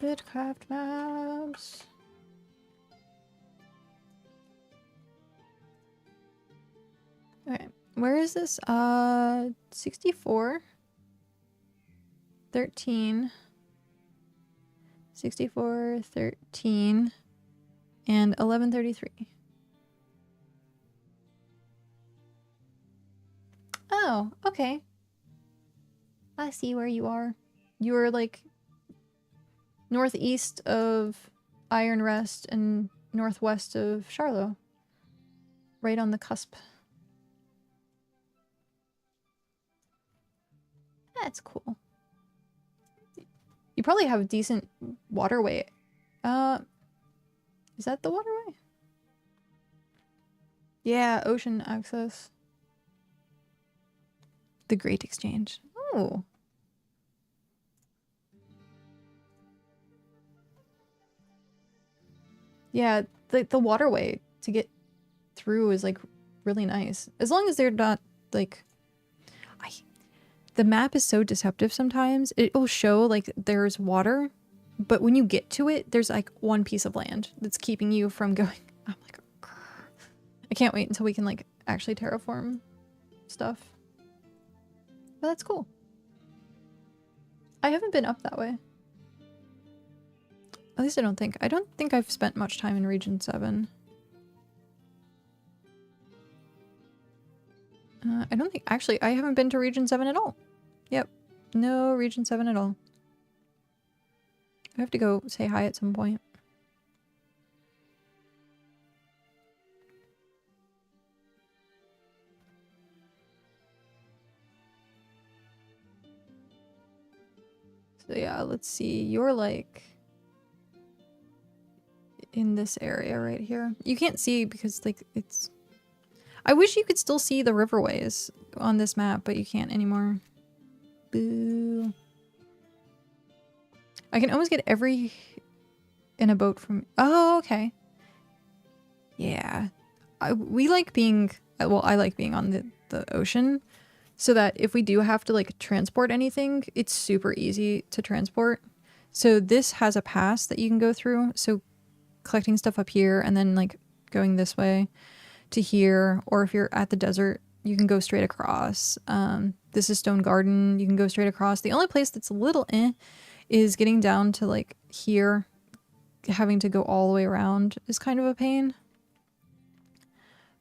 BitCraft maps. Okay, where is this? 64, 13, 64, 13, and 1133. Oh, okay. I see where you are. You are like northeast of Iron Rest and northwest of Charlotte. Right on the cusp. That's cool. You probably have a decent waterway. Is that the waterway? Yeah, ocean access. The Great Exchange. Oh. Yeah, the waterway to get through is like really nice. As long as they're not like... The map is so deceptive sometimes. It will show like there's water, but when you get to it, there's like one piece of land that's keeping you from going. I'm like, grr. I can't wait until we can like actually terraform stuff. But that's cool. I haven't been up that way. At least I don't think. I don't think I've spent much time in Region 7. I don't think... Actually, I haven't been to Region 7 at all. Yep. No Region 7 at all. I have to go say hi at some point. So yeah, let's see. You're like... in this area right here. You can't see because like it's... I wish you could still see the riverways on this map, but you can't anymore. Boo. I can almost get every in a boat from... Oh, okay. Yeah. We like being... Well, I like being on the ocean so that if we do have to like transport anything, it's super easy to transport. So this has a pass that you can go through. So collecting stuff up here and then like going this way to here, or if you're at the desert, you can go straight across. This is Stone Garden. You can go straight across. The only place that's a little is getting down to like here. Having to go all the way around is kind of a pain.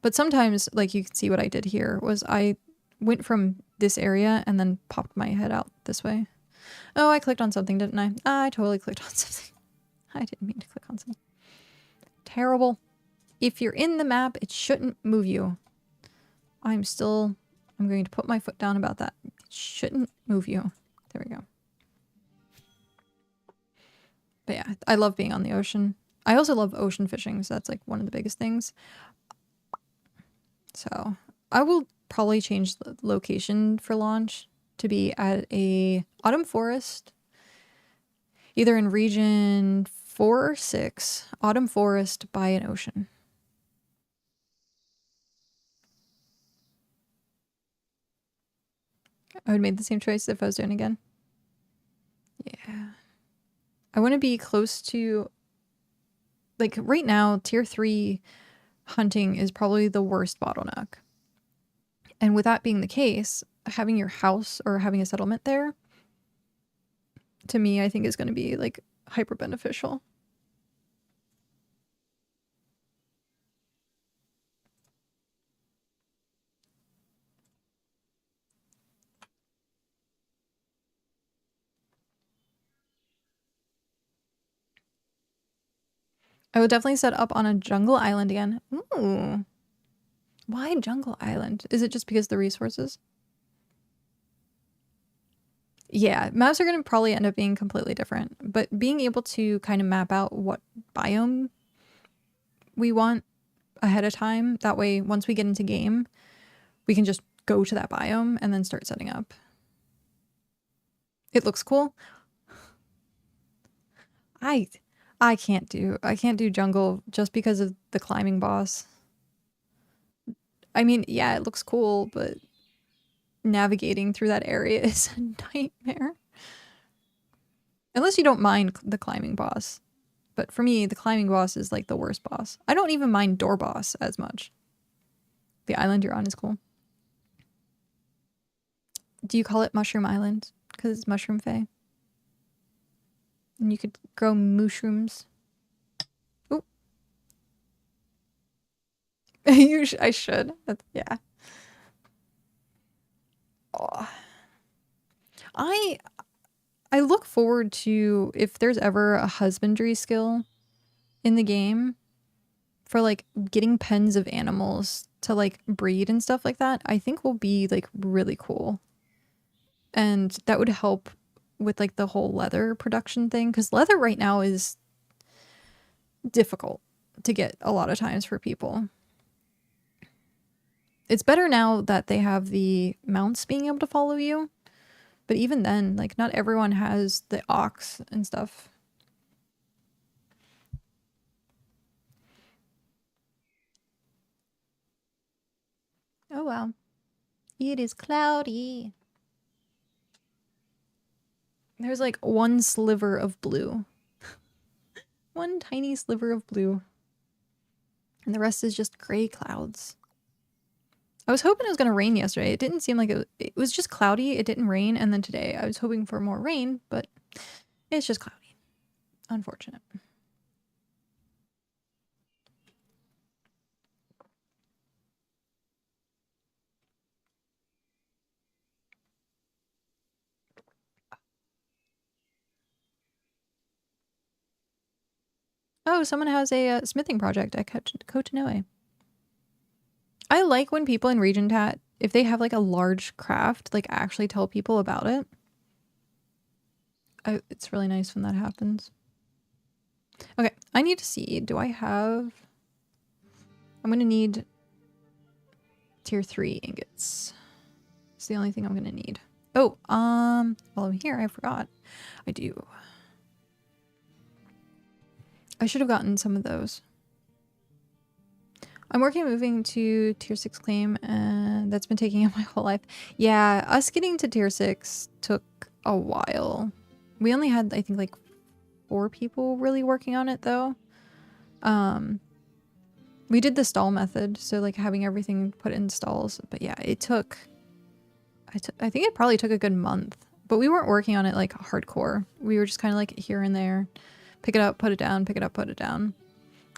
But sometimes, like you can see what I did here, was I went from this area and then popped my head out this way. Oh, I clicked on something, didn't I? I totally clicked on something. I didn't mean to click on something. Terrible. If you're in the map, it shouldn't move you. I'm going to put my foot down about that. It shouldn't move you. There we go. But yeah, I love being on the ocean. I also love ocean fishing, so that's like one of the biggest things. So I will probably change the location for launch to be at a autumn forest, either in region 4 or 6, autumn forest by an ocean. I would have made the same choice if I was doing it again. Yeah. I want to be close to, like right now, tier 3 hunting is probably the worst bottleneck. And with that being the case, having your house or having a settlement there, to me, I think is going to be like hyper beneficial. I would definitely set up on a jungle island again. Ooh. Why jungle island? Is it just because of the resources? Yeah, maps are going to probably end up being completely different, but being able to kind of map out what biome we want ahead of time, that way once we get into game, we can just go to that biome and then start setting up. It looks cool. I can't do jungle just because of the climbing boss. I mean, yeah, it looks cool, but navigating through that area is a nightmare. Unless you don't mind the climbing boss. But for me, the climbing boss is like the worst boss. I don't even mind door boss as much. The island you're on is cool. Do you call it Mushroom Island? Because it's Mushroom Fae. And you could grow mushrooms. Ooh. I should. Yeah. Oh. I look forward to if there's ever a husbandry skill in the game for like getting pens of animals to like breed and stuff like that. I think will be like really cool. And that would help with like the whole leather production thing, because leather right now is difficult to get a lot of times for people. It's better now that they have the mounts being able to follow you, but even then, like not everyone has the ox and stuff. Oh wow. It is cloudy. There's like one sliver of blue. One tiny sliver of blue. And the rest is just gray clouds. I was hoping it was going to rain yesterday. It didn't seem like it was just cloudy. It didn't rain. And then today I was hoping for more rain, but it's just cloudy. Unfortunate. Oh, someone has a smithing project at Kotanoe. I like when people in Region Tat, if they have like a large craft, like actually tell people about it. It's really nice when that happens. Okay, I need to see. Do I have... I'm going to need tier 3 ingots. It's the only thing I'm gonna need. Oh, while I'm here, I forgot. I do. I should have gotten some of those. I'm working on moving to tier 6 claim, and that's been taking up my whole life. Yeah, us getting to tier 6 took a while. We only had, I think, like 4 people really working on it, though. We did the stall method, so like having everything put in stalls. But yeah, it took... I think it probably took a good month. But we weren't working on it like hardcore. We were just kind of like here and there. Pick it up, put it down, pick it up, put it down.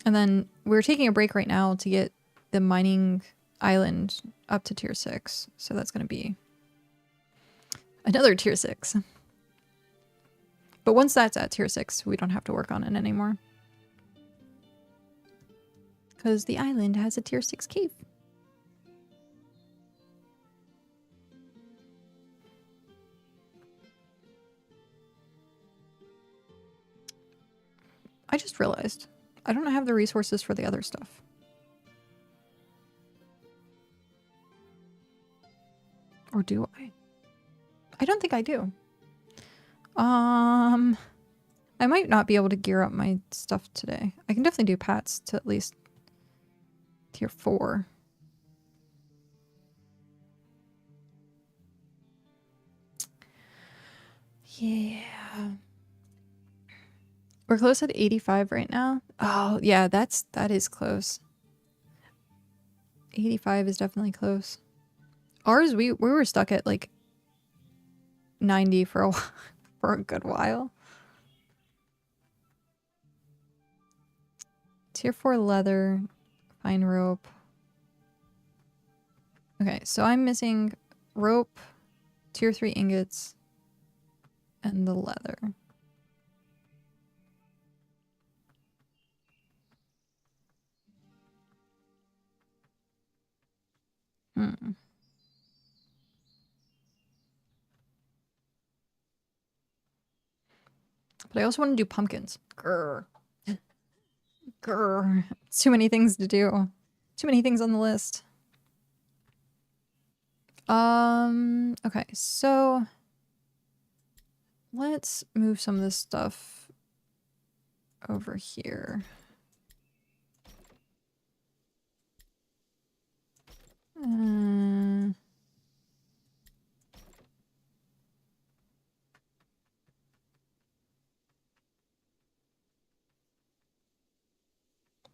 And then we're taking a break right now to get the mining island up to tier 6. So that's going to be another tier 6. But once that's at tier 6, we don't have to work on it anymore. Because the island has a tier 6 cave. I just realized I don't have the resources for the other stuff. Or do I? I don't think I do. I might not be able to gear up my stuff today. I can definitely do pats to at least tier 4. Yeah. We're close at 85 right now. Oh, yeah, that is close. 85 is definitely close. Ours, we were stuck at like 90 for a while, for a good while. Tier 4 leather, fine rope. Okay, so I'm missing rope, tier 3 ingots, and the leather. But I also want to do pumpkins. Grr. Grr. Too many things to do. Too many things on the list. Okay, so let's move some of this stuff over here.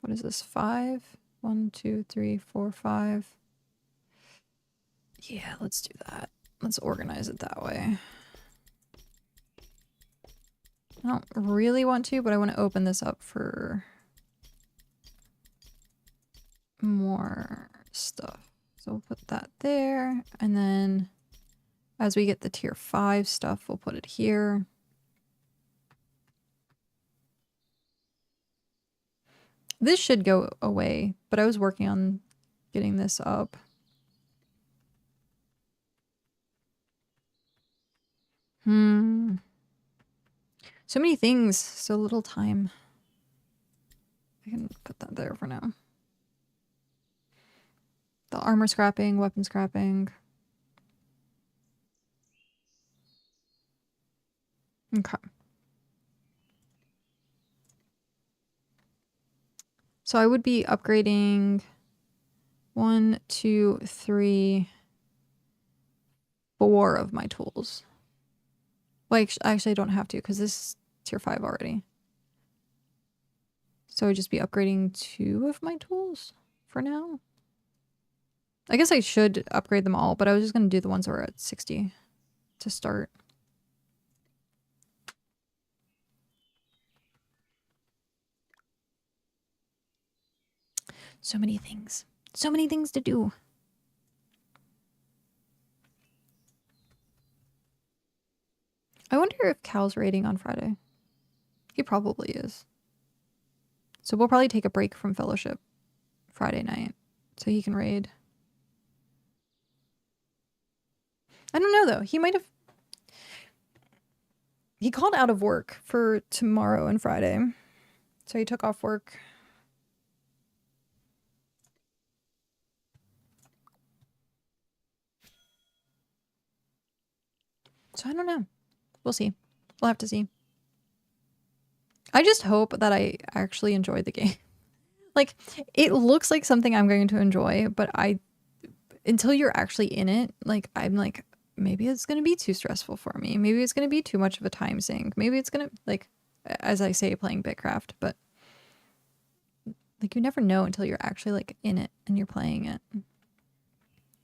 What is this? 5? 1, 2, 3, 4, 5. Yeah, let's do that. Let's organize it that way. I don't really want to, but I want to open this up for more stuff. So we'll put that there, and then as we get the tier 5 stuff, we'll put it here. This should go away, but I was working on getting this up. So many things, so little time. I can put that there for now. The armor scrapping, weapon scrapping. Okay. So I would be upgrading 1, 2, 3, 4 of my tools. Well, actually I don't have to because this is tier 5 already. So I'd just be upgrading 2 of my tools for now. I guess I should upgrade them all, but I was just going to do the ones that are at 60 to start. So many things. So many things to do. I wonder if Cal's raiding on Friday. He probably is. So we'll probably take a break from Fellowship Friday night so he can raid. I don't know, though. He might have... He called out of work for tomorrow and Friday. So he took off work. So I don't know. We'll see. We'll have to see. I just hope that I actually enjoy the game. Like, it looks like something I'm going to enjoy, but until you're actually in it, like, I'm like, maybe it's going to be too stressful for me. Maybe it's going to be too much of a time sink. Maybe it's going to, like, as I say, playing BitCraft, but like, you never know until you're actually like in it and you're playing it.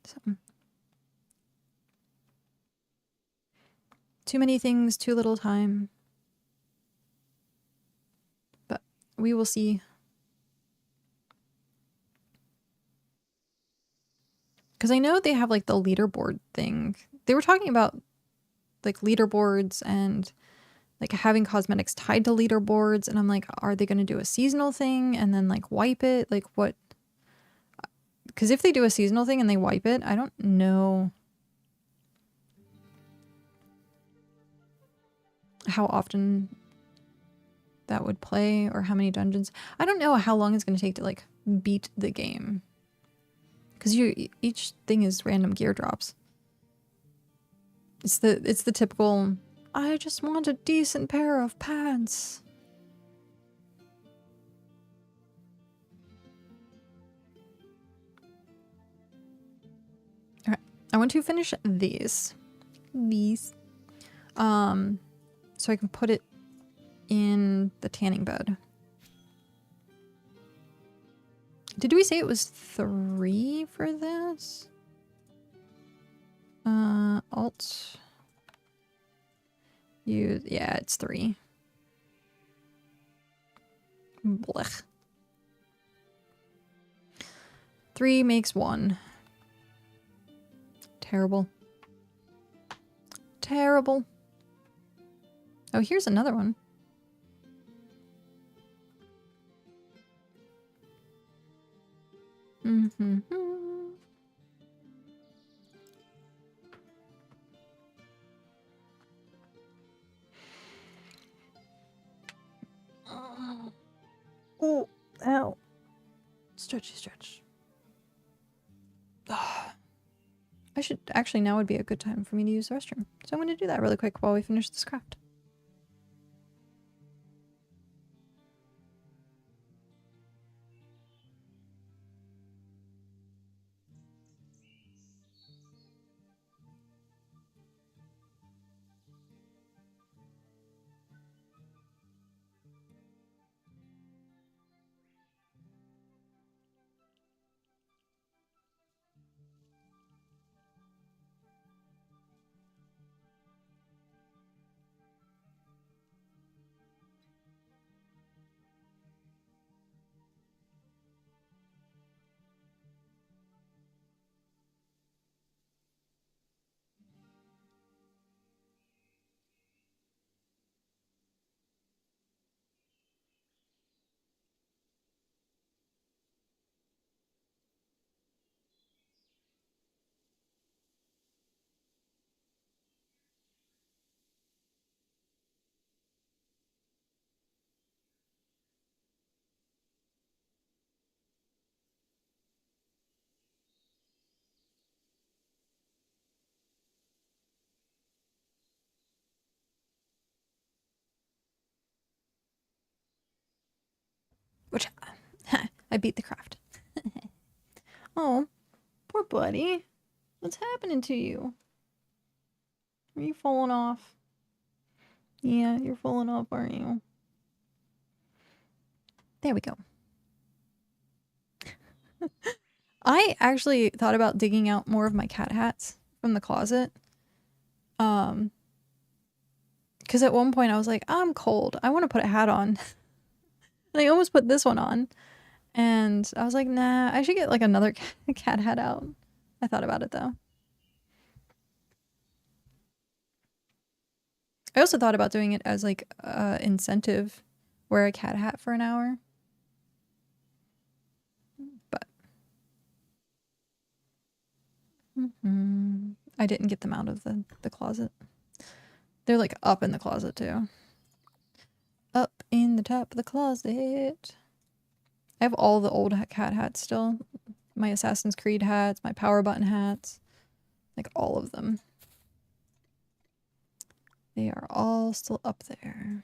So, too many things, too little time. But we will see. Because I know they have like the leaderboard thing. They were talking about like leaderboards and like having cosmetics tied to leaderboards. And I'm like, are they going to do a seasonal thing and then like wipe it? Like what? Because if they do a seasonal thing and they wipe it, I don't know how often that would play or how many dungeons. I don't know how long it's going to take to like beat the game. Because each thing is random gear drops. It's the typical, I just want a decent pair of pants. Alright, I want to finish these. So I can put it in the tanning bed. Did we say it was 3 for this? Alt. Use, yeah, it's 3. Blech. 3 makes 1. Terrible. Terrible. Oh, here's another one. Mm-hmm. Oh, ow. Stretchy stretch. I should, actually now would be a good time for me to use the restroom. So I'm going to do that really quick while we finish this craft. Which, I beat the craft. Oh, poor buddy. What's happening to you? Are you falling off? Yeah, you're falling off, aren't you? There we go. I actually thought about digging out more of my cat hats from the closet. Because at one point I was like, I'm cold. I want to put a hat on. And I almost put this one on. And I was like, nah, I should get like another cat hat out. I thought about it though. I also thought about doing it as like incentive. Wear a cat hat for an hour. But I didn't get them out of the closet. They're like up in the closet too. Up in the top of the closet. I have all the old cat hats still. My Assassin's Creed hats, my power button hats. Like all of them. They are all still up there.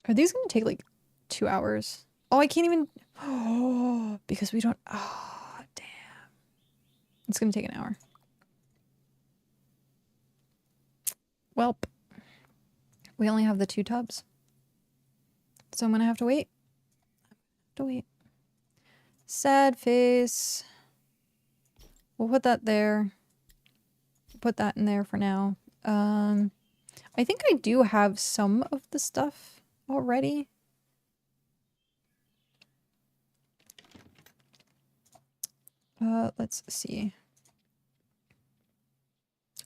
Are these going to take like 2 hours? Oh, I can't even. Oh, because we don't. Oh, damn. It's going to take an hour. Welp. We only have the 2 tubs. So I'm going to have to wait. Sad face. We'll put that there. Put that in there for now. I think I do have some of the stuff already. Let's see.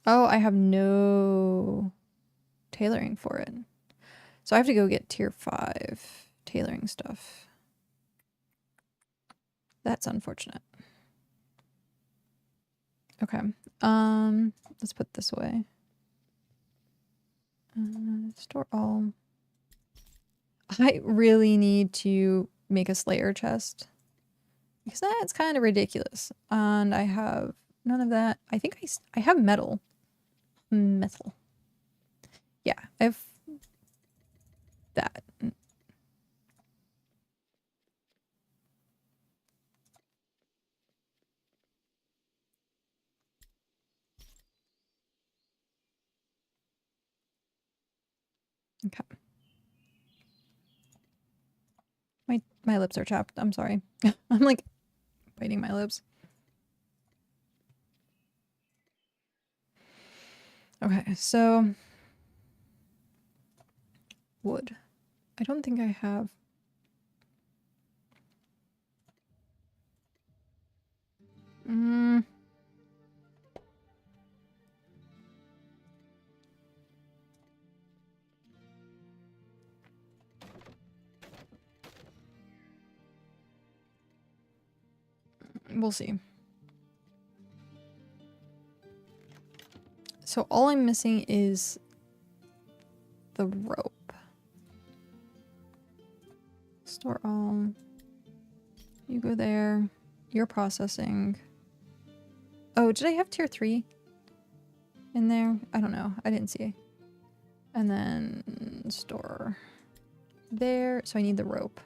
Oh, I have no tailoring for it. So I have to go get tier 5 tailoring stuff. That's unfortunate. Okay. Let's put this away. Store all. I really need to make a Slayer chest. Because that's kind of ridiculous. And I have none of that. I think I have metal. Metal. Yeah, I have that. Okay. My lips are chapped. I'm sorry. I'm like biting my lips. Okay, so wood. I don't think I have. We'll see. So all I'm missing is the rope. Store all. You go there. You're processing. Oh, did I have tier 3 in there? I don't know. I didn't see. And then store there. So I need the rope.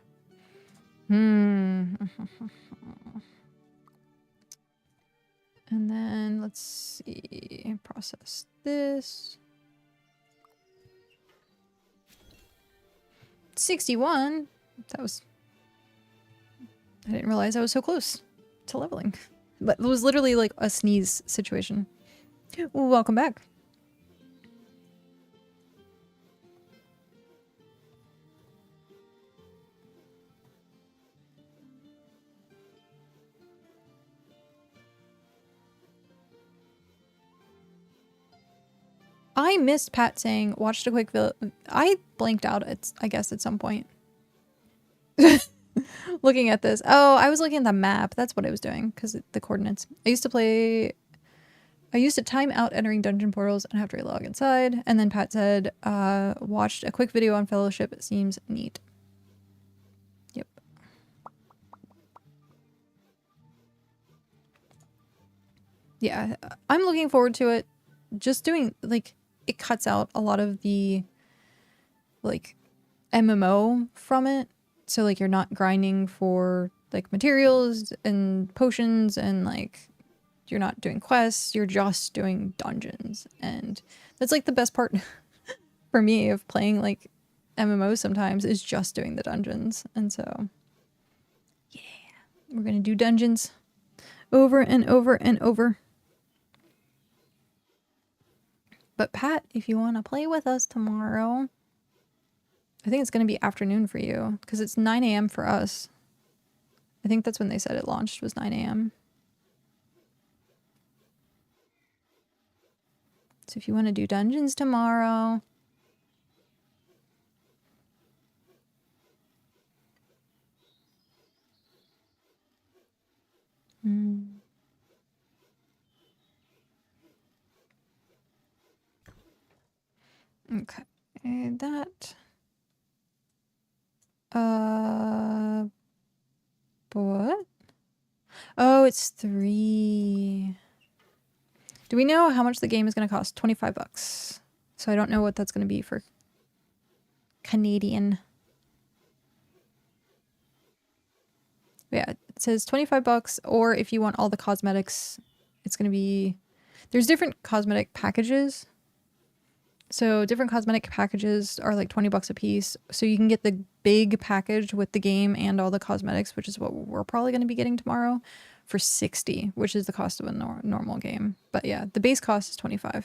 And then let's see. Process this. 61. That was... I didn't realize I was so close to leveling. But it was literally like a sneeze situation. Well, welcome back. I missed Pat saying, watched a quick video. I blanked out, I guess, at some point. Looking at this. Oh, I was looking at the map. That's what I was doing, because the coordinates. I used to time out entering dungeon portals and have to relog inside. And then Pat said, watched a quick video on Fellowship. It seems neat. Yep. Yeah, I'm looking forward to it. Just doing, like, it cuts out a lot of the, like, MMO from it. So, like, you're not grinding for, like, materials and potions and, like, you're not doing quests. You're just doing dungeons. And that's, like, the best part for me of playing, like, MMOs sometimes is just doing the dungeons. And so, yeah, we're gonna do dungeons over and over and over. But Pat, if you want to play with us tomorrow... I think it's going to be afternoon for you, because it's 9 a.m. for us. I think that's when they said it launched, was 9 a.m. So if you want to do dungeons tomorrow... Okay, that... it's 3. Do we know how much the game is going to cost? $25. So I don't know what that's going to be for Canadian. Yeah, it says $25, or if you want all the cosmetics, it's going to be... There's different cosmetic packages. So different cosmetic packages are like $20 a piece. So you can get the big package with the game and all the cosmetics, which is what we're probably going to be getting tomorrow, for $60, which is the cost of a normal game. But yeah, the base cost is $25.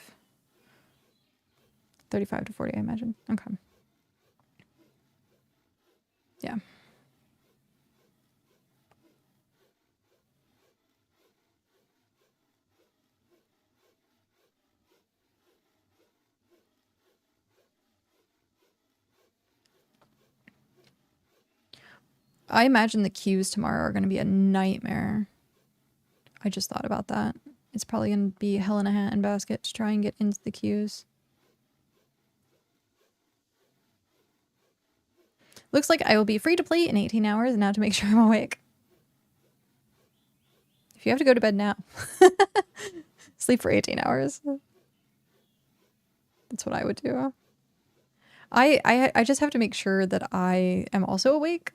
$35 to $40, I imagine. Okay. Yeah. I imagine the queues tomorrow are going to be a nightmare. I just thought about that. It's probably going to be hell in a handbasket to try and get into the queues. Looks like I will be free to play in 18 hours now to make sure I'm awake. If you have to go to bed now, sleep for 18 hours. That's what I would do. I just have to make sure that I am also awake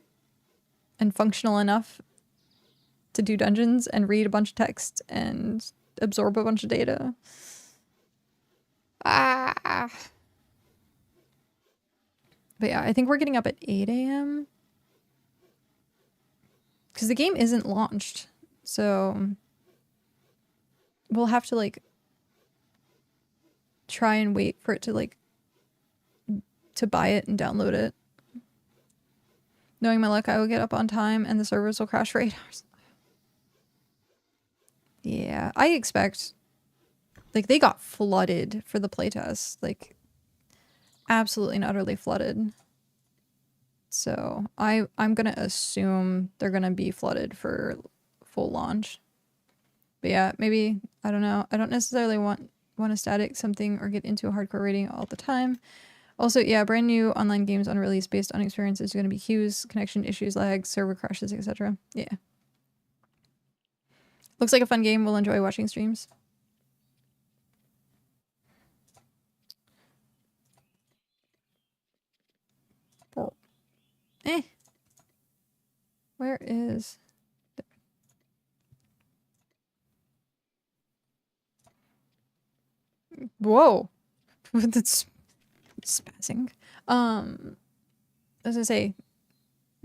and functional enough to do dungeons and read a bunch of text and absorb a bunch of data. Ah. But yeah, I think we're getting up at 8 a.m. because the game isn't launched. So we'll have to like try and wait for it to like to buy it and download it. Knowing my luck, I will get up on time and the servers will crash for 8 hours. Yeah, I expect... Like, they got flooded for the playtest. Like, absolutely and utterly flooded. So, I'm gonna assume they're gonna be flooded for full launch. But yeah, maybe, I don't know. I don't necessarily want to static something or get into a hardcore rating all the time. Also, yeah, brand new online games on release based on experiences are going to be queues, connection issues, lags, server crashes, etc. Yeah. Looks like a fun game. We'll enjoy watching streams. Oh. Eh. Where is... Whoa. That's spazzing. I was gonna say,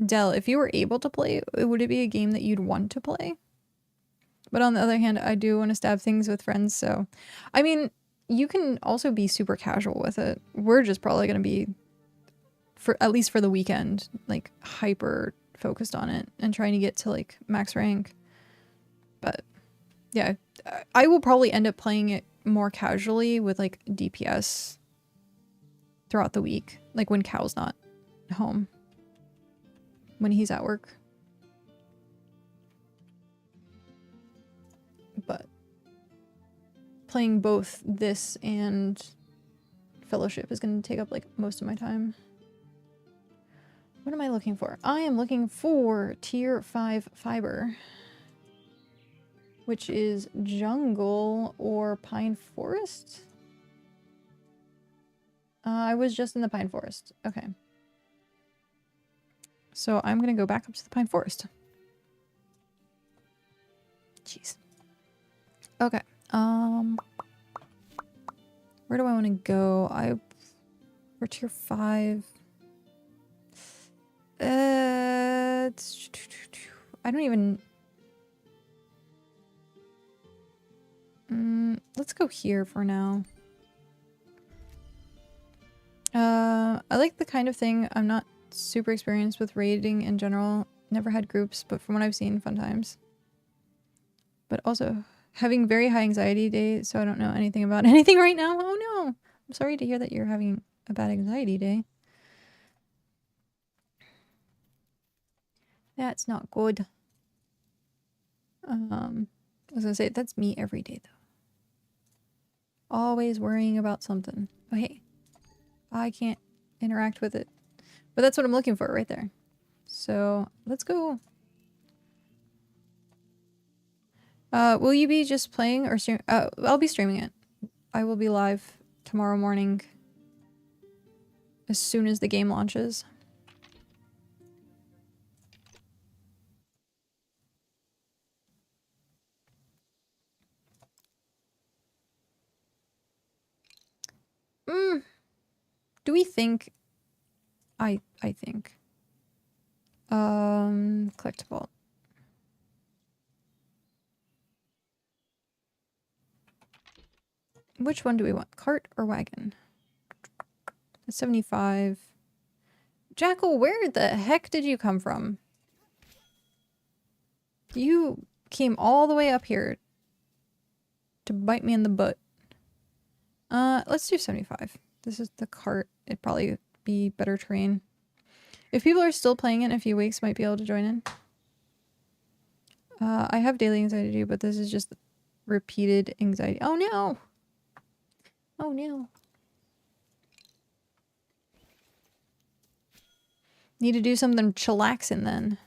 Dell, if you were able to play, would it be a game that you'd want to play? But on the other hand, I do want to stab things with friends, so... I mean, you can also be super casual with it. We're just probably gonna be, for at least for the weekend, like, hyper focused on it and trying to get to, like, max rank. But, yeah, I will probably end up playing it more casually with, like, DPS throughout the week, like when Cal's not home, when he's at work. But playing both this and Fellowship is going to take up like most of my time. What am I looking for? I am looking for tier 5 fiber, which is jungle or pine forest. I was just in the pine forest. Okay. So I'm going to go back up to the pine forest. Jeez. Okay. Where do I want to go? For tier 5. I don't even... let's go here for now. I like the kind of thing. I'm not super experienced with raiding in general. Never had groups, but from what I've seen, fun times. But also having very high anxiety day, so I don't know anything about anything right now. Oh no! I'm sorry to hear that you're having a bad anxiety day. That's not good. I was gonna say, that's me every day though. Always worrying about something. Oh hey, I can't interact with it. But that's what I'm looking for right there. So let's go. Will you be just playing or stream? I'll be streaming it. I will be live tomorrow morning as soon as the game launches. Do we think... I think. Collectible. Which one do we want? Cart or wagon? 75. Jackal, where the heck did you come from? You came all the way up here to bite me in the butt. Let's do 75. This is the cart. It'd probably be better terrain. If people are still playing it in a few weeks, might be able to join in. I have daily anxiety, but this is just repeated anxiety. Oh no! Oh no. Need to do something chillaxing then.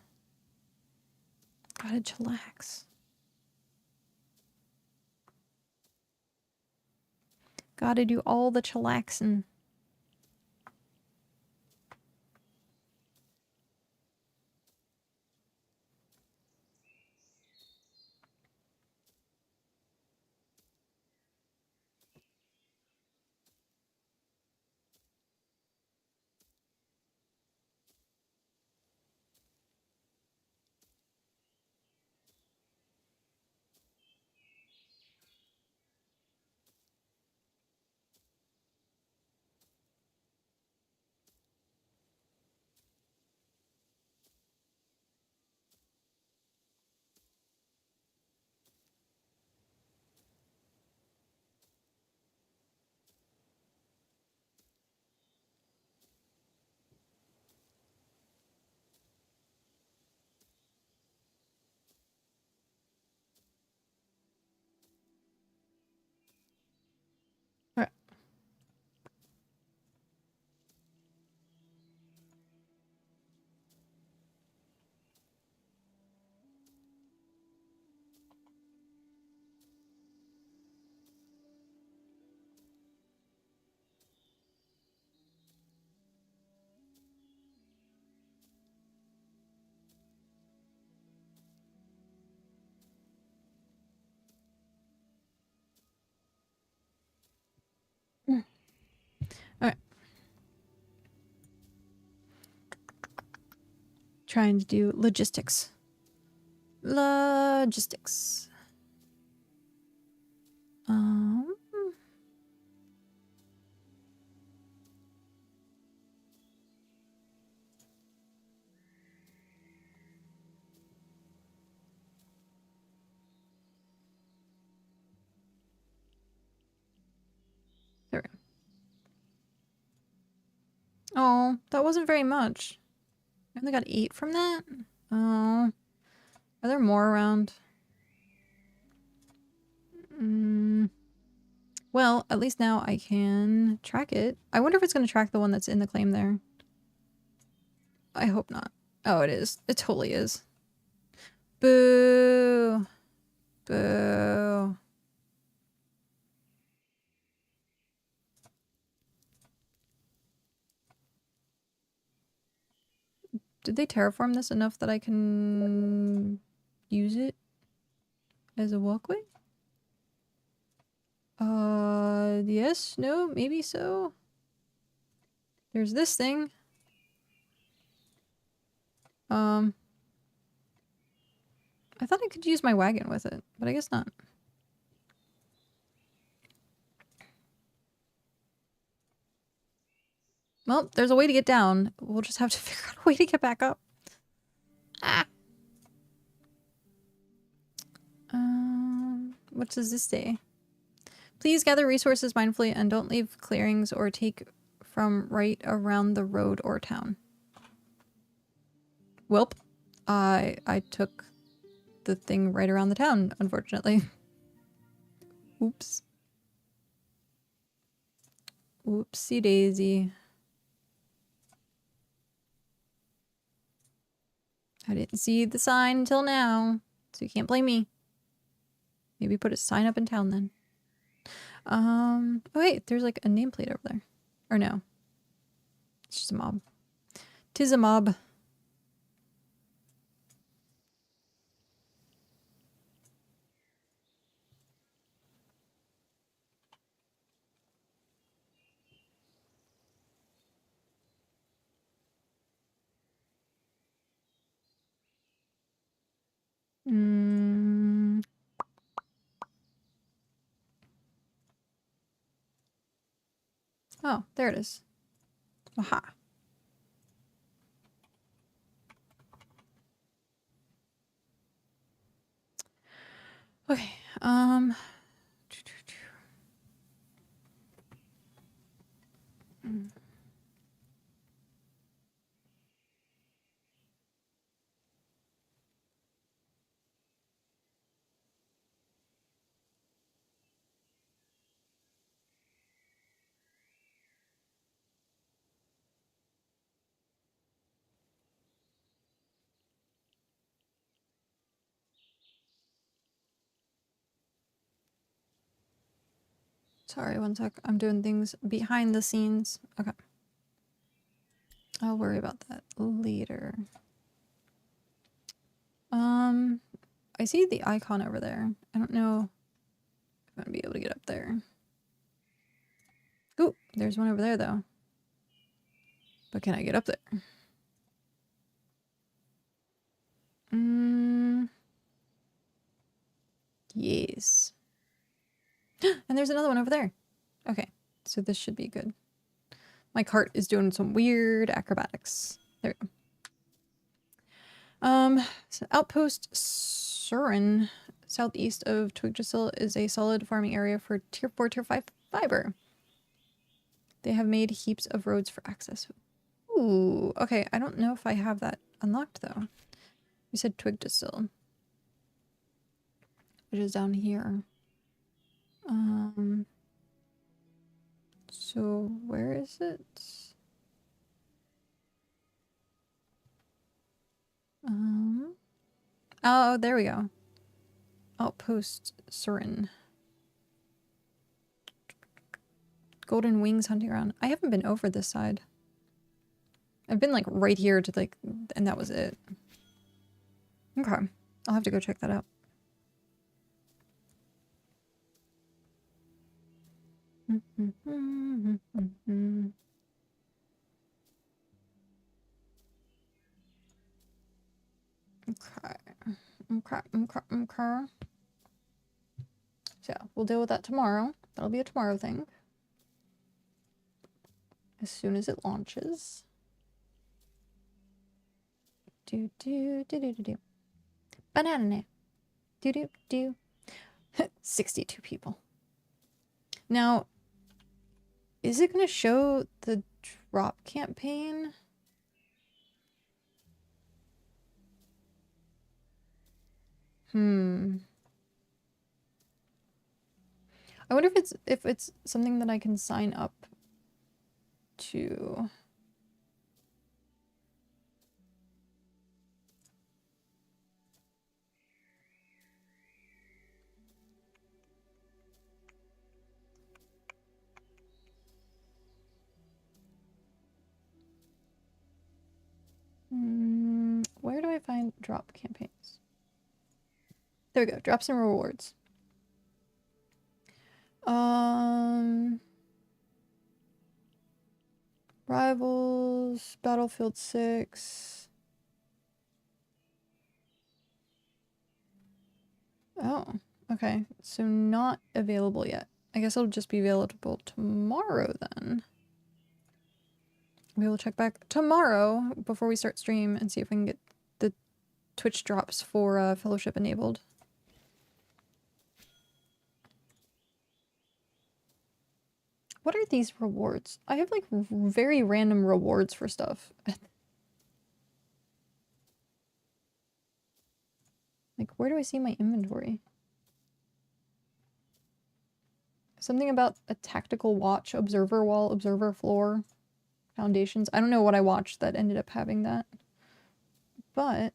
Gotta chillax. Gotta do all the chillaxing. Alright. Alright. Trying to do logistics. Logistics. There we go. Oh, that wasn't very much. I only got 8 from that? Oh. Are there more around? Well, at least now I can track it. I wonder if it's going to track the one that's in the claim there. I hope not. Oh, it is. It totally is. Boo. Boo. Did they terraform this enough that I can use it as a walkway? Yes, no, maybe so. There's this thing. I thought I could use my wagon with it, but I guess not. Well, there's a way to get down. We'll just have to figure out a way to get back up. Ah. What does this say? Please gather resources mindfully and don't leave clearings or take from right around the road or town. Welp, I took the thing right around the town, unfortunately. Oops. Oopsie daisy. I didn't see the sign until now, so you can't blame me. Maybe put a sign up in town then. Oh wait, there's like a nameplate over there. Or no. It's just a mob. 'Tis a mob. Oh, there it is. Aha. Okay. Sorry, one sec. I'm doing things behind the scenes. Okay. I'll worry about that later. I see the icon over there. I don't know if I'm gonna be able to get up there. Ooh, there's one over there though. But can I get up there? Yes. And there's another one over there. Okay, so this should be good. My cart is doing some weird acrobatics. There we go. So Outpost Surin, southeast of Twigdrasil, is a solid farming area for tier 4, tier 5 fiber. They have made heaps of roads for access. Ooh, okay, I don't know if I have that unlocked though. You said Twigdrasil, which is down here. So where is it? Oh, there we go. Outpost Surin. Golden Wings hunting ground. I haven't been over this side. I've been like right here to like, and that was it. Okay, I'll have to go check that out. Okay. So we'll deal with that tomorrow. That'll be a tomorrow thing. As soon as it launches. Do. Banana. Do. 62 people. Now, is it going to show the drop campaign? I wonder if it's something that I can sign up to. Where do I find drop campaigns? There we go. Drops and rewards. Rivals, Battlefield 6. Oh, okay. So not available yet. I guess it'll just be available tomorrow then. We will check back tomorrow before we start stream and see if we can get the Twitch drops for Fellowship enabled. What are these rewards? I have like very random rewards for stuff. Like, where do I see my inventory? Something about a tactical watch, observer wall, observer floor, foundations. I don't know what I watched that ended up having that. But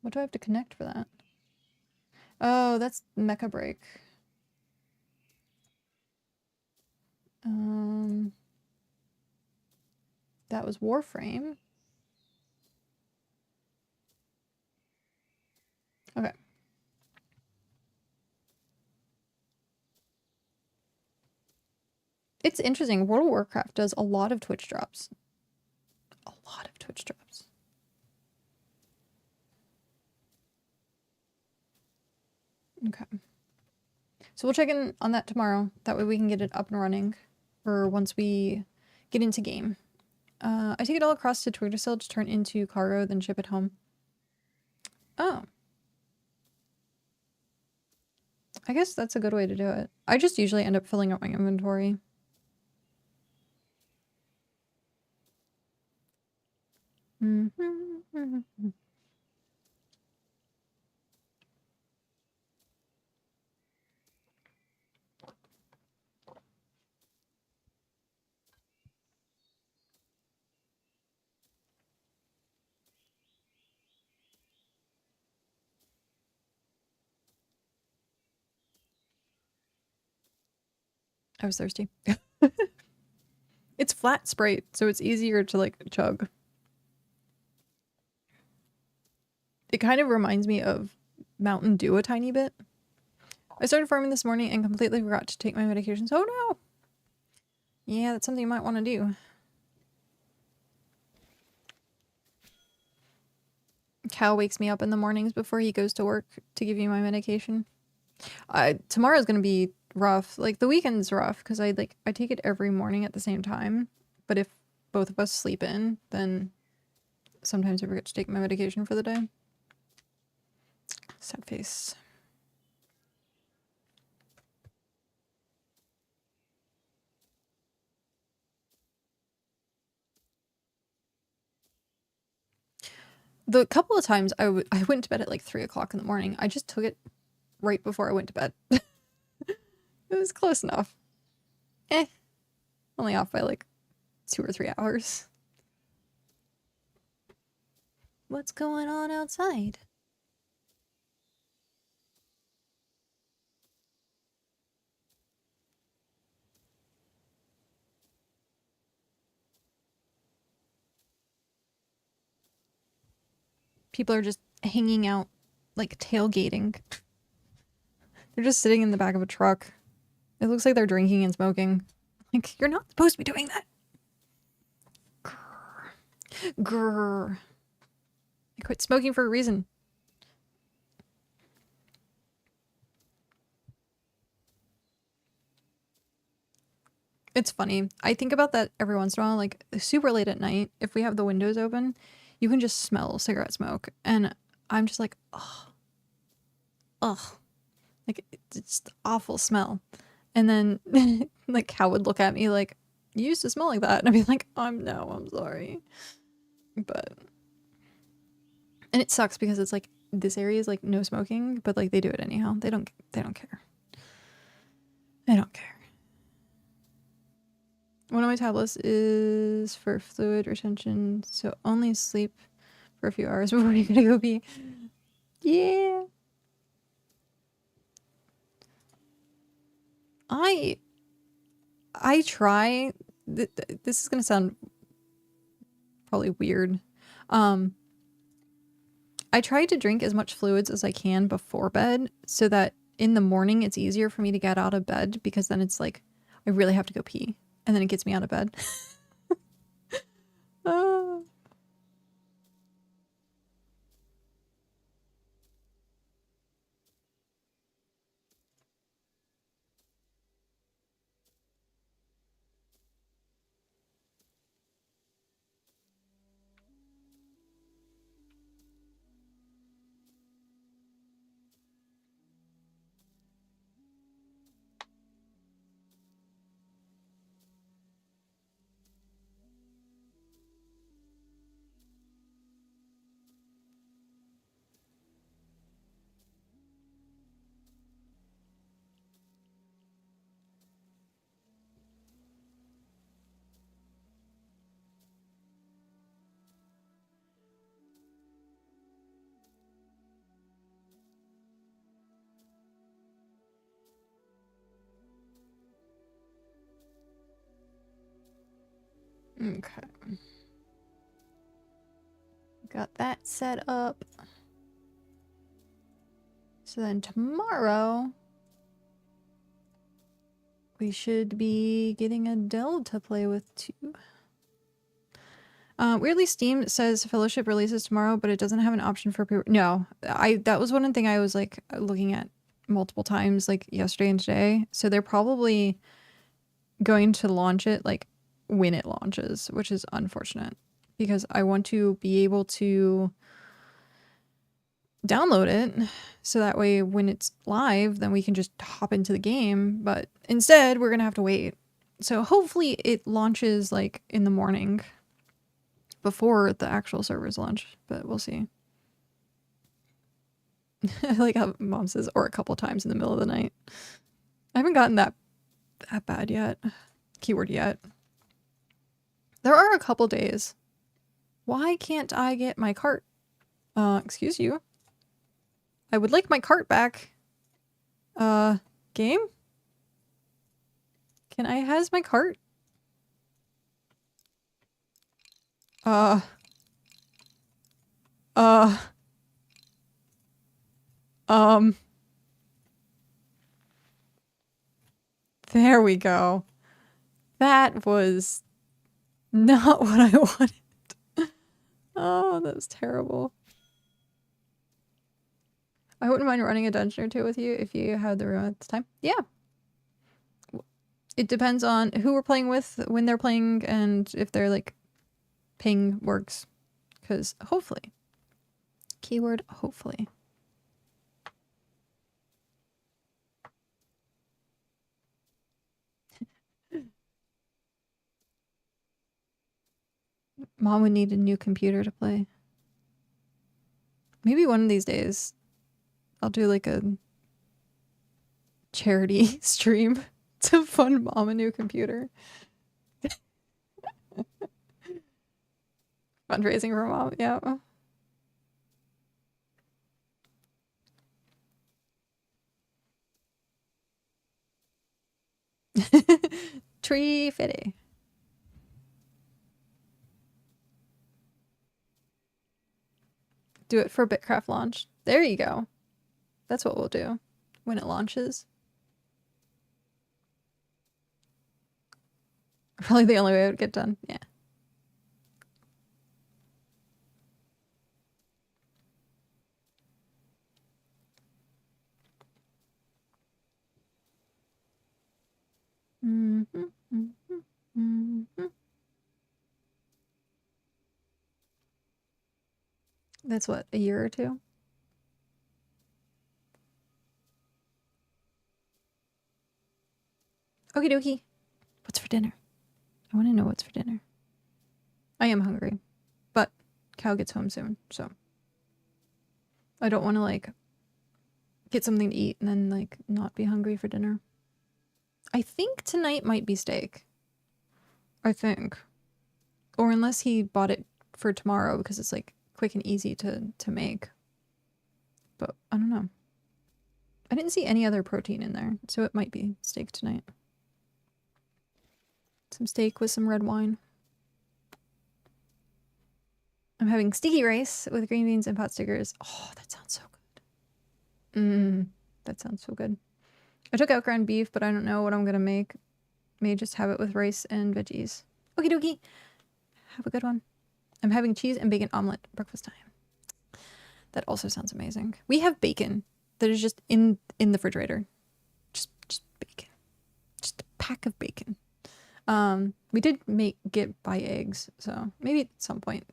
What do I have to connect for that? Oh, that's Mecha Break. That was Warframe. Okay. It's interesting. World of Warcraft does a lot of Twitch drops. A lot of Twitch drops. Okay. So we'll check in on that tomorrow. That way we can get it up and running for once we get into game. I take it all across to Twittersill to turn into cargo, then ship it home. Oh. I guess that's a good way to do it. I just usually end up filling up my inventory. I was thirsty. It's flat Sprite, so it's easier to like chug. It kind of reminds me of Mountain Dew a tiny bit. I started farming this morning and completely forgot to take my medications. Oh no! Yeah, that's something you might want to do. Cal wakes me up in the mornings before he goes to work to give me my medication. Tomorrow's gonna be rough. Like the weekend's rough because I take it every morning at the same time. But if both of us sleep in, then sometimes I forget to take my medication for the day. Sad face. The couple of times I went to bed at like 3 o'clock in the morning, I just took it right before I went to bed. It was close enough. Only off by like 2 or 3 hours. What's going on outside? People are just hanging out, like tailgating. They're just sitting in the back of a truck. It looks like they're drinking and smoking. Like, you're not supposed to be doing that. Grrr. Grrr. I quit smoking for a reason. It's funny. I think about that every once in a while, like super late at night, if we have the windows open, you can just smell cigarette smoke. And I'm just like, ugh. Ugh. Like, it's the awful smell. And then, like, Cal would look at me like, you used to smell like that. And I'd be like, I'm sorry. But, and it sucks because it's like, this area is like no smoking, but like they do it anyhow. They don't care. They don't care. One of my tablets is for fluid retention, so only sleep for a few hours before you gotta go pee. Yeah. I try. This is gonna sound probably weird. I try to drink as much fluids as I can before bed so that in the morning it's easier for me to get out of bed because then it's like I really have to go pee and then it gets me out of bed. Okay. Got that set up. So then tomorrow we should be getting Adele to play with too. Weirdly, Steam says Fellowship releases tomorrow, but it doesn't have an option for pre. No, that was one thing I was like looking at multiple times, like yesterday and today. So they're probably going to launch it like when it launches, which is unfortunate because I want to be able to download it so that way when it's live, then we can just hop into the game. But instead, we're gonna have to wait. So hopefully it launches like in the morning before the actual servers launch, but we'll see. I like how Mom says, or a couple times in the middle of the night. I haven't gotten that bad yet. Keyword yet. There are a couple days. Why can't I get my cart? Excuse you. I would like my cart back. Game? Can I has my cart? There we go. That was not what I wanted. Oh, that was terrible. I wouldn't mind running a dungeon or two with you if you had the room at the time. Yeah. It depends on who we're playing with, when they're playing, and if their like ping works. Because hopefully. Keyword hopefully. Mom would need a new computer to play. Maybe one of these days I'll do like a charity stream to fund Mom a new computer. Fundraising for Mom, yeah. Tree fitty. Do it for BitCraft launch. There you go. That's what we'll do when it launches. Probably the only way it would get done. Yeah. That's what, a year or two? Okie dokie. What's for dinner? I want to know what's for dinner. I am hungry, but Cal gets home soon, so I don't want to like get something to eat and then like not be hungry for dinner. I think tonight might be steak. I think. Or unless he bought it for tomorrow because it's like quick and easy to make. But I don't know. I didn't see any other protein in there, so it might be steak tonight. Some steak with some red wine. I'm having sticky rice with green beans and pot stickers. Oh, that sounds so good. That sounds so good. I took out ground beef, but I don't know what I'm gonna make. May just have it with rice and veggies. Okie dokie. Have a good one. I'm having cheese and bacon omelet breakfast time. That also sounds amazing. We have bacon that is just in the refrigerator. Just bacon. Just a pack of bacon. We did buy eggs, so maybe at some point.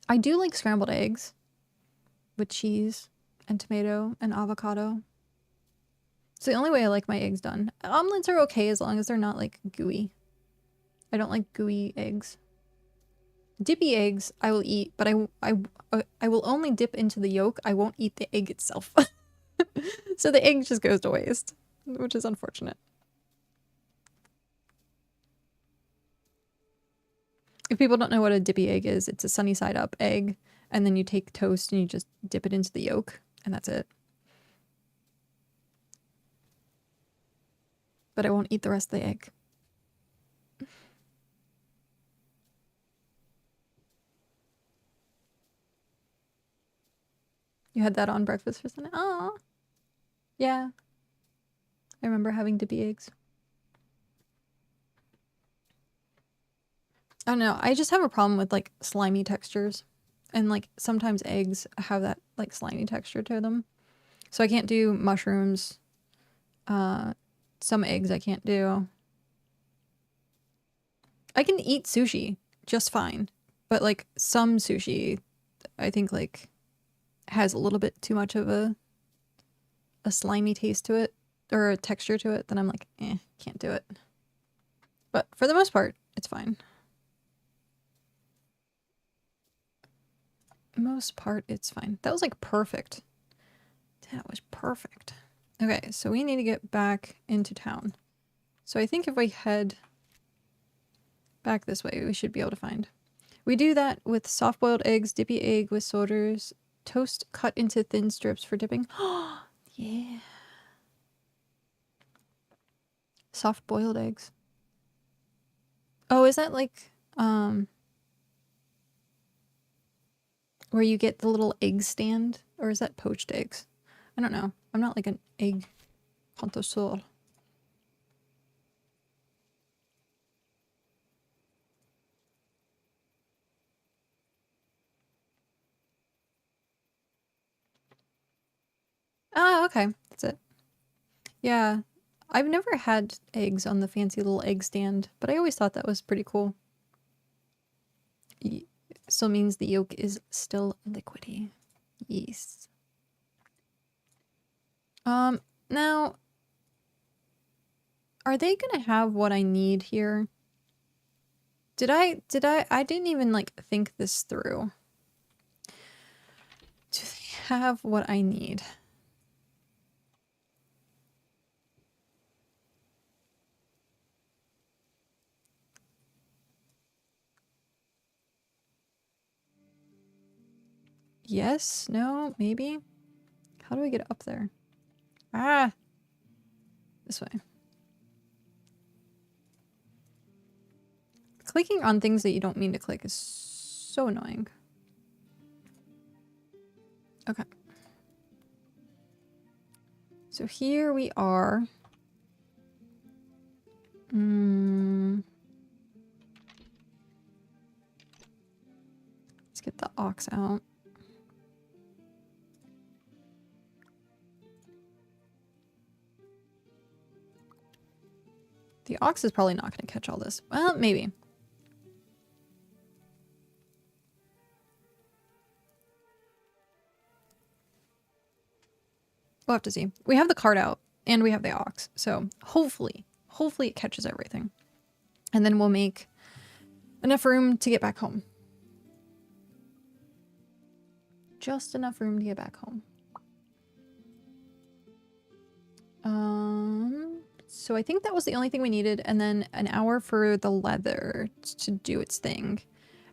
I do like scrambled eggs with cheese and tomato and avocado. It's the only way I like my eggs done. Omelets are okay as long as they're not like gooey. I don't like gooey eggs. Dippy eggs I will eat, but I will only dip into the yolk. I won't eat the egg itself. So the egg just goes to waste, which is unfortunate. If people don't know what a dippy egg is, it's a sunny side up egg, and then you take toast and you just dip it into the yolk, and that's it. But I won't eat the rest of the egg. You had that on breakfast for Sunday? Oh, yeah. I remember having dippy eggs. I don't know. I just have a problem with like slimy textures. And like sometimes eggs have that like slimy texture to them. So I can't do mushrooms. Some eggs I can't do. I can eat sushi just fine. But like some sushi, I think like has a little bit too much of a slimy taste to it or a texture to it. Then I'm like, can't do it. But for the most part, it's fine. Most part, it's fine. That was like perfect. That was perfect. Okay, so we need to get back into town. So I think if we head back this way, we should be able to find. We do that with soft-boiled eggs, dippy egg with sodas, toast cut into thin strips for dipping. Oh, yeah. Soft-boiled eggs. Oh, is that like, where you get the little egg stand? Or is that poached eggs? I don't know. I'm not like an egg connoisseur. Ah, okay. That's it. Yeah. I've never had eggs on the fancy little egg stand, but I always thought that was pretty cool. Still means the yolk is still liquidy. Yes. Now, are they gonna have what I need here? I didn't even like think this through. Do they have what I need? Yes? No? Maybe? How do I get up there? Ah! This way. Clicking on things that you don't mean to click is so annoying. Okay. So here we are. Let's get the ox out. The ox is probably not going to catch all this. Well, maybe. We'll have to see. We have the cart out and we have the ox. So hopefully it catches everything. And then we'll make enough room to get back home. Just enough room to get back home. So I think that was the only thing we needed. And then an hour for the leather to do its thing.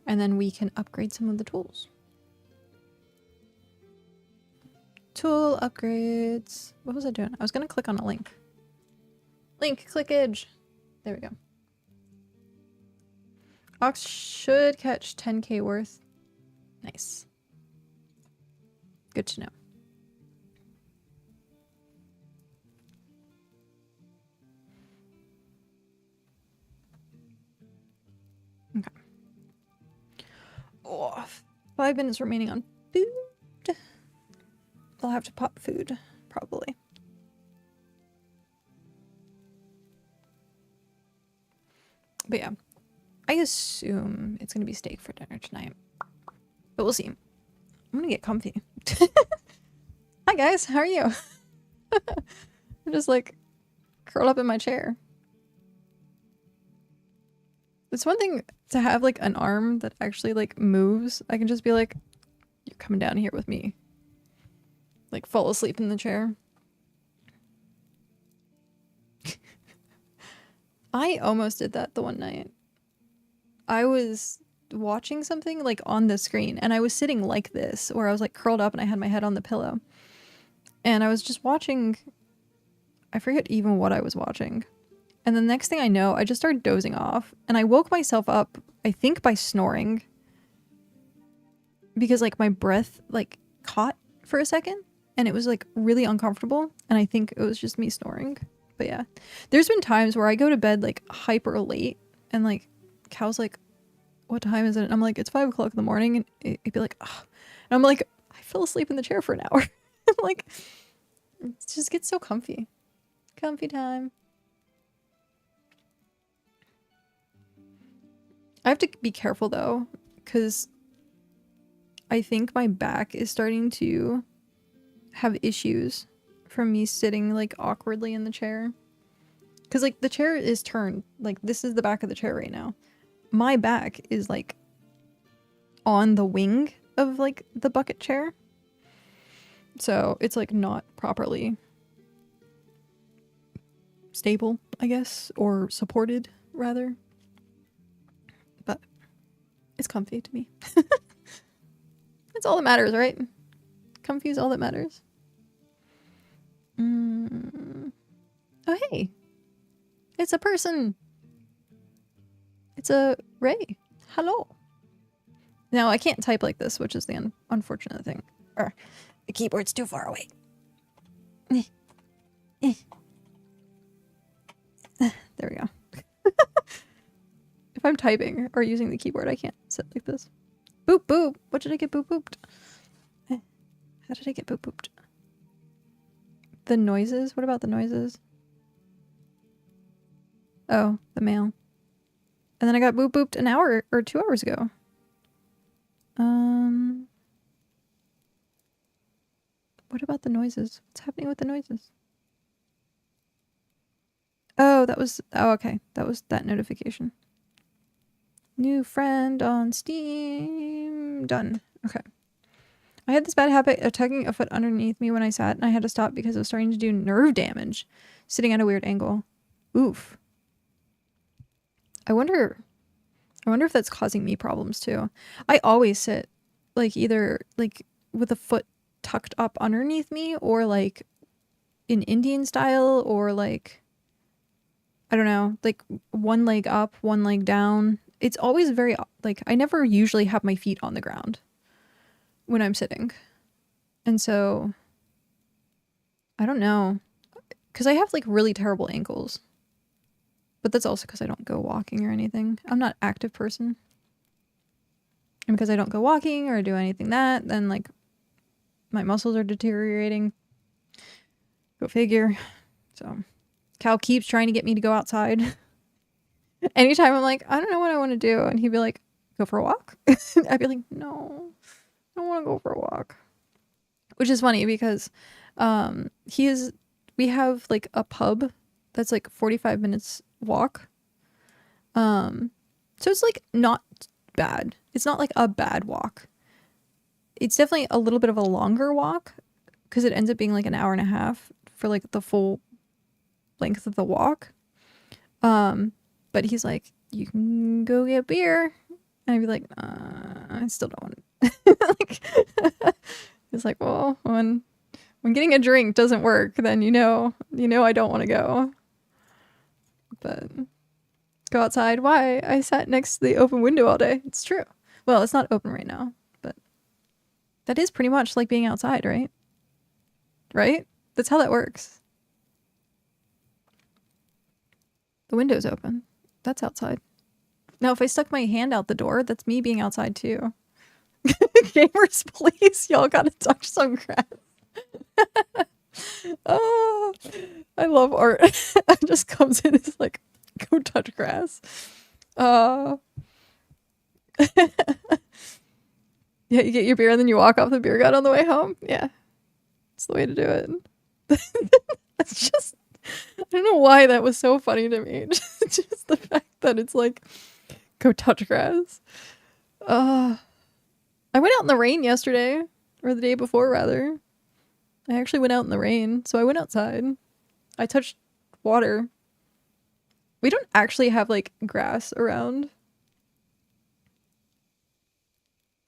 And then we can upgrade some of the tools. Tool upgrades. What was I doing? I was going to click on a link. Link clickage. There we go. Ox should catch 10k worth. Nice. Good to know. Okay. Oh, 5 minutes remaining on food. I'll have to pop food, probably. But yeah, I assume it's going to be steak for dinner tonight. But we'll see. I'm going to get comfy. Hi guys, how are you? I'm just like curled up in my chair. It's one thing to have like an arm that actually like moves. I can just be like, you're coming down here with me. Like fall asleep in the chair. I almost did that the one night. I was watching something like on the screen and I was sitting like this where I was like curled up and I had my head on the pillow. And I was just watching, I forget even what I was watching. And the next thing I know, I just started dozing off and I woke myself up, I think by snoring. Because like my breath like caught for a second, and it was like really uncomfortable, and I think it was just me snoring. But yeah, there's been times where I go to bed like hyper late, and like Cal's like, what time is it? And I'm like, it's 5 o'clock in the morning, and it'd be like, ugh. And I'm like, I fell asleep in the chair for an hour. I'm like, it just gets so comfy. Comfy time. I have to be careful though, because I think my back is starting to have issues from me sitting like awkwardly in the chair. Because like the chair is turned, like this is the back of the chair right now. My back is like on the wing of like the bucket chair. So it's like not properly stable, I guess, or supported rather. But it's comfy to me. It's all that matters, right? Comfy is all that matters. Oh, hey. It's a person. It's a Ray. Hello. Now, I can't type like this, which is the unfortunate thing. Or, the keyboard's too far away. There we go. If I'm typing or using the keyboard, I can't sit like this. Boop boop. What did I get boop booped? How did I get boop booped? The noises? What about the noises? Oh, the mail. And then I got boop booped an hour or 2 hours ago. What about the noises? What's happening with the noises? Oh, that was... Oh, okay. That was that notification. New friend on Steam. Done. Okay. I had this bad habit of tucking a foot underneath me when I sat, and I had to stop because it was starting to do nerve damage, sitting at a weird angle. Oof. I wonder if that's causing me problems too. I always sit like either like with a foot tucked up underneath me, or like in Indian style, or like, I don't know, like one leg up, one leg down. It's always very, like, I never usually have my feet on the ground when I'm sitting. And so, I don't know. Because I have, like, really terrible ankles. But that's also because I don't go walking or anything. I'm not an active person. And because I don't go walking or do anything then, like, my muscles are deteriorating. Go figure. So, Cal keeps trying to get me to go outside. Anytime I'm like, I don't know what I want to do. And he'd be like, go for a walk? I'd be like, no, I don't want to go for a walk. Which is funny because we have like a pub that's like 45 minutes walk. So it's like not bad. It's not like a bad walk. It's definitely a little bit of a longer walk because it ends up being like an hour and a half for like the full length of the walk. But he's like, you can go get beer. And I'd be like, I still don't want it. Like, he's like, well, when getting a drink doesn't work, then you know I don't want to go. But go outside. Why? I sat next to the open window all day. It's true. Well, it's not open right now, but that is pretty much like being outside, right? Right? That's how that works. The window's open. That's outside. Now, if I stuck my hand out the door, that's me being outside too. Gamers, please. Y'all gotta touch some grass. Oh, I love art. It just comes in as like, go touch grass. Yeah, you get your beer and then you walk off the beer gut on the way home. Yeah, it's the way to do it. That's just, I don't know why that was so funny to me. Just the fact that it's like, go touch grass. I went out in the rain yesterday, or the day before rather. I actually went out in the rain, so I went outside. I touched water. We don't actually have like grass around.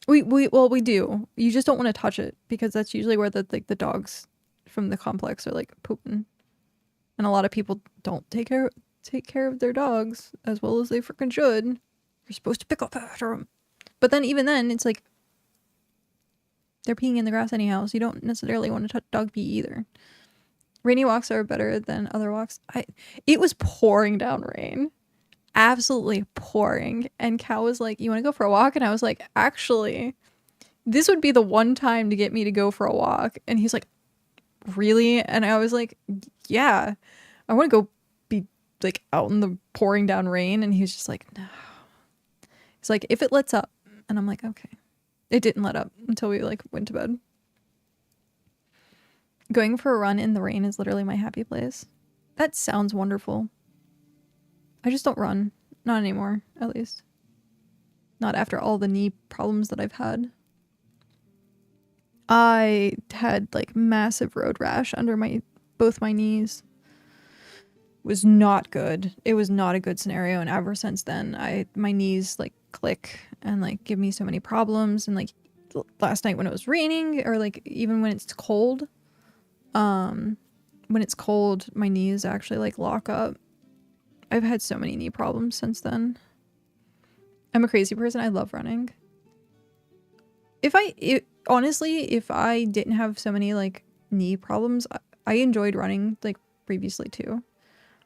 We do. You just don't want to touch it because that's usually where the dogs from the complex are like pooping. And a lot of people don't take care of their dogs as well as they freaking should. You're supposed to pick up after them. But then even then, it's like, they're peeing in the grass anyhow, so you don't necessarily want to touch dog pee either. Rainy walks are better than other walks. It was pouring down rain. Absolutely pouring. And Cal was like, you want to go for a walk? And I was like, actually, this would be the one time to get me to go for a walk. And he's like, really? And I was like, yeah, I want to go be like out in the pouring down rain. And he was just like, no. He's like, if it lets up. And I'm like, okay. It didn't let up until we like went to bed. Going for a run in the rain is literally my happy place. That sounds wonderful. I just don't run. Not anymore, at least. Not after all the knee problems that I've had. I had like massive road rash under both my knees. Was not good. It was not a good scenario, and ever since then my knees like click and like give me so many problems. And like last night when it was raining, or like even when it's cold, when it's cold my knees actually like lock up. I've had so many knee problems since then. I'm a crazy person. I love running. Honestly, if I didn't have so many like knee problems, I enjoyed running like previously too.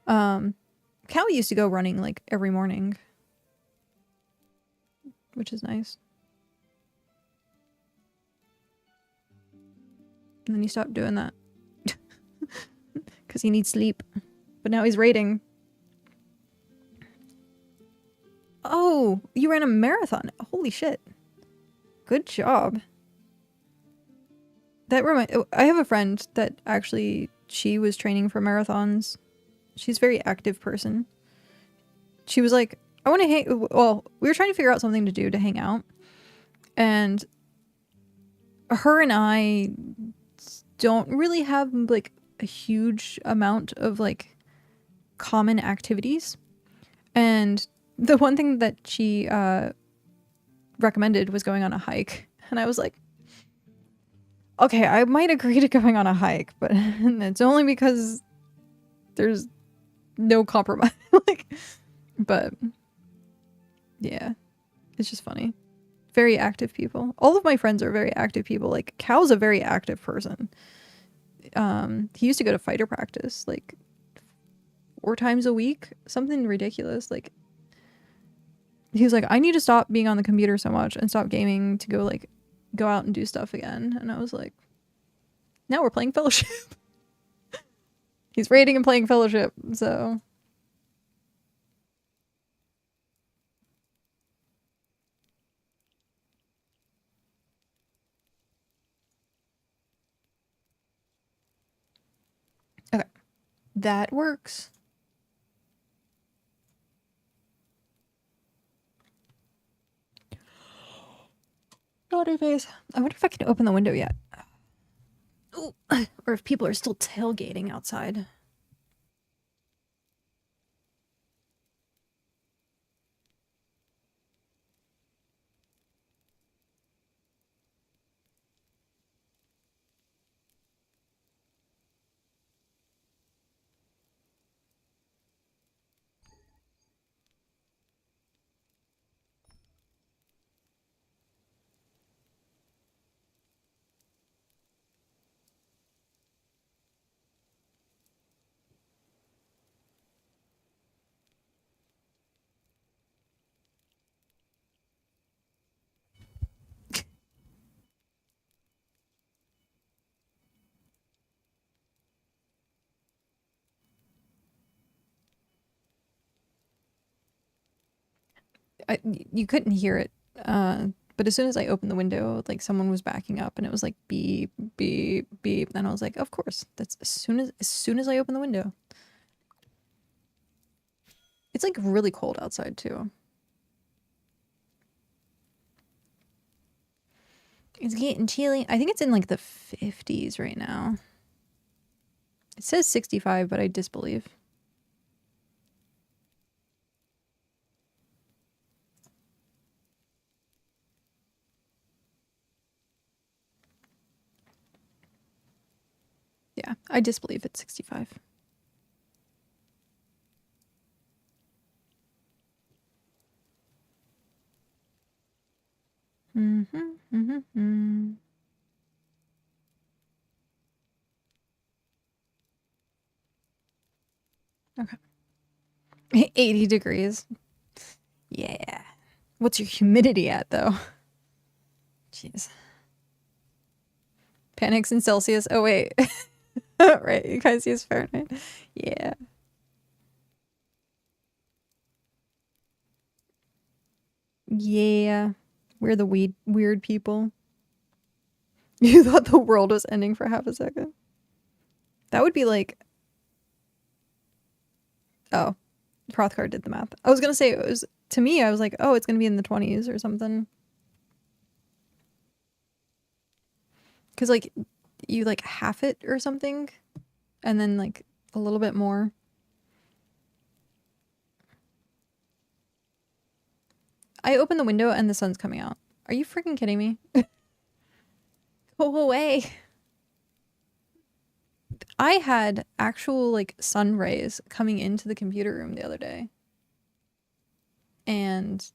Cal used to go running like every morning, which is nice. And then he stopped doing that because he needs sleep. But now he's raiding. Oh, you ran a marathon. Holy shit. Good job. I have a friend that actually, she was training for marathons. She's a very active person. She was like, I want to hang, well, we were trying to figure out something to do to hang out. And her and I don't really have like a huge amount of like common activities. And the one thing that she recommended was going on a hike. And I was like, okay, I might agree to going on a hike, but it's only because there's no compromise. Like, but yeah, it's just funny. Very active people. All of my friends are very active people. Like, Cal's a very active person. He used to go to fighter practice like 4 times a week, something ridiculous. Like, he was like, I need to stop being on the computer so much and stop gaming to go out and do stuff again. And I was like, now we're playing Fellowship. He's raiding and playing Fellowship, so. Okay. That works. Daughter face. I wonder if I can open the window yet. Ooh. Or if people are still tailgating outside. You couldn't hear it, but as soon as I opened the window, like someone was backing up, and it was like beep, beep, beep. And I was like, of course, that's as soon as I open the window. It's like really cold outside too. It's getting chilly. I think it's in like the 50s right now. It says 65, but I disbelieve. Yeah, I disbelieve it's 65. Okay. 80 degrees. Yeah. What's your humidity at, though? Jeez. Panics in Celsius. Oh, wait. Right, you guys use Fahrenheit. Yeah. Yeah. We're the weird people. You thought the world was ending for half a second? That would be like... Oh. Hrothgar did the math. I was gonna say, it was... To me, I was like, oh, it's gonna be in the 20s or something. Because, like, you, like, half it or something. And then, like, a little bit more. I opened the window and the sun's coming out. Are you freaking kidding me? Go away. I had actual, like, sun rays coming into the computer room the other day. And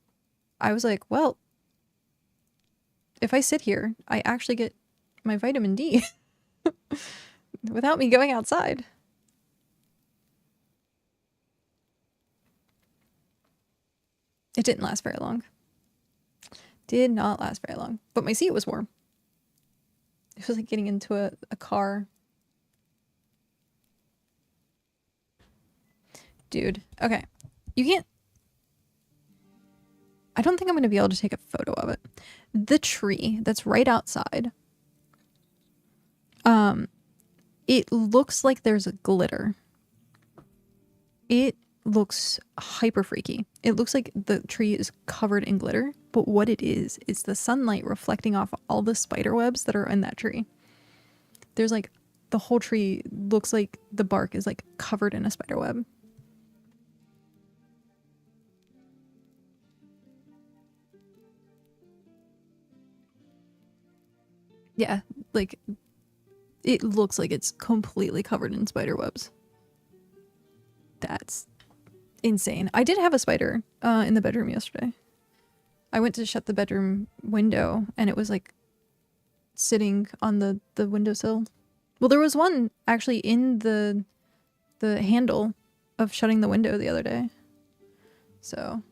I was like, well, if I sit here, I actually get my vitamin D without me going outside. It didn't last very long. Did not last very long. But my seat was warm. It was like getting into a car. Dude. Okay. You can't... I don't think I'm going to be able to take a photo of it. The tree that's right outside. It looks like there's a glitter. It looks hyper freaky. It looks like the tree is covered in glitter, but what it is the sunlight reflecting off all the spider webs that are in that tree. There's like the whole tree looks like the bark is like covered in a spider web. Yeah, like it looks like it's completely covered in spider webs. That's insane. I did have a spider in the bedroom yesterday. I went to shut the bedroom window and it was like sitting on the windowsill. Well, there was one actually in the handle of shutting the window the other day. So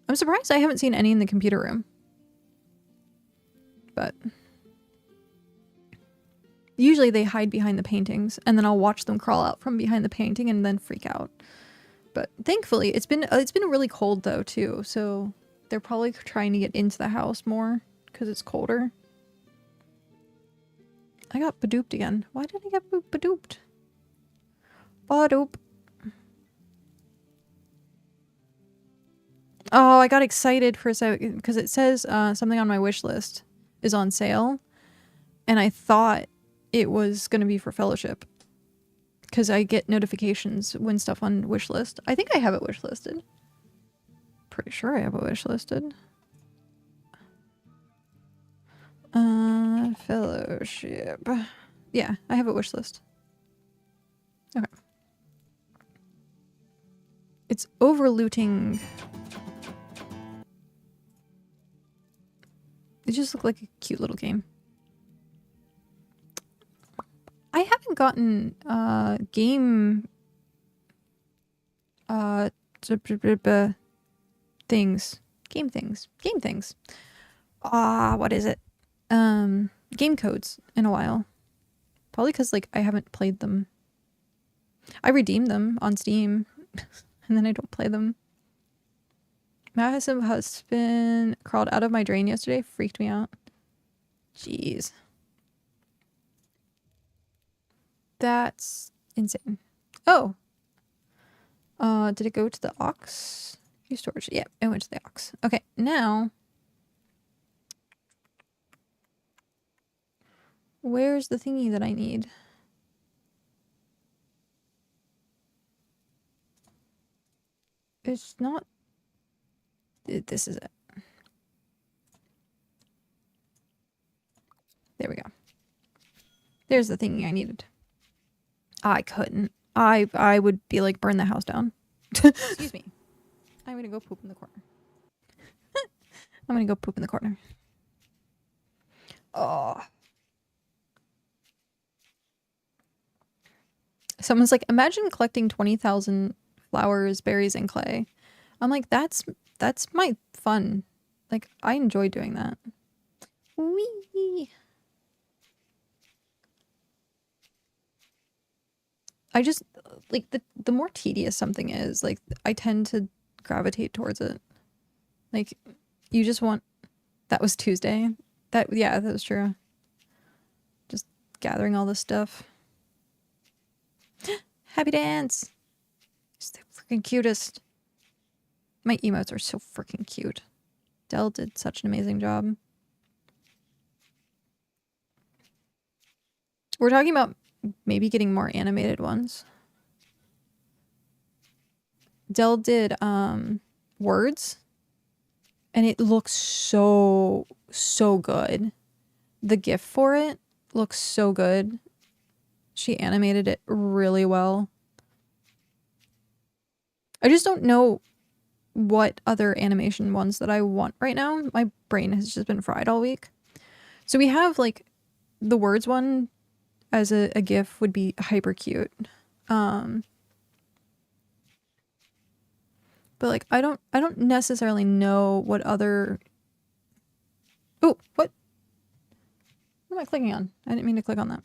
I'm surprised I haven't seen any in the computer room. But usually they hide behind the paintings and then I'll watch them crawl out from behind the painting and then freak out. But thankfully it's been really cold though too, so they're probably trying to get into the house more because it's colder. I got badooped again. Why did I get badooped? Badoop. Oh, I got excited for a second because it says something on my wish list is on sale, and I thought it was going to be for Fellowship because I get notifications when stuff on wish list. I think I have it wish listed. Pretty sure I have it wish listed. Fellowship. Yeah, I have a wish list. Okay. It's overlooting. It just looked like a cute little game. I haven't gotten game things. Game things. What is it? Game codes in a while. Probably because like I haven't played them. I redeemed them on Steam and then I don't play them. Massive husband crawled out of my drain yesterday. Freaked me out. Jeez. That's insane. Oh. Did it go to the aux? View storage. Yeah, it went to the aux. Okay, now. Where's the thingy that I need? It's not. This is it. There we go. There's the thingy I needed. I couldn't. I would be like, burn the house down. Excuse me. I'm gonna go poop in the corner. I'm gonna go poop in the corner. Oh. Someone's like, imagine collecting 20,000 flowers, berries, and clay. I'm like, that's my fun. Like, I enjoy doing that. Whee! I just, like, the more tedious something is, like, I tend to gravitate towards it. Like, you just want... That was Tuesday. Yeah, that was true. Just gathering all this stuff. Happy dance! It's the freaking cutest. My emotes are so freaking cute. Dell did such an amazing job. We're talking about maybe getting more animated ones. Dell did words, and it looks so good. The GIF for it looks so good. She animated it really well. I just don't know what other animation ones that I want right now. My brain has just been fried all week. So we have like the words one as a GIF would be hyper cute. But like I don't necessarily know what other... Oh, what am I clicking on? I didn't mean to click on that.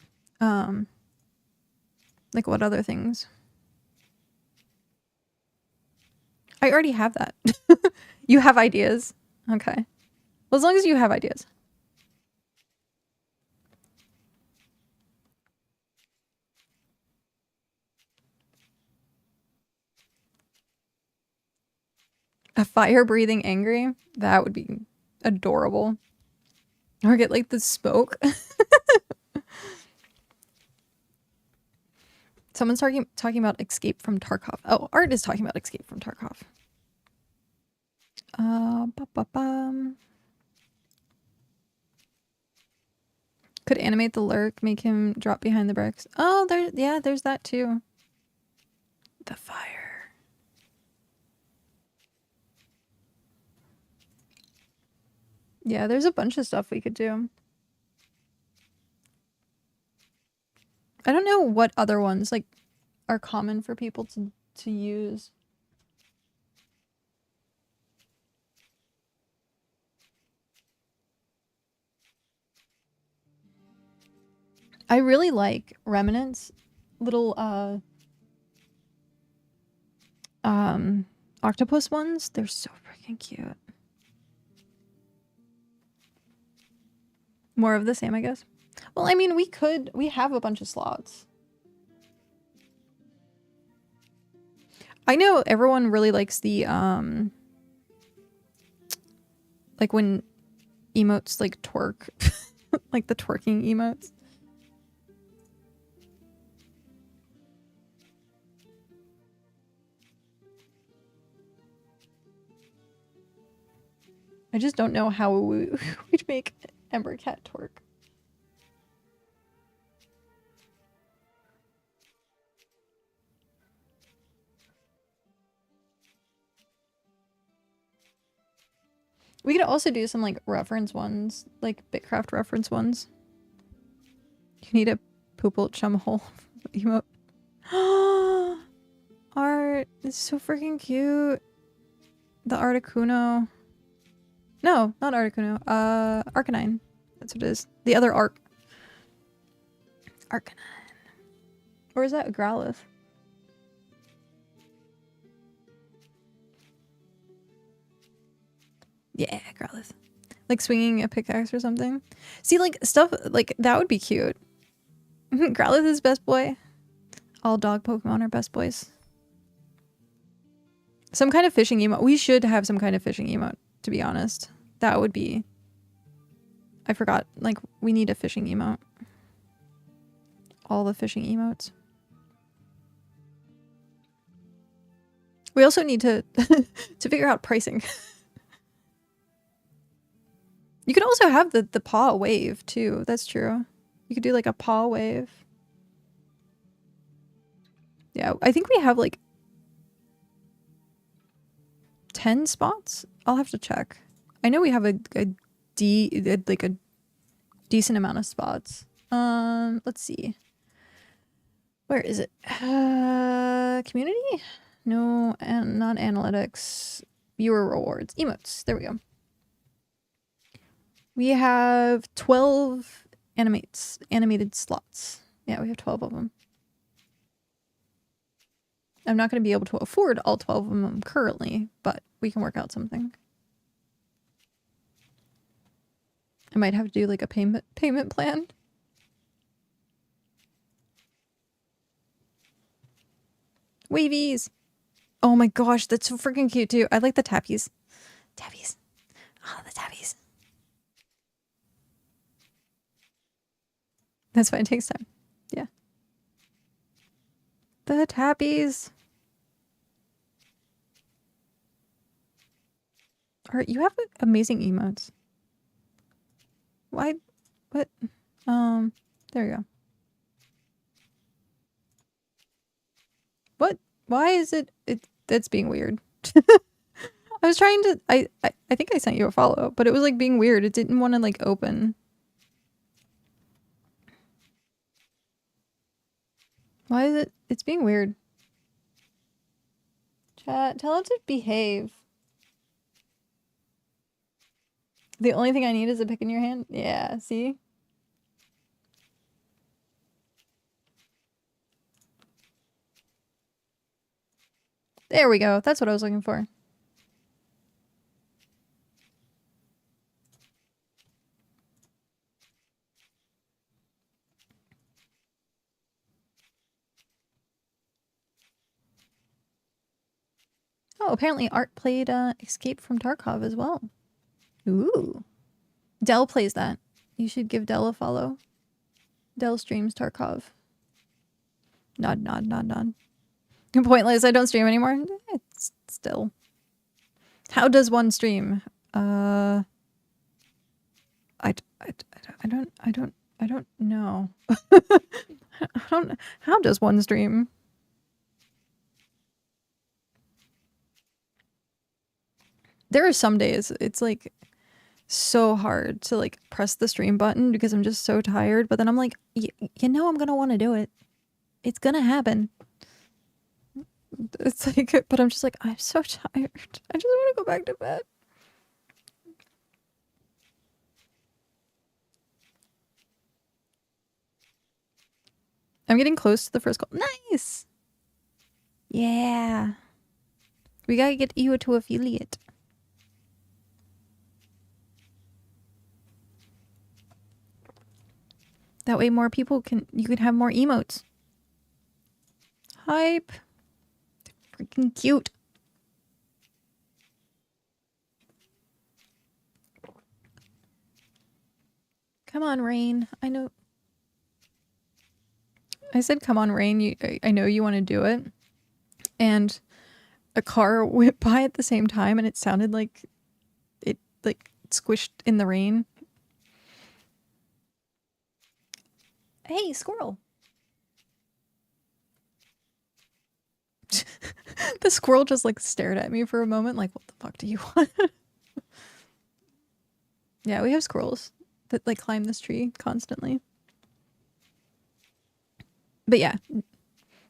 Like what other things? I already have that. You have ideas? Okay. Well, as long as you have ideas. A fire-breathing angry? That would be adorable. Or get like the smoke. Someone's talking about Escape from Tarkov. Oh, Art is talking about Escape from Tarkov. Could animate the lurk, make him drop behind the bricks. Oh, there's that too. The fire. Yeah, there's a bunch of stuff we could do. I don't know what other ones like are common for people to use. I really like Remnant's little octopus ones. They're so freaking cute. More of the same, I guess. Well, I mean, we have a bunch of slots. I know everyone really likes the like when emotes like twerk, like the twerking emotes. I just don't know how we'd make emberKat twerk. We could also do some like reference ones, like BitCraft reference ones. You need a poople chum hole emote. Art is so freaking cute. The Articuno. No, not Articuno. Arcanine. That's what it is. The other Arcanine. Or is that a Growlithe? Yeah, Growlithe. Like swinging a pickaxe or something. See, like, stuff like that would be cute. Growlithe is best boy. All dog Pokemon are best boys. Some kind of fishing emote. We should have some kind of fishing emote, to be honest. That would be... I forgot. Like, we need a fishing emote. All the fishing emotes. We also need to to figure out pricing. You could also have the paw wave too. That's true. You could do like a paw wave. Yeah, I think we have like 10 spots. I'll have to check. I know we have a decent amount of spots. Let's see. Where is it? Community? No, and not analytics. Viewer rewards. Emotes. There we go. We have 12 animated slots. Yeah, we have 12 of them. I'm not going to be able to afford all 12 of them currently, but we can work out something. I might have to do like a payment plan. Wavies! Oh my gosh, that's so freaking cute too. I like the tappies. Tappies. Oh, the tappies. That's why it takes time. Yeah. The tappies. Alright, you have amazing emotes. Why? What? There you go. What? Why is it? That's being weird. I was trying to. I think I sent you a follow, but it was like being weird. It didn't want to like open. Why is it? It's being weird. Chat, tell it to behave. The only thing I need is a pick in your hand. Yeah, see? There we go. That's what I was looking for. Oh, apparently Art played Escape from Tarkov as well. Ooh. Dell plays that. You should give Dell a follow. Dell streams Tarkov. Nod, nod, nod, nod. Pointless, I don't stream anymore. It's still. How does one stream? I don't know. How does one stream? There are some days it's like so hard to like press the stream button because I'm just so tired, but then I'm like, you know, I'm gonna want to do it. It's gonna happen. It's like, but I'm just like, I'm so tired. I just want to go back to bed. I'm getting close to the first goal. Nice! Yeah. We gotta get you to affiliate. That way more people can, you can have more emotes. Hype. Freaking cute. Come on, Rain. I know. I said, come on, Rain. I know you want to do it. And a car went by at the same time and it sounded like it like squished in the rain. Hey, squirrel. The squirrel just like stared at me for a moment like, what the fuck do you want? Yeah, we have squirrels that like climb this tree constantly. But yeah,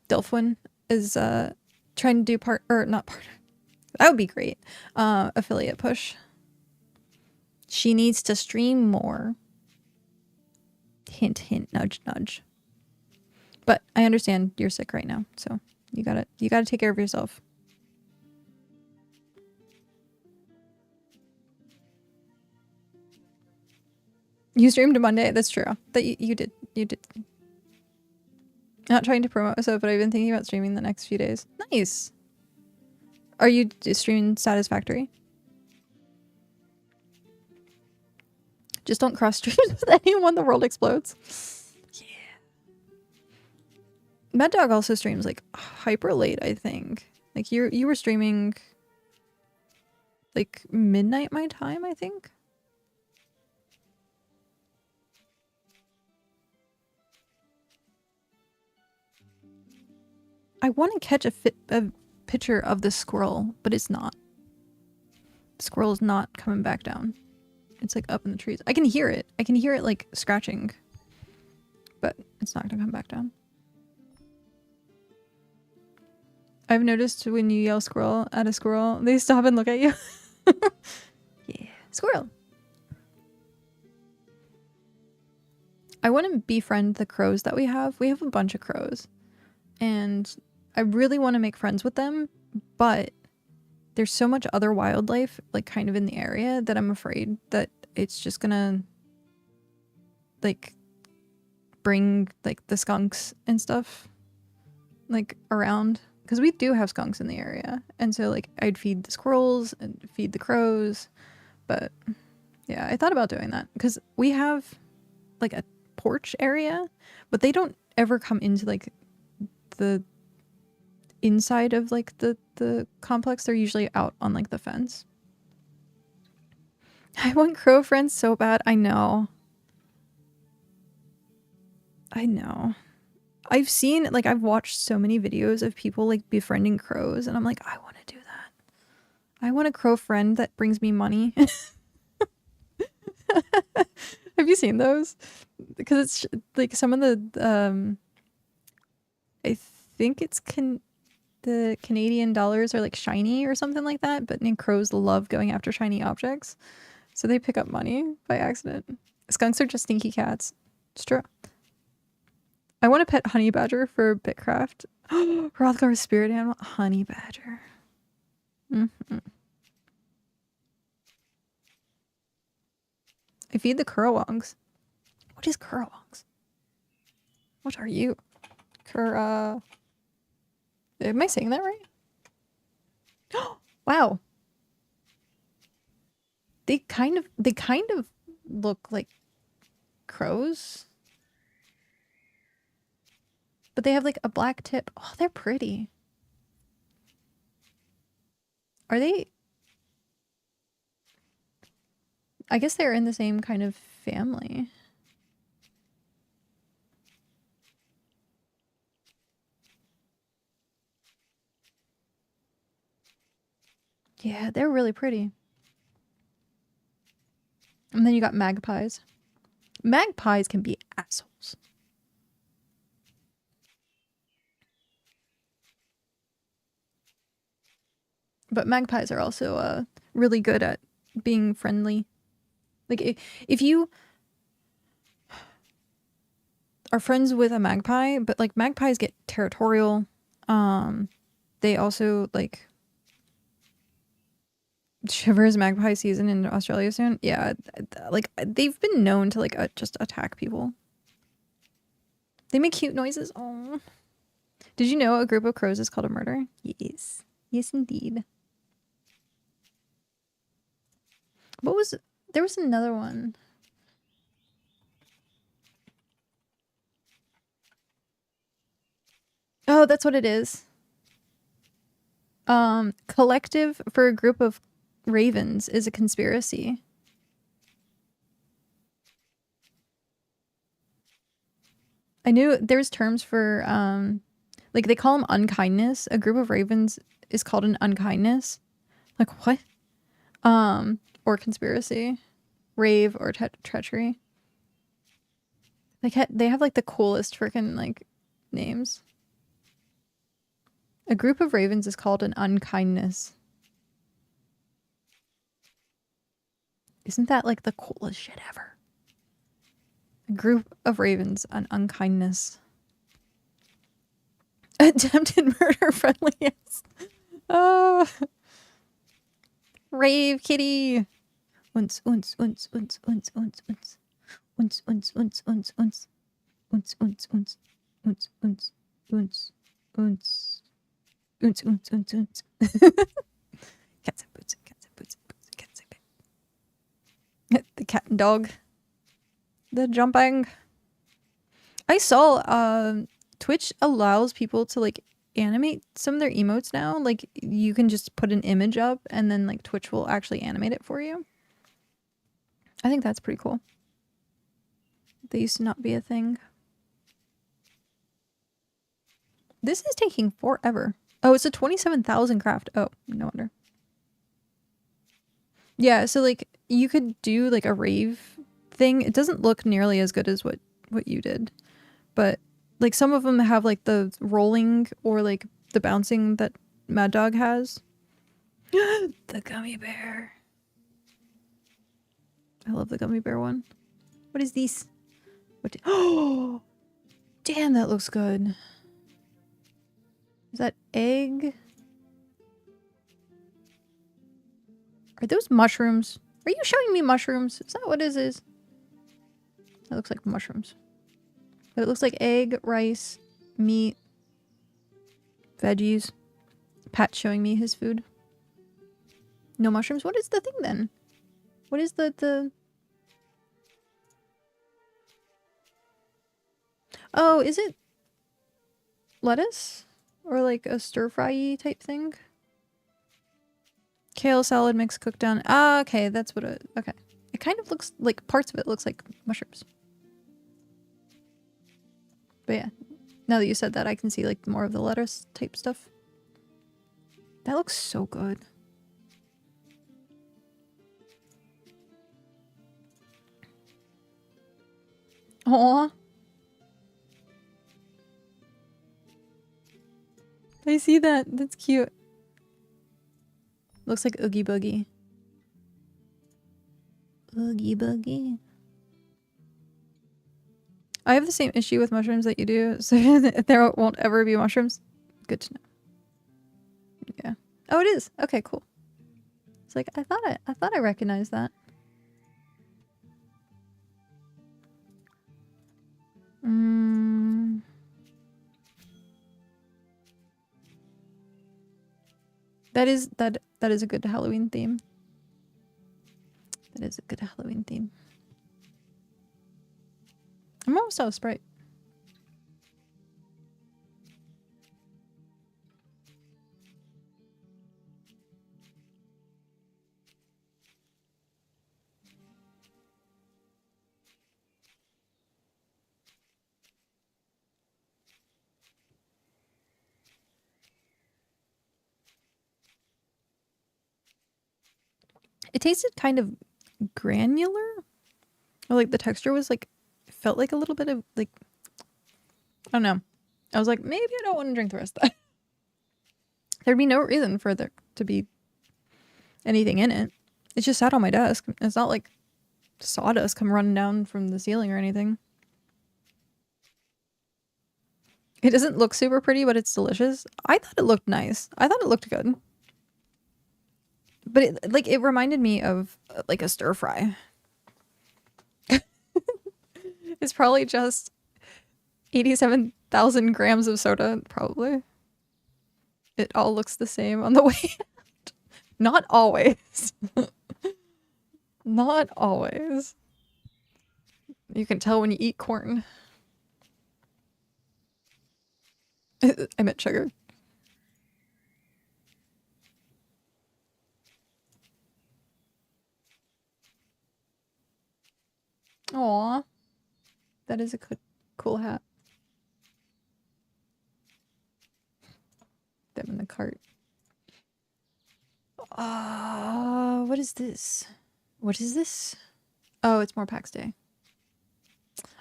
Delphine is trying to do not part. That would be great. Affiliate push. She needs to stream more. Hint, hint, nudge, nudge. But I understand you're sick right now, so you gotta take care of yourself. You streamed Monday. That's true. That you did. You did. Not trying to promote myself, but I've been thinking about streaming the next few days. Nice. Are you streaming Satisfactory? Just don't cross streams with anyone. The world explodes. Yeah. Mad Dog also streams like hyper late, I think. Like you were streaming like midnight my time, I think. I want to catch a picture of the squirrel, but it's not. The squirrel is not coming back down. It's like up in the trees. I can hear it. I can hear it like scratching, but it's not gonna come back down. I've noticed when you yell squirrel at a squirrel, they stop and look at you. Yeah, squirrel. I want to befriend the crows that we have. We have a bunch of crows. And I really want to make friends with them, but there's so much other wildlife, like, kind of in the area that I'm afraid that it's just gonna, like, bring, like, the skunks and stuff, like, around. Because we do have skunks in the area. And so, like, I'd feed the squirrels and feed the crows. But, yeah, I thought about doing that. Because we have, like, a porch area, but they don't ever come into, like, the inside of, like, the complex. They're usually out on, like, the fence. I want crow friends so bad. I know. I've seen, like, I've watched so many videos of people, like, befriending crows, and I'm like, I want to do that. I want a crow friend that brings me money. Have you seen those? Because it's like some of the I think it's the Canadian dollars are like shiny or something like that, but crows love going after shiny objects, so they pick up money by accident. Skunks are just stinky cats. It's true. I want to pet honey badger for BitCraft. Rothgar's spirit animal, honey badger. I feed the currawongs. What is currawongs? What are you? Am I saying that right? Wow. They kind of look like crows. But they have like a black tip. Oh, they're pretty. Are they? I guess they're in the same kind of family. Yeah, they're really pretty. And then you got magpies. Magpies can be assholes. But magpies are also really good at being friendly. Like, if you are friends with a magpie, but like magpies get territorial. They also like Shivers magpie season in Australia soon. Yeah, like they've been known to like just attack people. They make cute noises. Oh, did you know a group of crows is called a murder? Yes, yes indeed. There was another one. Oh, that's what it is. Collective for a group of ravens is a conspiracy. I knew there's terms for like they call them unkindness. A group of ravens is called an unkindness. Like what? Or conspiracy, rave, or treachery. They have like the coolest freaking like names. A group of ravens is called an unkindness. Isn't that like the coolest shit ever? A group of ravens, an unkindness. Attempted murder friendliest. Oh. Rave kitty. Unz, unz, unz, unz, unz, unz, unz. Unz, unz, unz, unz, unz. Unz, unz, unz. Unz, unz, unz, unz. Unz, unz, unz, unz. Cats and boots, cats and boots, cats and boots. The cat and dog. The jumping. I saw Twitch allows people to like animate some of their emotes now. Like you can just put an image up and then like Twitch will actually animate it for you. I think that's pretty cool. They used to not be a thing. This is taking forever. Oh, it's a 27,000 craft. Oh, no wonder. Yeah, so like you could do like a rave thing. It doesn't look nearly as good as what you did. But like some of them have like the rolling or like the bouncing that Mad Dog has. The gummy bear. I love the gummy bear one. What is this? What? Oh, damn, that looks good. Is that egg? Are those mushrooms? Are you showing me mushrooms? Is that what it is? That looks like mushrooms. But it looks like egg, rice, meat, veggies. Pat's showing me his food. No mushrooms? What is the thing then? What is the... Oh, is it lettuce? Or like a stir-fry type thing? Kale salad mix cooked down. Ah, okay, that's what it... Okay. It kind of looks like... Parts of it looks like mushrooms. But yeah. Now that you said that, I can see like more of the lettuce type stuff. That looks so good. Aww. I see that. That's cute. Looks like Oogie Boogie. Oogie Boogie. I have the same issue with mushrooms that you do, so there won't ever be mushrooms. Good to know. Yeah. Oh, it is. Okay, cool. It's like I thought I recognized that. That is a good Halloween theme. That is a good Halloween theme. I'm almost out of Sprite. It tasted kind of granular. Or like the texture was like, felt like a little bit of like, I don't know. I was like, maybe I don't want to drink the rest of that. There'd be no reason for there to be anything in it. It just sat on my desk. It's not like sawdust come running down from the ceiling or anything. It doesn't look super pretty, but it's delicious. I thought it looked nice. I thought it looked good. But it reminded me of like a stir fry. It's probably just 87,000 grams of soda, probably. It all looks the same on the way out. Not always. Not always. You can tell when you eat corn. I meant sugar. Aw. That is a cool hat. Them in the cart. What is this? What is this? Oh, it's more PAX Day.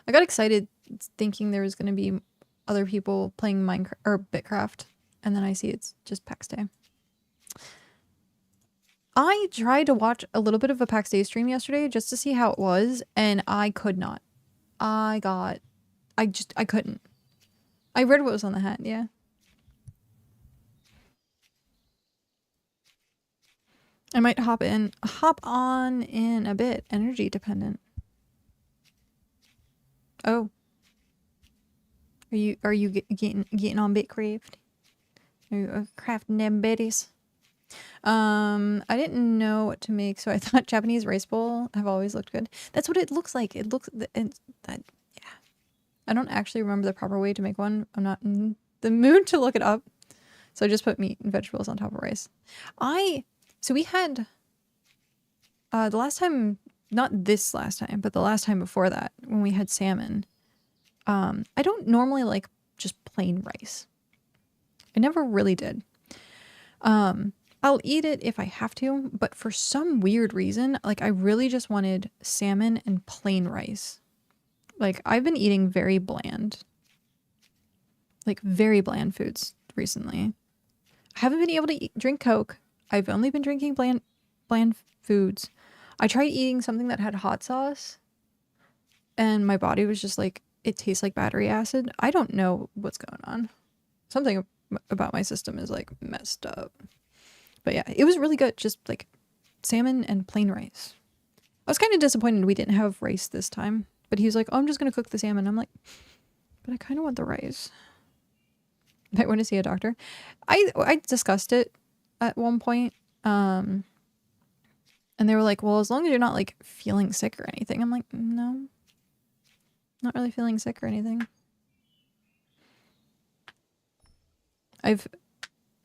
I got excited thinking there was going to be other people playing Minecraft or BitCraft, and then I see it's just PAX Day. I tried to watch a little bit of a PAX Day stream yesterday just to see how it was, and I could not. I couldn't. I read what was on the hat, yeah. I might hop on in a bit. Energy dependent. Oh. Are you getting on BitCraft? Are you crafting them betties? I didn't know what to make, so I thought Japanese rice bowl have always looked good. That's what it looks like. It looks yeah. I don't actually remember the proper way to make one. I'm not in the mood to look it up. So I just put meat and vegetables on top of rice. So we had the last time, not this last time, but the last time before that, when we had salmon. I don't normally like just plain rice. I never really did. I'll eat it if I have to, but for some weird reason, like I really just wanted salmon and plain rice. Like I've been eating very bland foods recently. I haven't been able to drink Coke. I've only been drinking bland foods. I tried eating something that had hot sauce, and my body was just like, it tastes like battery acid. I don't know what's going on. Something about my system is like messed up. But yeah, it was really good. Just like salmon and plain rice. I was kind of disappointed we didn't have rice this time. But he was like, oh, I'm just going to cook the salmon. I'm like, but I kind of want the rice. I want to see a doctor. I discussed it at one point. And they were like, well, as long as you're not like feeling sick or anything. I'm like, no, not really feeling sick or anything. I've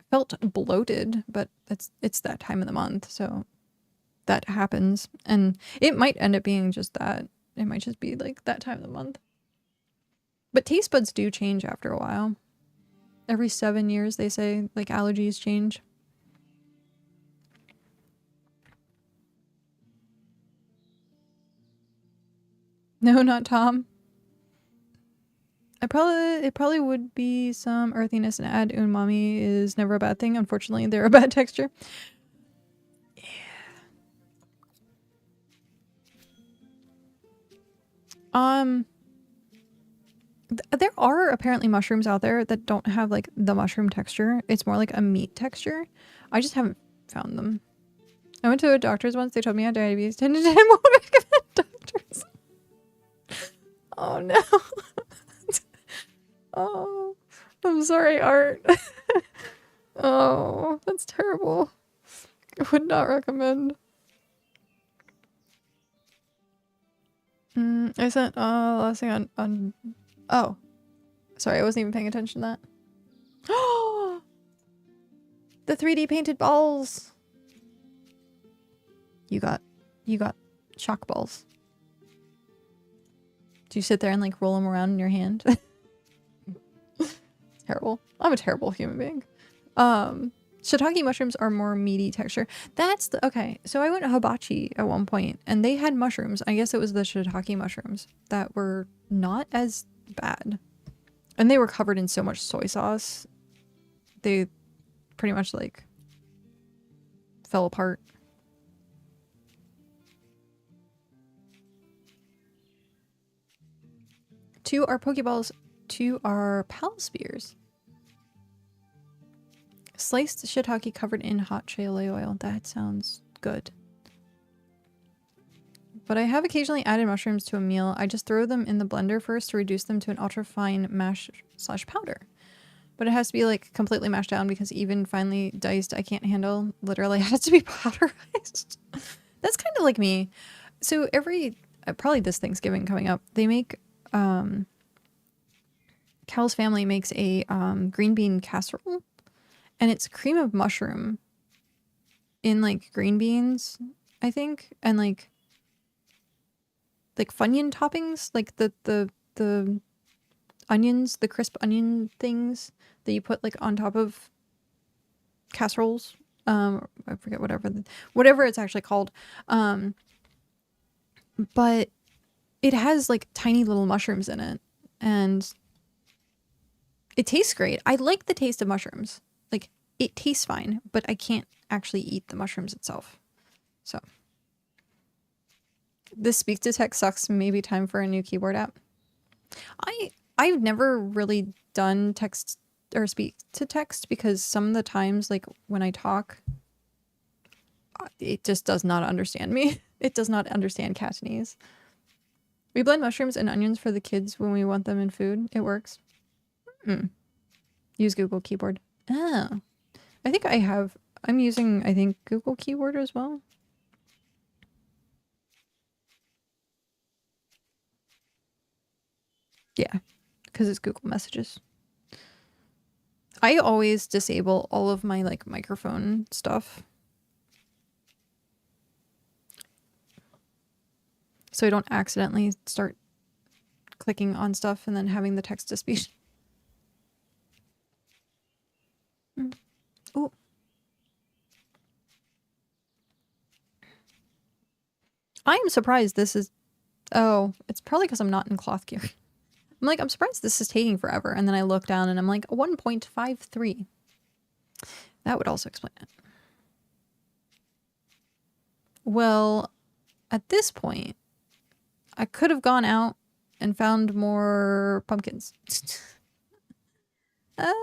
felt bloated, but it's that time of the month, so that happens. And it might end up being just that. It might just be like that time of the month. But taste buds do change after a while. Every 7 years, they say, like, allergies change. No, not Tom. It probably would be some earthiness, and add umami is never a bad thing. Unfortunately, they're a bad texture. Yeah. There are apparently mushrooms out there that don't have like the mushroom texture. It's more like a meat texture. I just haven't found them. I went to a doctor's once. They told me I had diabetes. 10 to 10 won't recommend doctors. Oh no. Oh, I'm sorry, Art. Oh, that's terrible. I would not recommend. I sent last thing on oh, sorry, I wasn't even paying attention to that. Oh, the 3D painted balls. You got shock balls. Do you sit there and like roll them around in your hand? Terrible. I'm a terrible human being. Shiitake mushrooms are more meaty texture. That's the okay. So I went to Hibachi at one point and they had mushrooms. I guess it was the shiitake mushrooms that were not as bad. And they were covered in so much soy sauce. They pretty much like fell apart. Two are Pokeballs, two are Pal Spears. Sliced shiitake covered in hot chili oil. That sounds good. But I have occasionally added mushrooms to a meal. I just throw them in the blender first to reduce them to an ultra fine mash / powder. But it has to be like completely mashed down because even finely diced I can't handle. Literally it has to be powderized. That's kind of like me. So every, probably this Thanksgiving coming up, they make, Cal's family makes a green bean casserole. And it's cream of mushroom in like green beans, I think, and like Funyun toppings, like the onions, the crisp onion things that you put like on top of casseroles. I forget whatever it's actually called. But it has like tiny little mushrooms in it, and it tastes great. I like the taste of mushrooms. Like, it tastes fine, but I can't actually eat the mushrooms itself. So, this speak to text sucks. Maybe time for a new keyboard app. I've never really done text or speak to text because some of the times, like when I talk, it just does not understand me. It does not understand Cantonese. We blend mushrooms and onions for the kids when we want them in food. It works. Use Google Keyboard. Oh, I think I'm using, I think, Google Keyboard as well. Yeah, because it's Google Messages. I always disable all of my, like, microphone stuff. So I don't accidentally start clicking on stuff and then having the text-to-speech. Oh. I am surprised this is... Oh, it's probably because I'm not in cloth gear. I'm like, I'm surprised this is taking forever. And then I look down and I'm like, 1.53. That would also explain it. Well, at this point, I could have gone out and found more pumpkins. I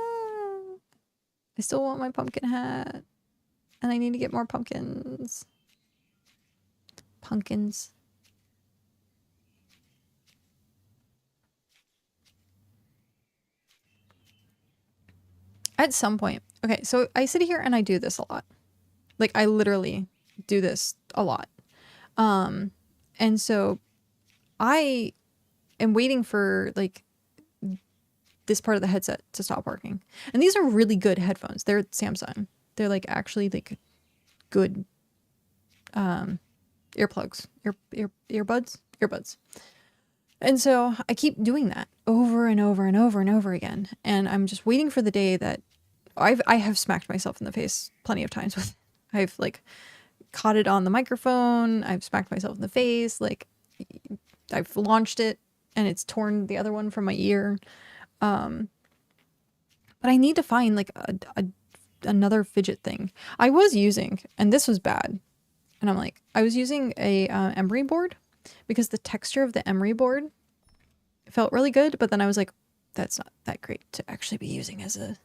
still want my pumpkin hat. And I need to get more pumpkins. Pumpkins. At some point. Okay, so I sit here and I do this a lot. Like, I literally do this a lot. And so I am waiting for, like, this part of the headset to stop working. And these are really good headphones. They're Samsung. They're, like, actually, like, good earplugs. Earbuds. And so I keep doing that over and over and over and over again. And I'm just waiting for the day that I have smacked myself in the face plenty of times with. I've like caught it on the microphone. I've smacked myself in the face. Like I've launched it and it's torn the other one from my ear. But I need to find like another fidget thing. I was using, and this was bad. And I'm like, I was using a emery board because the texture of the emery board felt really good. But then I was like, that's not that great to actually be using as a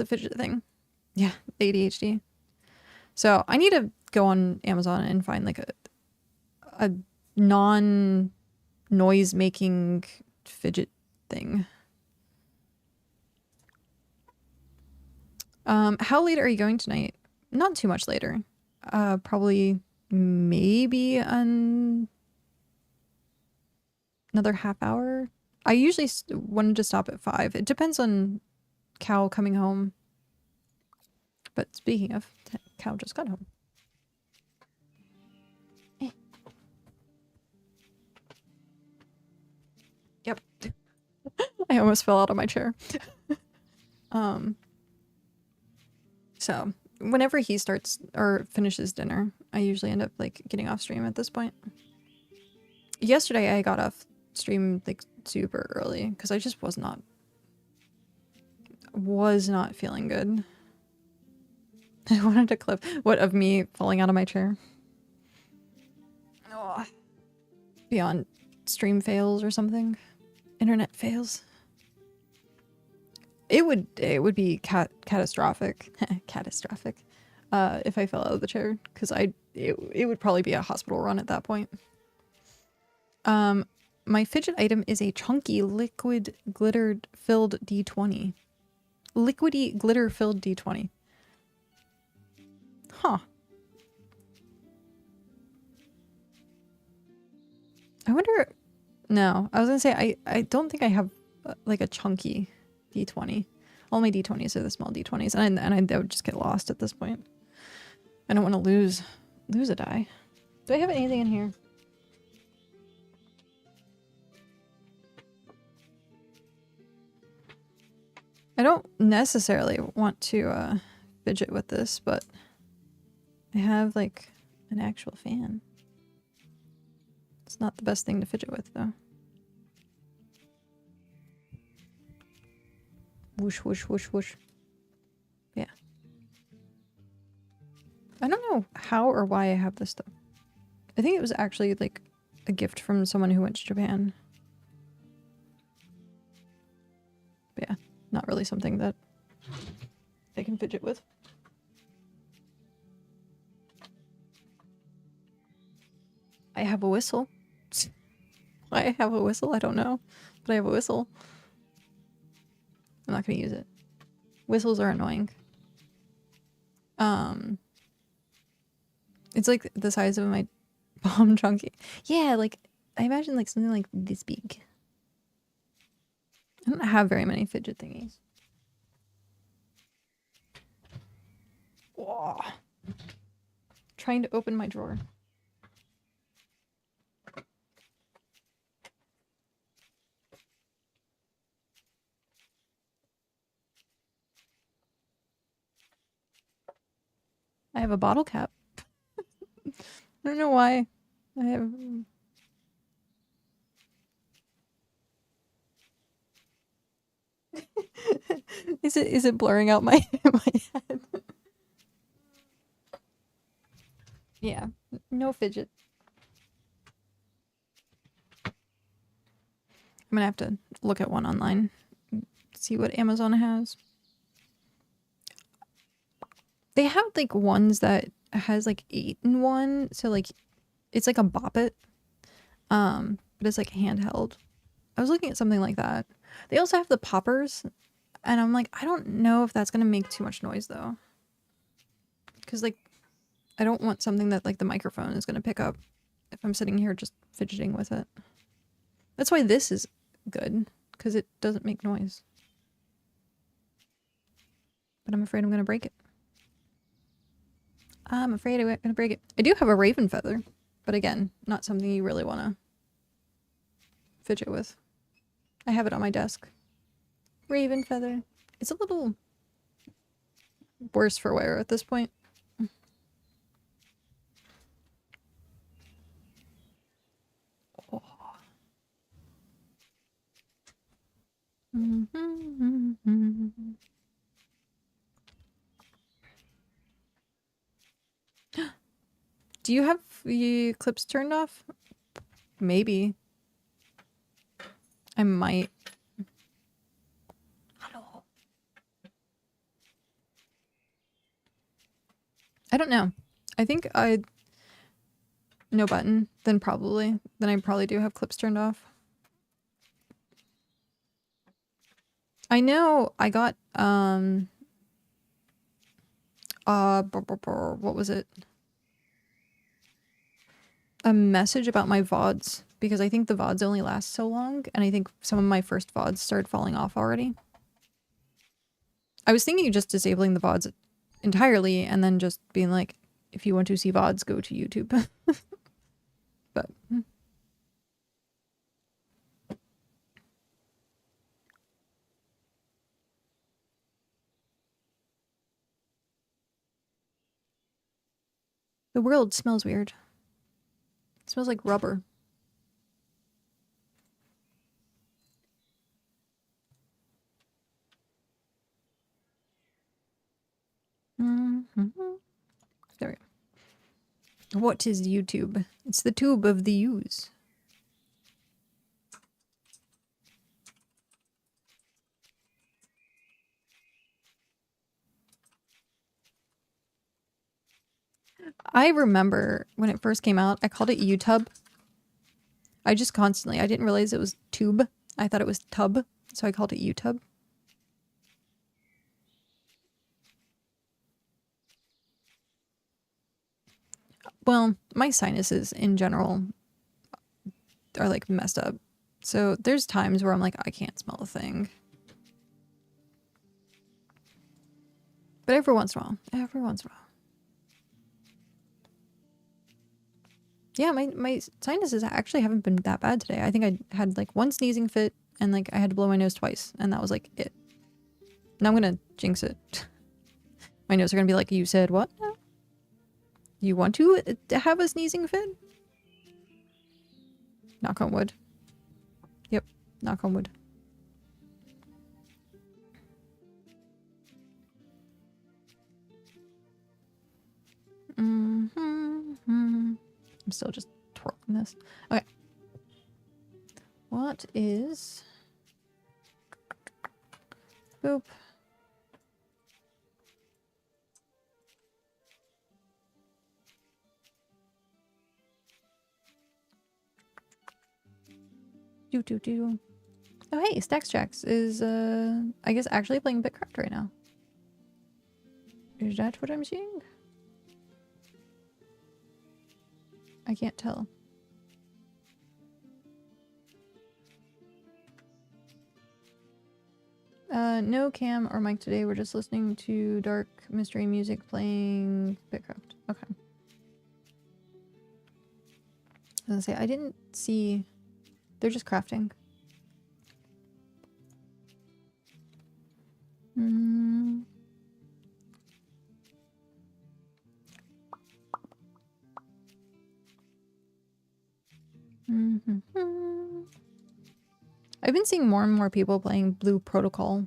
fidget thing. Yeah, ADHD. So I need to go on Amazon and find like a non-noise making fidget thing. How late are you going tonight? Not too much later. Probably maybe another half hour. I usually wanted to stop at 5. It depends on Cow coming home. But speaking of, Cow just got home. Yep. I almost fell out of my chair. So whenever he starts or finishes dinner, I usually end up like getting off stream at this point. Yesterday I got off stream like super early because I just was not feeling good. I wanted a clip of me falling out of my chair. Oh, beyond stream fails or something. Internet fails. It would be catastrophic if I fell out of the chair because it would probably be a hospital run at that point. My fidget item is a chunky liquid glitter filled D20. Liquidy glitter filled D20. Huh. I wonder. No, I was gonna say I don't think I have like a chunky D20. All my D20s are the small D20s, and I would just get lost at this point. I don't want to lose a die. Do I have anything in here? I don't necessarily want to fidget with this, but I have like an actual fan. It's not the best thing to fidget with though. Whoosh, whoosh, whoosh, whoosh. Yeah. I don't know how or why I have this though. I think it was actually like a gift from someone who went to Japan. But yeah, not really something that I can fidget with. I have a whistle. Why I have a whistle, I don't know. But I have a whistle. I'm not gonna use it. Whistles are annoying. It's like the size of my palm chunky. Yeah, like I imagine like something like this big. I don't have very many fidget thingies. Whoa. Trying to open my drawer. I have a bottle cap. I don't know why. I have... Is it blurring out my my head? Yeah, no fidget. I'm gonna have to look at one online, see what Amazon has. They have like ones that has like 8 in one, so like it's like a bop it, but it's like handheld. I was looking at something like that. They also have the poppers, and I'm like, I don't know if that's gonna make too much noise though, because like I don't want something that like the microphone is gonna pick up if I'm sitting here just fidgeting with it. That's why this is good, because it doesn't make noise. But I'm afraid I'm gonna break it. I'm afraid I'm gonna break it. I do have a raven feather, but again, not something you really want to fidget with. I have it on my desk. Raven feather. It's a little worse for wear at this point. Oh. Do you have the clips turned off? Maybe. I might. Hello. I don't know. I think no button, then I probably do have clips turned off. I know I got what was it? A message about my VODs, because I think the VODs only last so long, and I think some of my first VODs started falling off already. I was thinking of just disabling the VODs entirely and then just being like, if you want to see VODs, go to YouTube. But the world smells weird. It smells like rubber. There we go. What is YouTube? It's the tube of the use. I remember when it first came out, I called it YouTube. I didn't realize it was tube. I thought it was tub, so I called it YouTube. Well, my sinuses in general are like messed up. So there's times where I'm like, I can't smell a thing. But every once in a while. Yeah, my sinuses actually haven't been that bad today. I think I had like one sneezing fit and like I had to blow my nose twice, and that was like it. Now I'm gonna jinx it. My nose are gonna be like, you said what? You want to have a sneezing fit? Knock on wood. Yep, knock on wood. I'm still just twirling this. Okay. What is... Boop. Do. Oh hey, Stacks Jacks is I guess actually playing BitCraft right now. Is that what I'm seeing? I can't tell. No Cam or Mike today. We're just listening to dark mystery music playing BitCraft. Okay. I was gonna say, I didn't see... They're just crafting. I've been seeing more and more people playing Blue Protocol.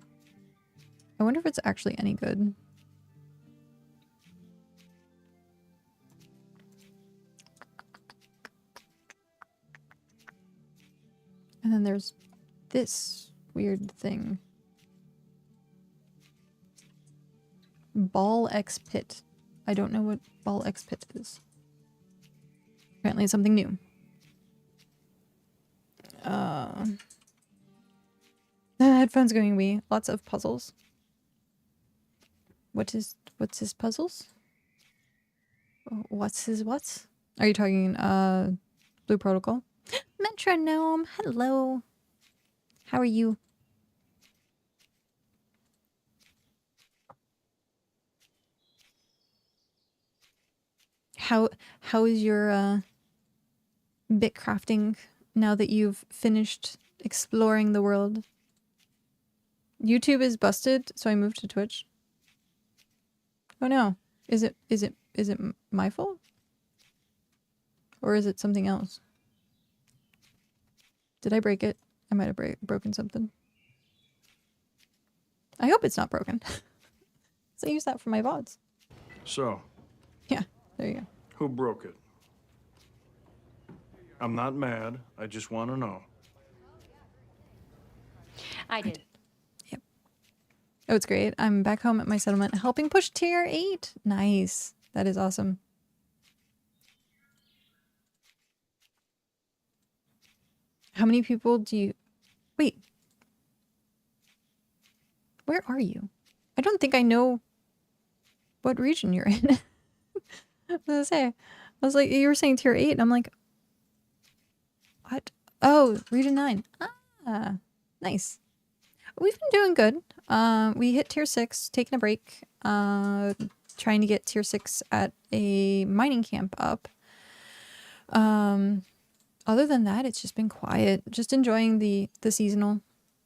I wonder if it's actually any good. then there's this weird thing. Ball X Pit. I don't know what Ball X Pit is. Apparently it's something new. The headphones going wee. Lots of puzzles. What's his puzzles? What's his what? Are you talking Blue Protocol? Metronome, hello. How are you? How is your bit crafting now that you've finished exploring the world? YouTube is busted, so I moved to Twitch. Oh no. Is it my fault? Or is it something else? Did I break it? I might have broken something. I hope it's not broken. So I use that for my VODs. So, Yeah, there you go. who broke it? I'm not mad. I just want to know. I did. Yep. Oh, it's great. I'm back home at my settlement helping push tier 8. Nice. That is awesome. How many people do you... Wait. Where are you? I don't think I know what region you're in. I was gonna say. I was like, you were saying tier 8, and I'm like... What? Oh, region 9. Ah, nice. We've been doing good. We hit tier 6, taking a break. Trying to get tier 6 at a mining camp up. Other than that, it's just been quiet. Just enjoying the seasonal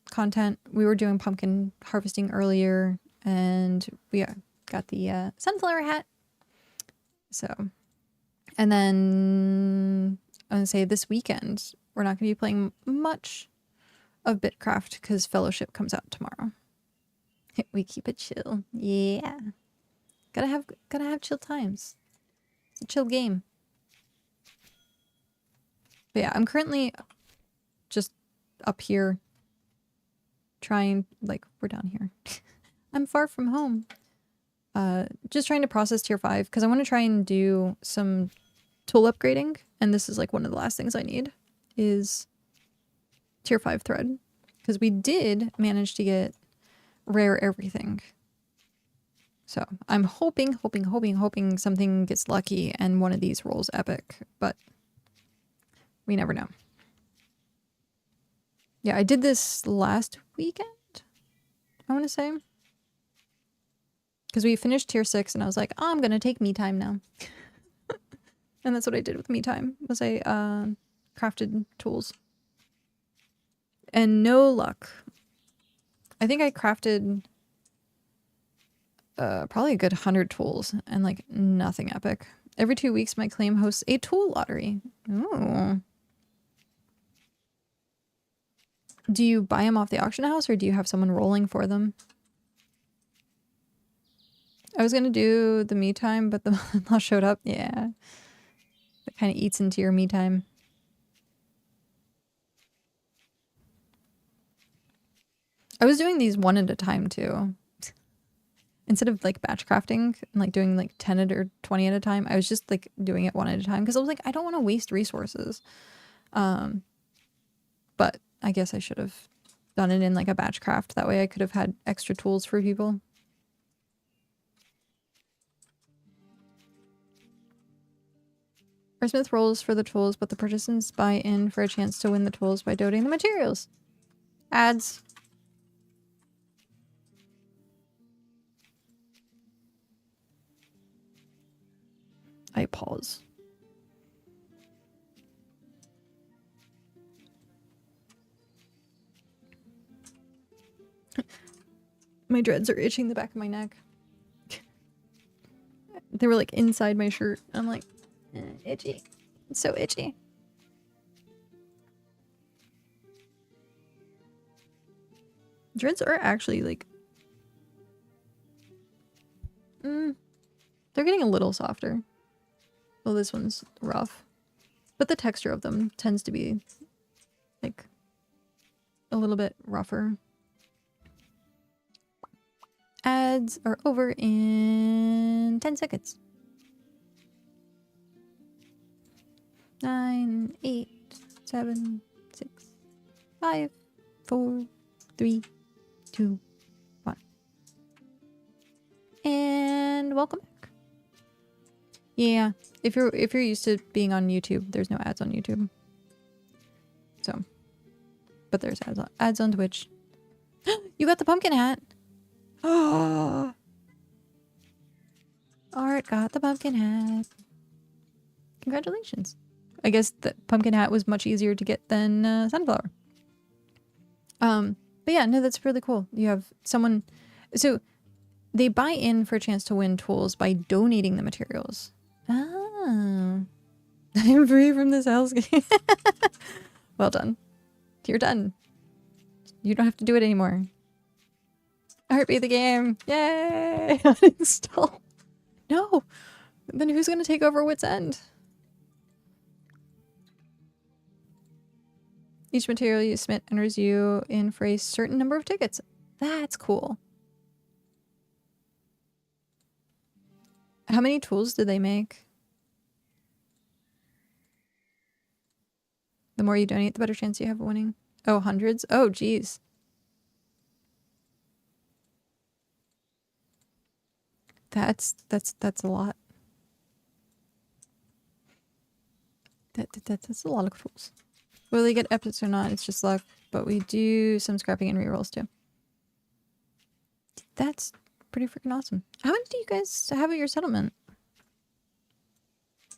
content. We were doing pumpkin harvesting earlier, and we got the sunflower hat. So, and then I'm gonna say this weekend we're not gonna be playing much of BitCraft because Fellowship comes out tomorrow. We keep it chill. Yeah. Gotta have chill times. It's a chill game. But yeah, I'm currently just up here trying, like, we're down here. I'm far from home. Just trying to process tier 5 because I want to try and do some tool upgrading, and this is like one of the last things I need is tier 5 thread, because we did manage to get rare everything. So I'm hoping something gets lucky and one of these rolls epic, but we never know. Yeah, I did this last weekend, I want to say. Because we finished tier 6 and I was like, oh, I'm going to take me time now. And that's what I did with me time, was I crafted tools. And no luck. I think I crafted probably a good 100 tools and like nothing epic. Every 2 weeks my claim hosts a tool lottery. Ooh. Do you buy them off the auction house or do you have someone rolling for them? I was gonna do the me time, but the mother-in-law showed up. Yeah. That kind of eats into your me time. I was doing these one at a time too. Instead of like batch crafting and like doing like 10 or 20 at a time, I was just like doing it one at a time because I was like, I don't want to waste resources. But I guess I should have done it in like a batch craft. That way I could have had extra tools for people. Our smith rolls for the tools, but the participants buy in for a chance to win the tools by donating the materials. Ads. I pause. My dreads are itching the back of my neck. They were like inside my shirt. I'm like, itchy. It's so itchy. Dreads are actually like... they're getting a little softer. Well, this one's rough. But the texture of them tends to be like a little bit rougher. Ads are over in 10 seconds. 9, 8, 7, 6, 5, 4, 3, 2, 1. And welcome back. Yeah, if you're used to being on YouTube, there's no ads on YouTube. So, but there's ads on Twitch. You got the pumpkin hat. Oh, Art got the pumpkin hat. Congratulations. I guess the pumpkin hat was much easier to get than sunflower. But yeah, no, that's really cool. You have someone, so they buy in for a chance to win tools by donating the materials. Ah, I'm free from this hellscape. Well done. You're done. You don't have to do it anymore. Hearth beat the game. Yay! Uninstall. No. Then who's gonna take over Wit's End? Each material you submit enters you in for a certain number of tickets. That's cool. How many tools do they make? The more you donate, the better chance you have of winning. Oh, hundreds? Oh, geez. That's a lot. That's a lot of tools. Will they get epics or not? It's just luck, but we do some scrapping and rerolls too. That's pretty freaking awesome. How many do you guys have at your settlement? I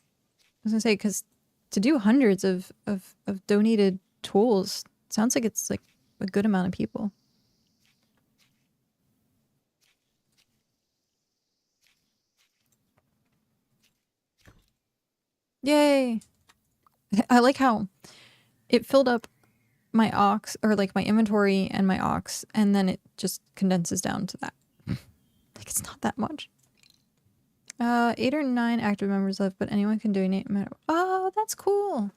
was gonna say, because to do hundreds of donated tools sounds like it's like a good amount of people. Yay! I like how it filled up my ox, or like my inventory and my ox, and then it just condenses down to that. Like it's not that much. 8 or 9 active members left, but anyone can donate. Oh, that's cool.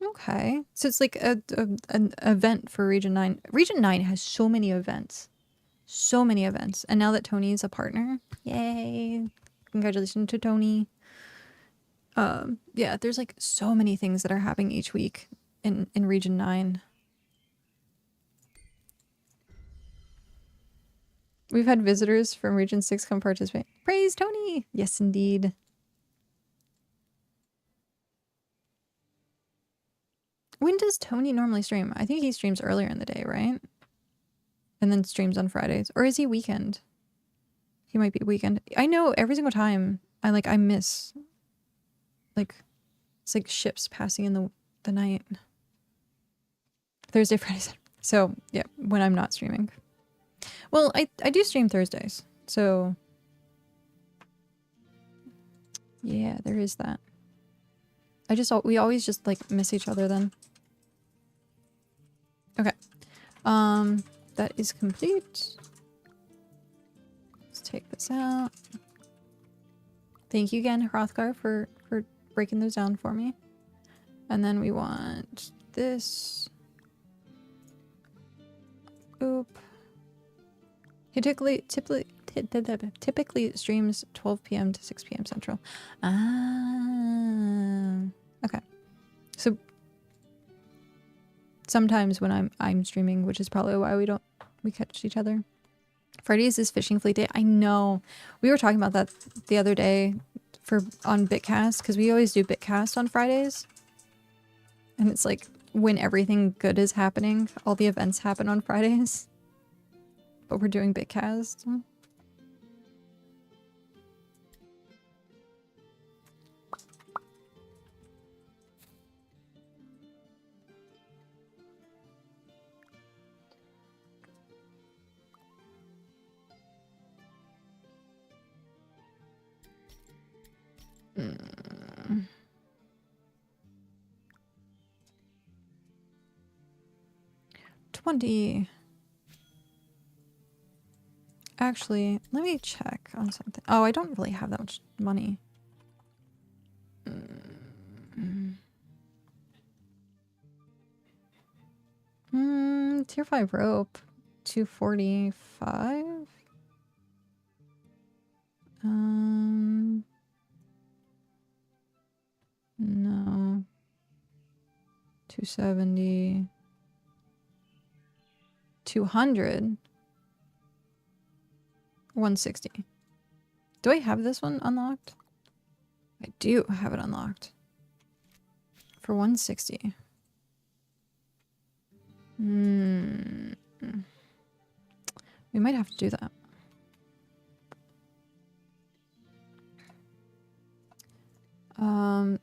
Okay, so it's like an event for Region 9. Region 9 has so many events. So many events. And now that Tony is a partner, yay. Congratulations to Tony. Yeah, there's like so many things that are happening each week in Region 9. We've had visitors from Region 6 come participate. Praise Tony! Yes, indeed. When does Tony normally stream? I think he streams earlier in the day, right? And then streams on Fridays. Or is he weekend? He might be weekend. I know every single time I miss, like, it's like ships passing in the night. Thursday, Friday, Saturday. So, yeah, when I'm not streaming. Well, I do stream Thursdays, so yeah, there is that. We always just like miss each other then. Okay. That is complete. Let's take this out. Thank you again, Hrothgar, for breaking those down for me. And then we want this. Oop. He typically streams 12 p.m. to 6 p.m. Central. Ah, okay. So sometimes when I'm streaming, which is probably why we catch each other. Fridays is fishing fleet day. I know. We were talking about that the other day on BitCast, because we always do BitCast on Fridays. And it's like when everything good is happening, all the events happen on Fridays. But we're doing BitCast. Mm. $20. Actually, let me check on something. Oh, I don't really have that much money. Tier 5 rope. 245. No. 270. 200. 160. Do I have this one unlocked? I do have it unlocked. For 160. We might have to do that.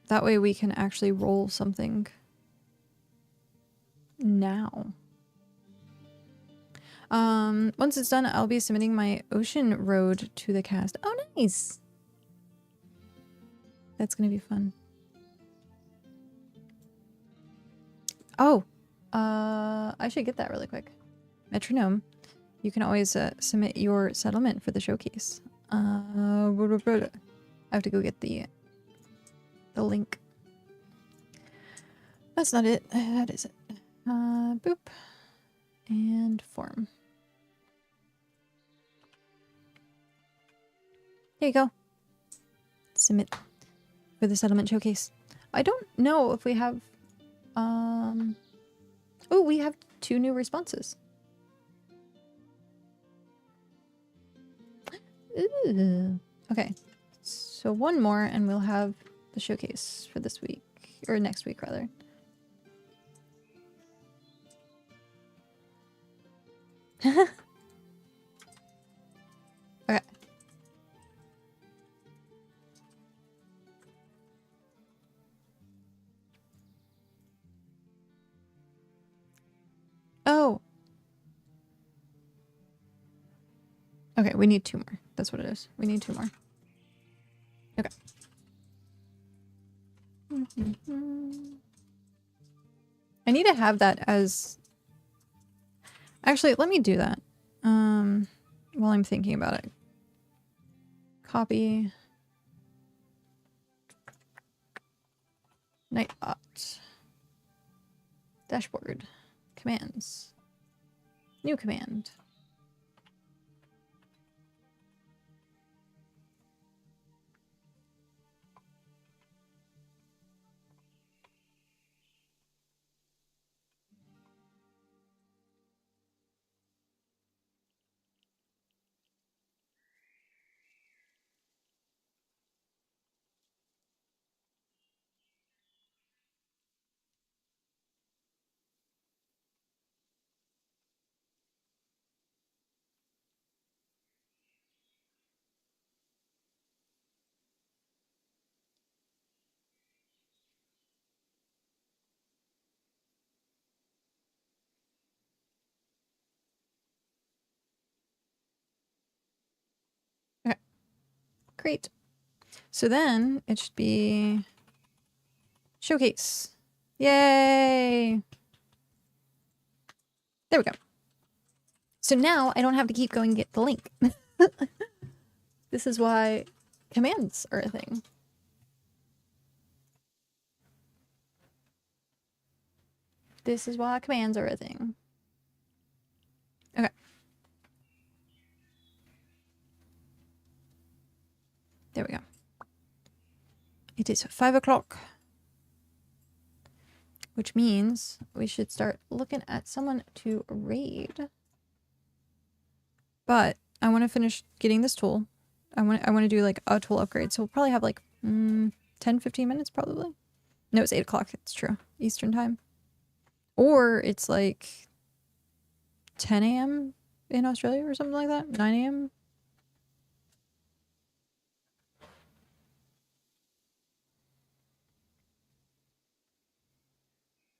That way we can actually roll something now. Once it's done, I'll be submitting my ocean road to the cast. Oh, nice! That's gonna be fun. Oh, I should get that really quick. Metronome. You can always submit your settlement for the showcase. I have to go get the link. That's not it. That is it. Boop. And form. There you go. Submit for the settlement showcase. I don't know if we have... Oh, we have 2 new responses. Ooh. Okay. So 1 more and we'll have the showcase for this week. Or next week, rather. Okay. Oh. Okay, we need 2 more. That's what it is. We need 2 more. Okay. I need to have that as... Actually, let me do that. While I'm thinking about it. Copy. Nightbot. Dashboard. Commands. New command. Okay. Great. So then it should be showcase. Yay! There we go. So now I don't have to keep going and get the link. This is why commands are a thing. This is why commands are a thing. Okay. There we go. It is 5 o'clock. Which means we should start looking at someone to raid. But I want to finish getting this tool. I want to do like a tool upgrade. So we'll probably have like 10-15 minutes probably. No, it's 8 o'clock. It's true. Eastern time. Or it's like 10 a.m. in Australia or something like that. 9 a.m.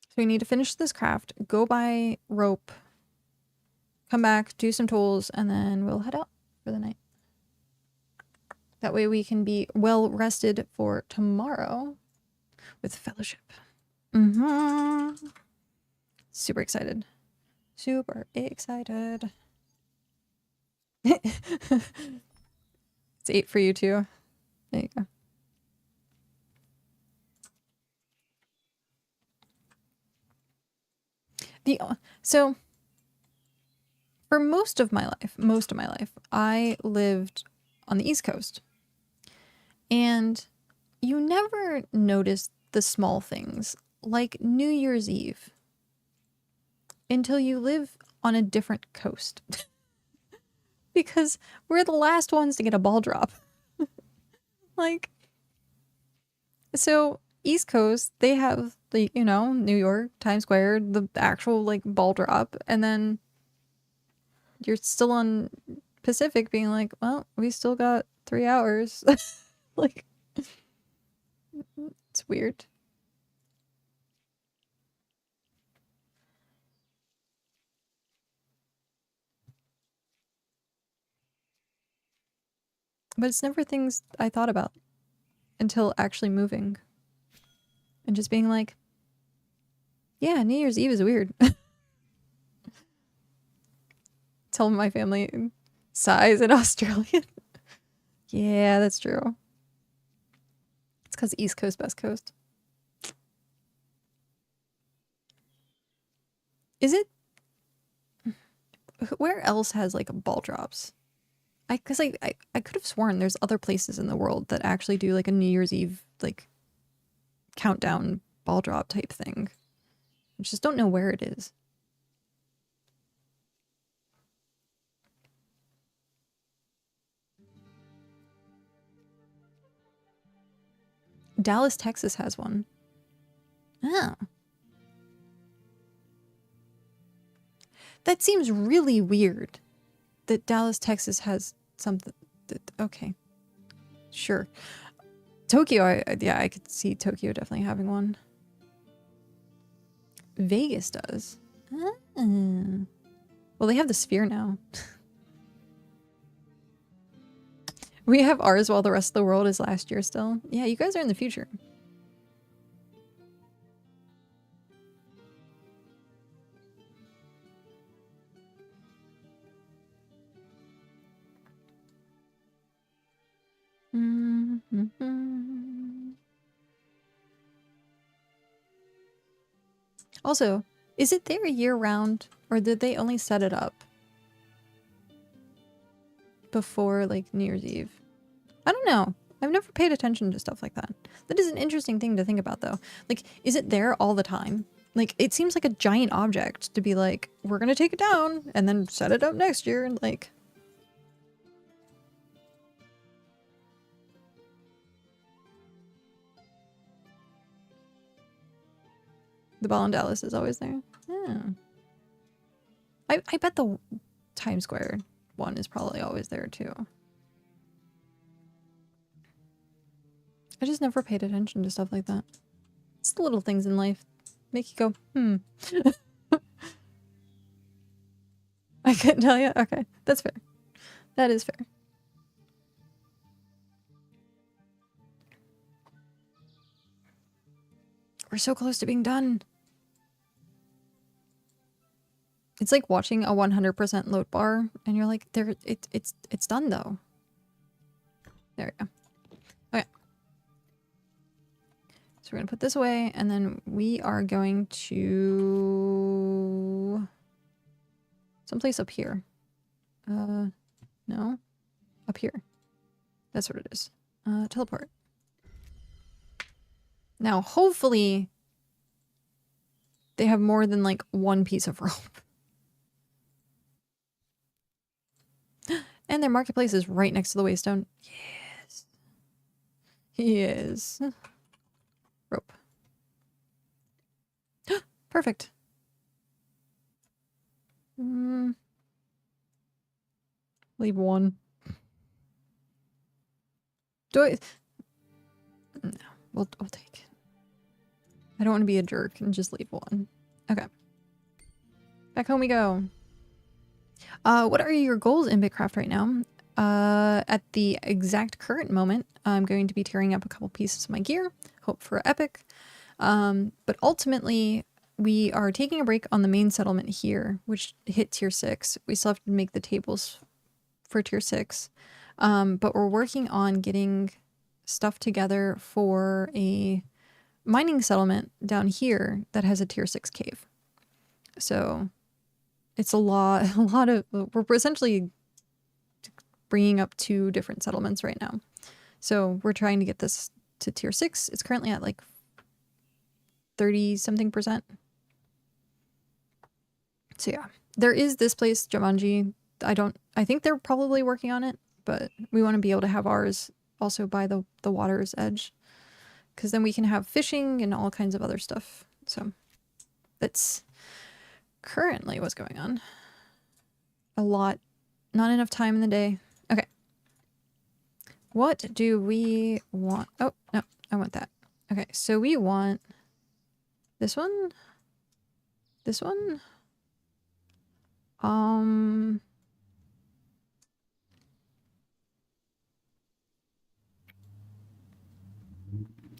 So we need to finish this craft, go buy rope, come back, do some tools, and then we'll head out for the night. That way we can be well rested for tomorrow with fellowship. Super excited. Super excited. It's 8 for you too. There you go. So for most of my life, I lived on the East Coast. And you never notice the small things, like New Year's Eve, until you live on a different coast. Because we're the last ones to get a ball drop. Like, so East Coast, they have the, you know, New York, Times Square, the actual like ball drop, and then you're still on Pacific being like, well, we still got 3 hours. Like, it's weird. But it's never things I thought about until actually moving. And just being like, yeah, New Year's Eve is weird. Tell my family size in Australian. Yeah, that's true. It's because East Coast, West Coast. Is it? Where else has like ball drops? Because I could have sworn there's other places in the world that actually do like a New Year's Eve like countdown ball drop type thing. I just don't know where it is. Dallas, Texas has one. Oh. That seems really weird that Dallas, Texas has something. Okay. Sure. Tokyo, yeah, I could see Tokyo definitely having one. Vegas does. Well, they have the Sphere now. We have ours while the rest of the world is last year still. Yeah, you guys are in the future. Also, is it there year-round, or did they only set it up before, like, New Year's Eve? I don't know. I've never paid attention to stuff like that. That is an interesting thing to think about, though. Like, is it there all the time? Like, it seems like a giant object to be like, we're gonna take it down, and then set it up next year, and like... The ball in Dallas is always there. Yeah. I bet the Times Square one is probably always there too. I just never paid attention to stuff like that. It's the little things in life make you go, hmm. I couldn't tell you? Okay, that's fair. That is fair. We're so close to being done. It's like watching a 100% load bar, and you're like, "There, it's done though." There we go. Okay. So we're gonna put this away, and then we are going to someplace up here. No, up here. That's what it is. Teleport. Now, hopefully, they have more than like one piece of rope. And their marketplace is right next to the waystone. Yes. Yes. Rope. Perfect. Leave one. Do I... No, we'll take it. I don't want to be a jerk and just leave one. Okay. Back home we go. What are your goals in BitCraft right now? At the exact current moment, I'm going to be tearing up a couple pieces of my gear. Hope for epic. But ultimately, we are taking a break on the main settlement here, which hit tier 6. We still have to make the tables for tier 6. But we're working on getting stuff together for a mining settlement down here that has a tier 6 cave. So it's a lot of, we're essentially bringing up 2 different settlements right now. So we're trying to get this to tier 6. It's currently at like 30 something %. So yeah, there is this place, Jumanji. I think they're probably working on it, but we want to be able to have ours also by the water's edge, because then we can have fishing and all kinds of other stuff. So that's currently what's going on. A lot, not enough time in the day. Okay. What do we want? Oh, no, I want that. Okay, so we want this one, this one.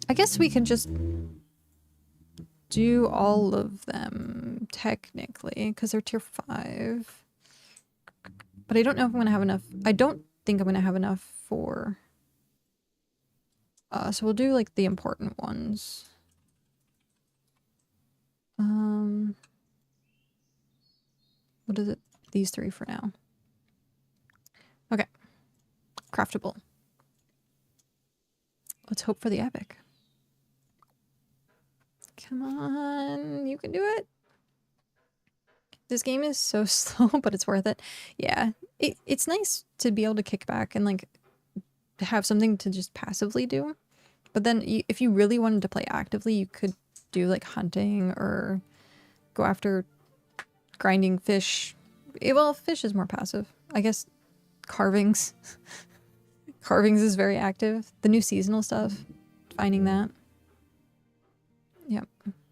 I guess we can just do all of them technically because they're tier 5. But I don't know if I'm going to have enough. I don't think I'm going to have enough for... so we'll do like the important ones. What is it? These 3 for now. Okay. Craftable. Let's hope for the epic. Come on, you can do it. This game is so slow, but it's worth it. Yeah, it's nice to be able to kick back and like have something to just passively do. But then if you really wanted to play actively, you could do like hunting or go after grinding fish. Well, fish is more passive. I guess carvings. Carvings is very active. The new seasonal stuff, finding that. Yeah.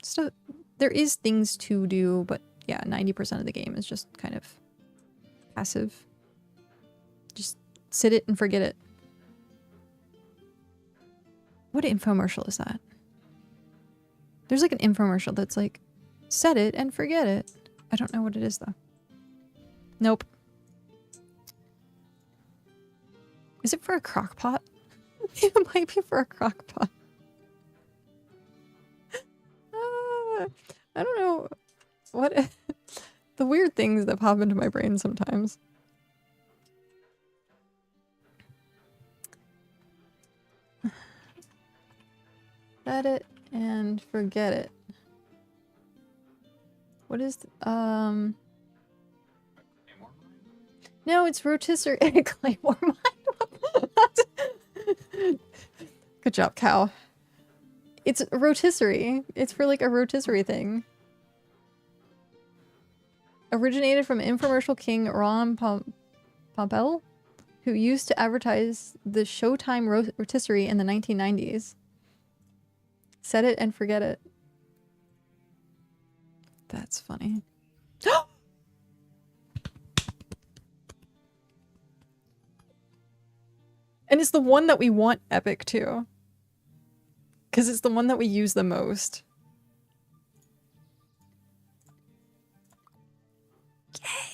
So there is things to do, but yeah, 90% of the game is just kind of passive. Just sit it and forget it. What infomercial is that? There's like an infomercial that's like, set it and forget it. I don't know what it is though. Nope. Is it for a crock pot? It might be for a crock pot. I don't know what the weird things that pop into my brain sometimes. Set it and forget it. What is no, it's rotisserie claymore mine. Good job, cow. It's a rotisserie. It's for like a rotisserie thing. Originated from infomercial king Ron Pompel, who used to advertise the Showtime rotisserie in the 1990s. Set it and forget it. That's funny. And it's the one that we want epic too. Because it's the one that we use the most.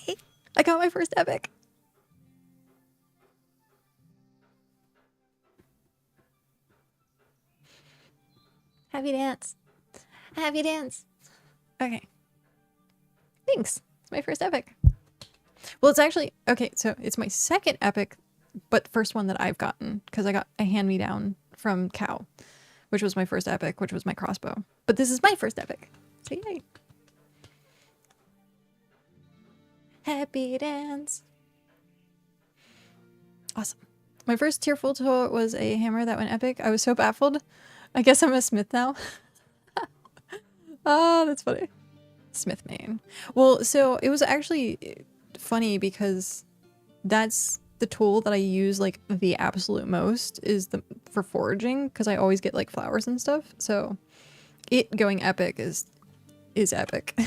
Yay! I got my first epic. Happy dance. Happy dance. Okay. Thanks. It's my first epic. Well, it's actually... Okay, so it's my second epic, but first one that I've gotten. Because I got a hand-me-down from Cow, which was my first epic, which was my crossbow. But this is my first epic. So yay. Happy dance. Awesome. My first tier full tool was a hammer that went epic. I was so baffled. I guess I'm a smith now. Oh, that's funny. Smith main. Well, so it was actually funny because that's the tool that I use like the absolute most is for foraging, because I always get like flowers and stuff. So it going epic is epic.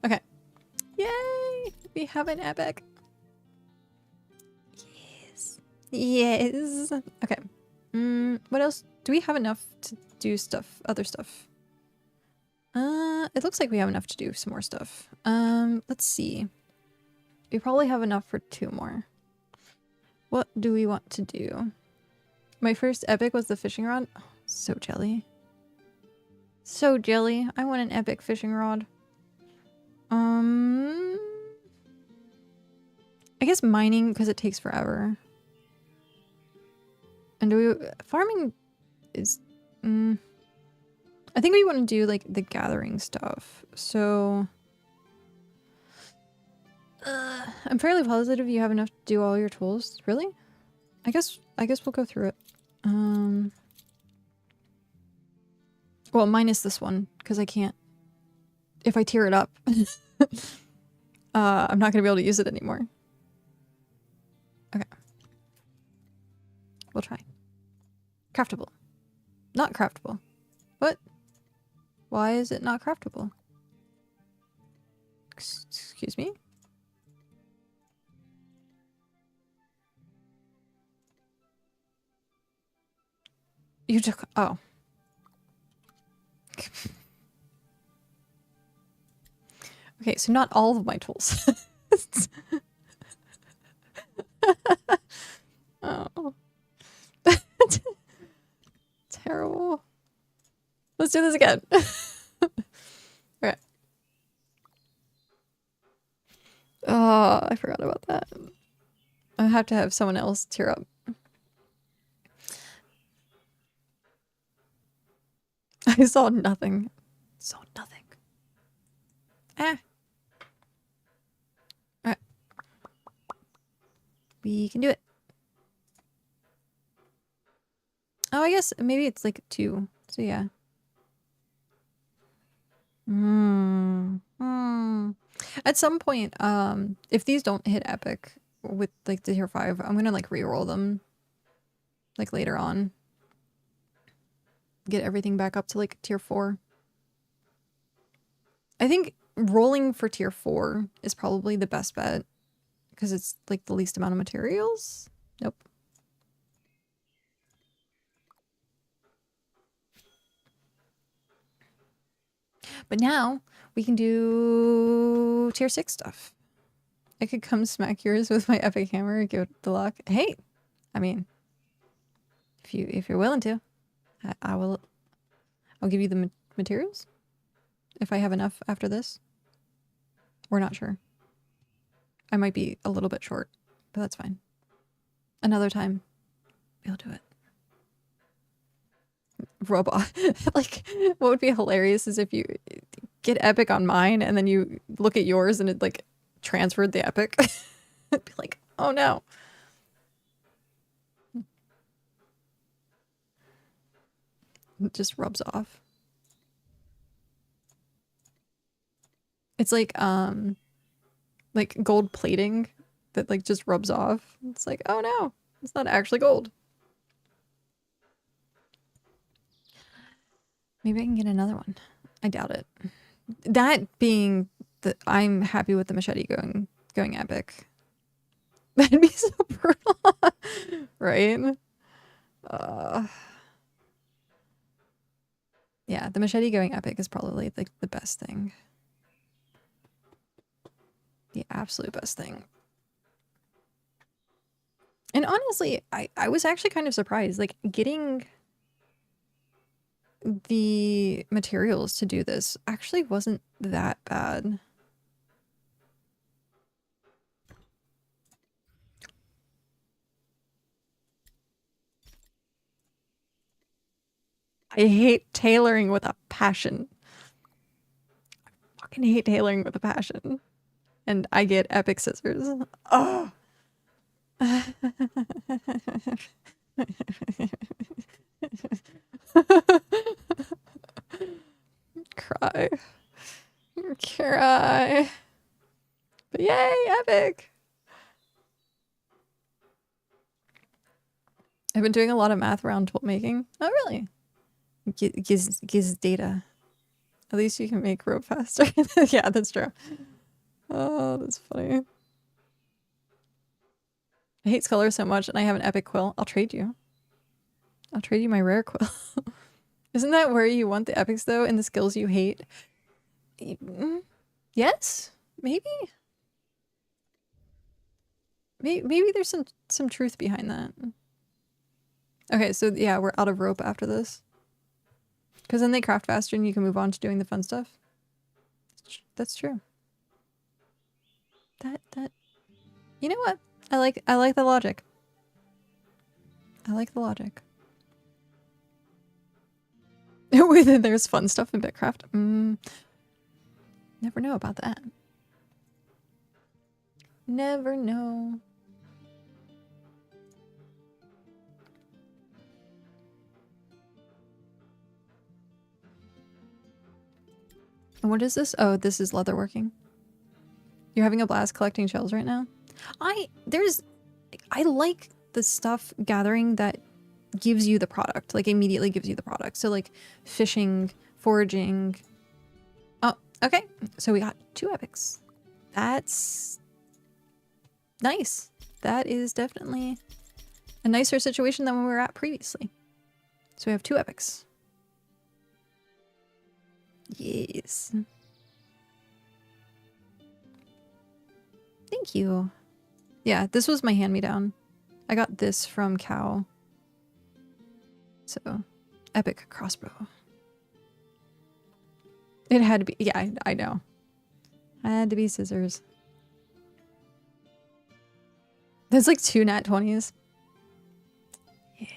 Okay. Yay! We have an epic. Yes. Yes. Okay. What else? Do we have enough to do stuff? Other stuff? It looks like we have enough to do some more stuff. Let's see. We probably have enough for 2 more. What do we want to do? My first epic was the fishing rod. Oh, so jelly. So jelly. I want an epic fishing rod. I guess mining because it takes forever. And farming is I think we want to do like the gathering stuff. So I'm fairly positive you have enough to do all your tools. Really? I guess we'll go through it. Well, minus this one because I can't. If I tear it up, I'm not gonna be able to use it anymore. Okay. We'll try. Craftable. Not craftable. What? Why is it not craftable? Excuse me? You took... Oh. Okay, so not all of my tools. Oh. Terrible. Let's do this again. Okay. Oh, I forgot about that. I have to have someone else tear up. I saw nothing. Saw nothing. Ah. Alright. We can do it. Oh, I guess maybe it's like 2. So yeah. At some point, if these don't hit epic with like the tier 5, I'm gonna like re-roll them like later on. Get everything back up to like tier 4. I think rolling for tier 4 is probably the best bet because it's like the least amount of materials. Nope. But now we can do tier 6 stuff. I could come smack yours with my epic hammer and give it the luck. Hey, I mean, if you're willing to, I'll give you the materials if I have enough after this. We're not sure. I might be a little bit short, but that's fine. Another time, we'll do it. Robot. Like, what would be hilarious is if you get epic on mine and then you look at yours and it like transferred the epic. It'd be like, oh no. It just rubs off. It's like gold plating that like just rubs off. It's like, oh no, it's not actually gold. Maybe I can get another one. I doubt it. That being that I'm happy with the machete going epic. That'd be so brutal. Right? Yeah, the machete going epic is probably like the best thing. The absolute best thing. And honestly, I was actually kind of surprised. Like, getting the materials to do this actually wasn't that bad. I hate tailoring with a passion. I fucking hate tailoring with a passion. And I get epic scissors. Oh! Cry. Cry. But yay, epic! I've been doing a lot of math around tool making. Oh, really? Gives data. At least you can make rope faster. Yeah, that's true. Oh, that's funny. I hate Sculler so much and I have an epic quill. I'll trade you. I'll trade you my rare quill. Isn't that where you want the epics though? In the skills you hate? Yes? Maybe? Maybe there's some truth behind that. Okay, so yeah, we're out of rope after this. Because then they craft faster and you can move on to doing the fun stuff. That's true. That you know what? I like the logic. I like the logic. Within there's fun stuff in BitCraft. Never know about that. Never know. And what is this? Oh, this is leatherworking. You're having a blast collecting shells right now? I like the stuff gathering that gives you the product, like immediately gives you the product. So like fishing, foraging. Oh, okay. So we got 2 epics. That's nice. That is definitely a nicer situation than when we were at previously. So we have 2 epics. Yes. Thank you. Yeah, this was my hand-me-down. I got this from Cow. So, epic crossbow. It had to be, yeah, I know. Had to be scissors. There's like 2 nat 20s. Yeah.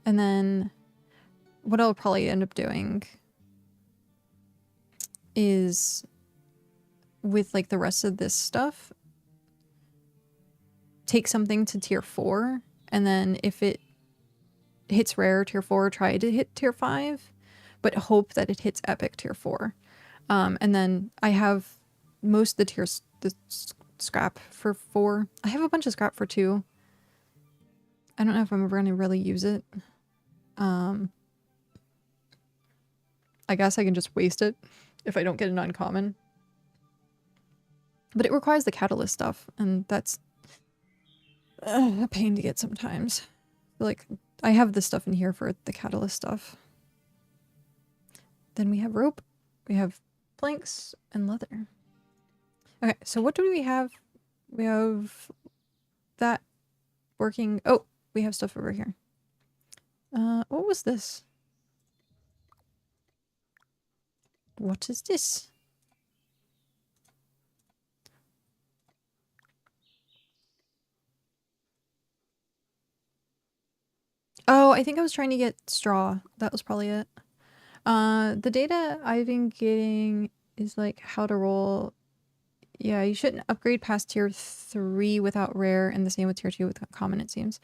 And then what I'll probably end up doing is with like the rest of this stuff, take something to tier 4, and then if it hits rare tier 4, try to hit tier 5, but hope that it hits epic tier 4. And then I have most of the tiers, the scrap for 4. I have a bunch of scrap for 2. I don't know if I'm ever going to really use it. I guess I can just waste it if I don't get an uncommon. But it requires the catalyst stuff, and that's a pain to get sometimes. Like, I have this stuff in here for the catalyst stuff. Then we have rope, we have planks, and leather. Okay, so what do we have? We have that working. Oh, we have stuff over here. What was this? What is this? Oh, I think I was trying to get straw. That was probably it. The data I've been getting is like how to roll. Yeah, you shouldn't upgrade past tier 3 without rare, and the same with tier 2 without common, it seems.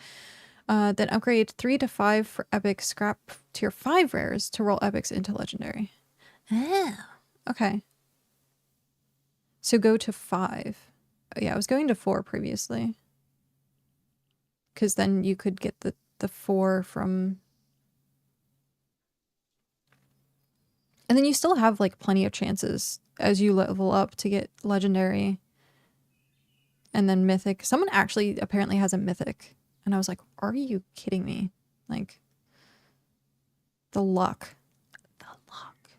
Then upgrade 3 to 5 for epic, scrap tier 5 rares to roll epics into legendary. Oh, okay. So go to 5. Yeah, I was going to 4 previously. Because then you could get the 4 from... And then you still have like plenty of chances as you level up to get legendary. And then mythic. Someone actually apparently has a mythic. And I was like, are you kidding me? Like, the luck. The luck.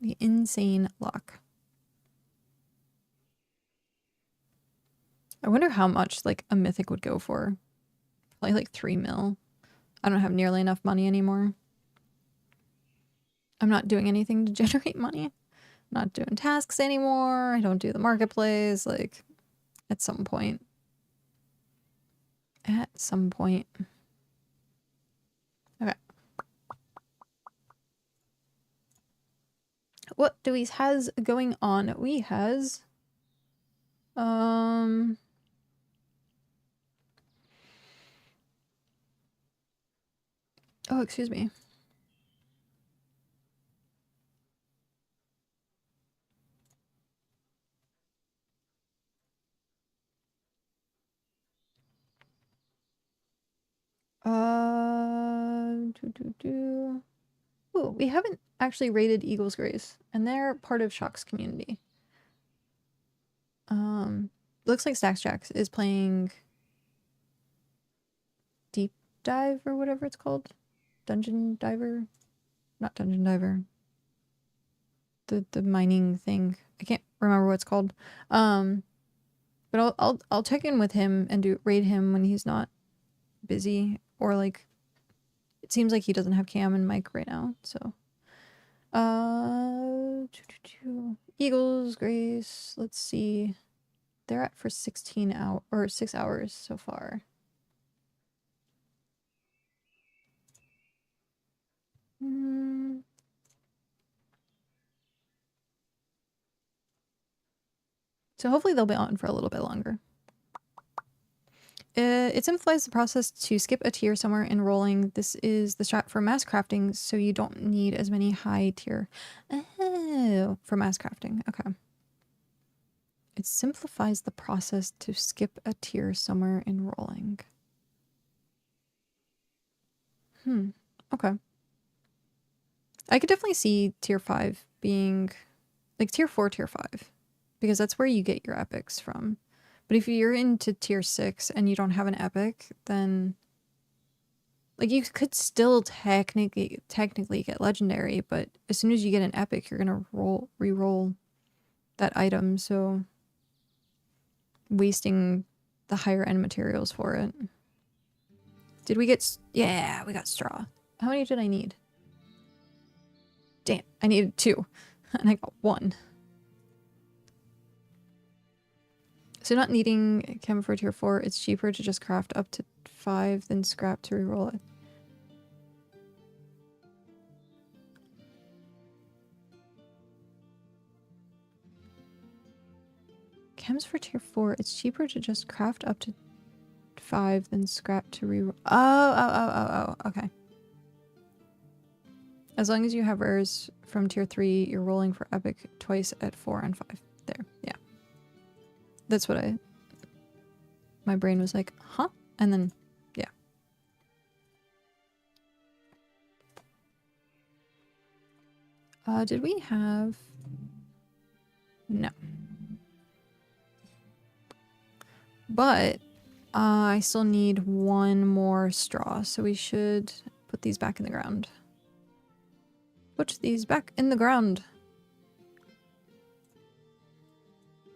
The insane luck. I wonder how much like a mythic would go for. Probably like 3 mil. I don't have nearly enough money anymore. I'm not doing anything to generate money. I'm not doing tasks anymore. I don't do the marketplace. Like, at some point. At some point. Okay. What do we has going on? We has... Oh, excuse me. Ooh, we haven't actually raided Eagle's Grace, and they're part of Shock's community. Looks like Stacks Jacks is playing Deep Dive or whatever it's called. Dungeon Diver? Not Dungeon Diver. The mining thing. I can't remember what it's called. But I'll check in with him and raid him when he's not busy, or like it seems like he doesn't have cam and mic right now, so Eagles, Grace, let's see. They're at for 16 hours, or 6 hours so far. So hopefully they'll be on for a little bit longer. It simplifies the process to skip a tier somewhere in rolling. This is the strat for mass crafting, so you don't need as many high tier for mass crafting. Okay. It simplifies the process to skip a tier somewhere in rolling. Okay. I could definitely see tier 5 being like tier 4, tier 5, because that's where you get your epics from. But if you're into tier 6 and you don't have an epic, then like you could still technically get legendary, but as soon as you get an epic, you're gonna re-roll that item, so wasting the higher end materials for it. Did we get... Yeah, we got straw. How many did I need? Damn, I needed 2. And I got 1. So not needing chem for tier 4, it's cheaper to just craft up to 5 than scrap to reroll it. Chems for tier 4, it's cheaper to just craft up to 5 than scrap to reroll. Oh, okay. As long as you have rares from tier 3, you're rolling for epic twice at 4 and 5. There, yeah. That's what my brain was like, huh? And then, yeah. Did we have... No. But I still need 1 more straw, so we should put these back in the ground. Put these back in the ground.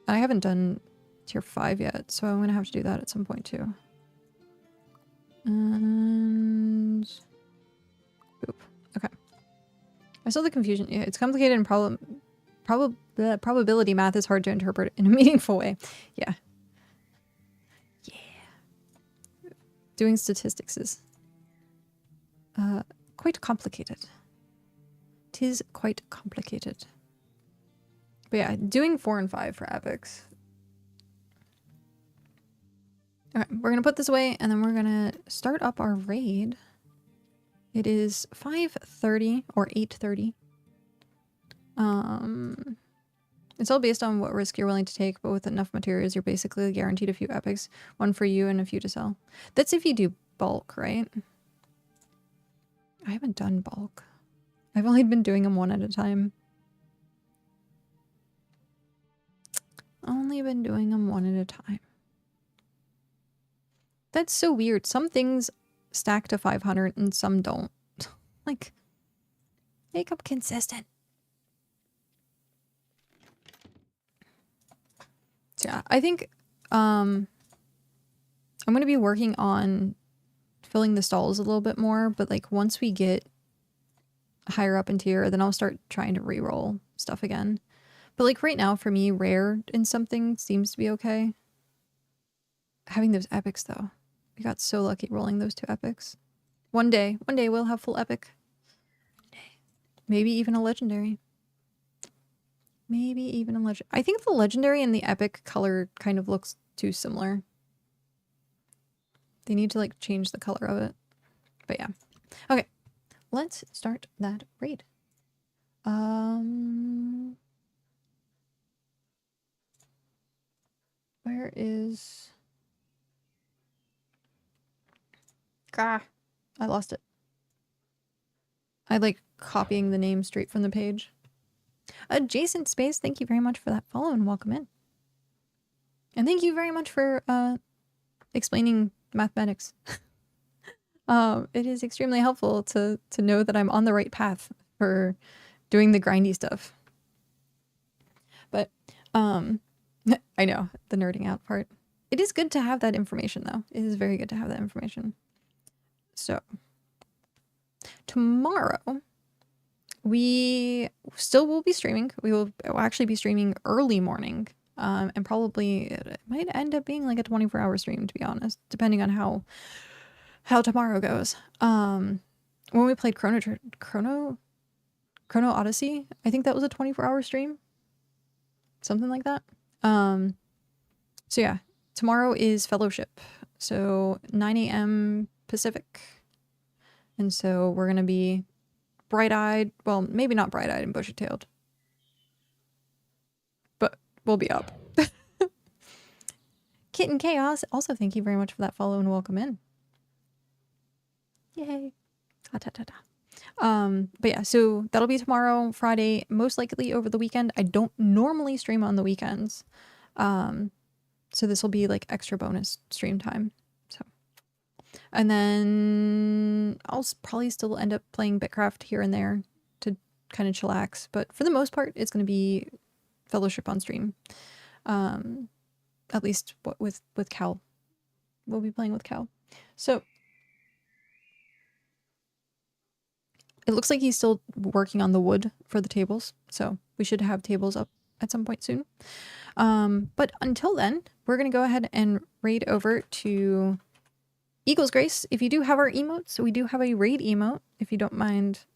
I haven't done tier 5 yet, so I'm gonna have to do that at some point too. And boop. Okay. I saw the confusion. Yeah, it's complicated and the probability math is hard to interpret in a meaningful way. Yeah. Yeah. Doing statistics is quite complicated. 'Tis quite complicated. But yeah, doing 4 and 5 for epics. Alright, we're gonna put this away and then we're gonna start up our raid. It is 5:30 or 8:30. It's all based on what risk you're willing to take, but with enough materials, you're basically guaranteed a few epics. 1 for you and a few to sell. That's if you do bulk, right? I haven't done bulk. I've only been doing them 1 at a time. Only been doing them 1 at a time. That's so weird. Some things stack to 500 and some don't. Like, make them consistent. So yeah, I think I'm going to be working on filling the stalls a little bit more, but like once we get higher up in tier, then I'll start trying to reroll stuff again. But like right now for me, rare in something seems to be okay. Having those epics though. We got so lucky rolling those 2 epics. One day we'll have full epic. Maybe even a legendary. Maybe even a legend. I think the legendary and the epic color kind of looks too similar. They need to like change the color of it. But yeah. Okay. Let's start that raid. Where is... Ah, I lost it. I like copying the name straight from the page. Adjacent Space, thank you very much for that follow and welcome in. And thank you very much for explaining mathematics. It is extremely helpful to know that I'm on the right path for doing the grindy stuff. But I know, the nerding out part. It is good to have that information though. It is very good to have that information. So tomorrow we still will be streaming. We'll actually be streaming early morning. And probably it might end up being like a 24-hour stream, to be honest, depending on how tomorrow goes. When we played Chrono Odyssey, I think that was a 24-hour stream. Something like that. So yeah, tomorrow is Fellowship. So 9 a.m. Pacific. And so we're going to be bright-eyed. Well, maybe not bright-eyed and bushy-tailed. But we'll be up. Kitten Chaos, also thank you very much for that follow and welcome in. Yay. Ta ta ta ta. But yeah, so that'll be tomorrow, Friday, most likely over the weekend. I don't normally stream on the weekends. So this will be like extra bonus stream time. So, and then I'll probably still end up playing BitCraft here and there to kind of chillax. But for the most part, it's going to be Fellowship on stream. At least with Cal. We'll be playing with Cal. So it looks like he's still working on the wood for the tables. So we should have tables up at some point soon. But until then, we're going to go ahead and raid over to Eagle's Grace. If you do have our emotes, we do have a raid emote. If you don't mind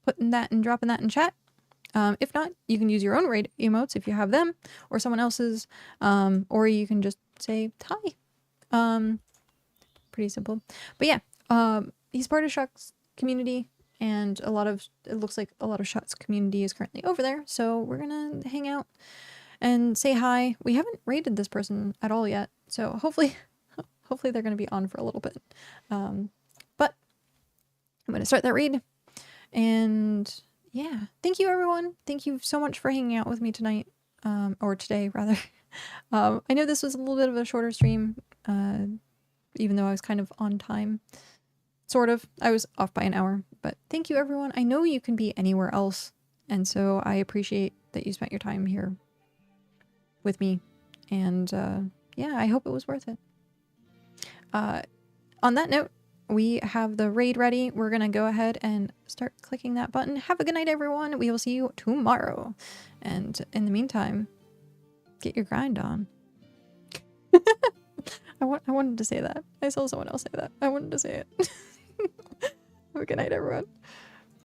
putting that and dropping that in chat. If not, you can use your own raid emotes if you have them or someone else's, or you can just say hi. Pretty simple. But yeah, he's part of Shock's community, and it looks like a lot of Shock's community is currently over there. So we're gonna hang out and say hi. We haven't raided this person at all yet, so hopefully they're gonna be on for a little bit. But I'm gonna start that raid, and yeah, thank you everyone. Thank you so much for hanging out with me tonight, or today rather. I know this was a little bit of a shorter stream, even though I was kind of on time. Sort of. I was off by an hour, but thank you everyone. I know you can be anywhere else, and so I appreciate that you spent your time here with me, and yeah, I hope it was worth it. On that note, we have the raid ready. We're gonna go ahead and start clicking that button. Have a good night, everyone. We will see you tomorrow. And in the meantime, get your grind on. I wanted to say that. I saw someone else say that. I wanted to say it. Have a good night, everyone.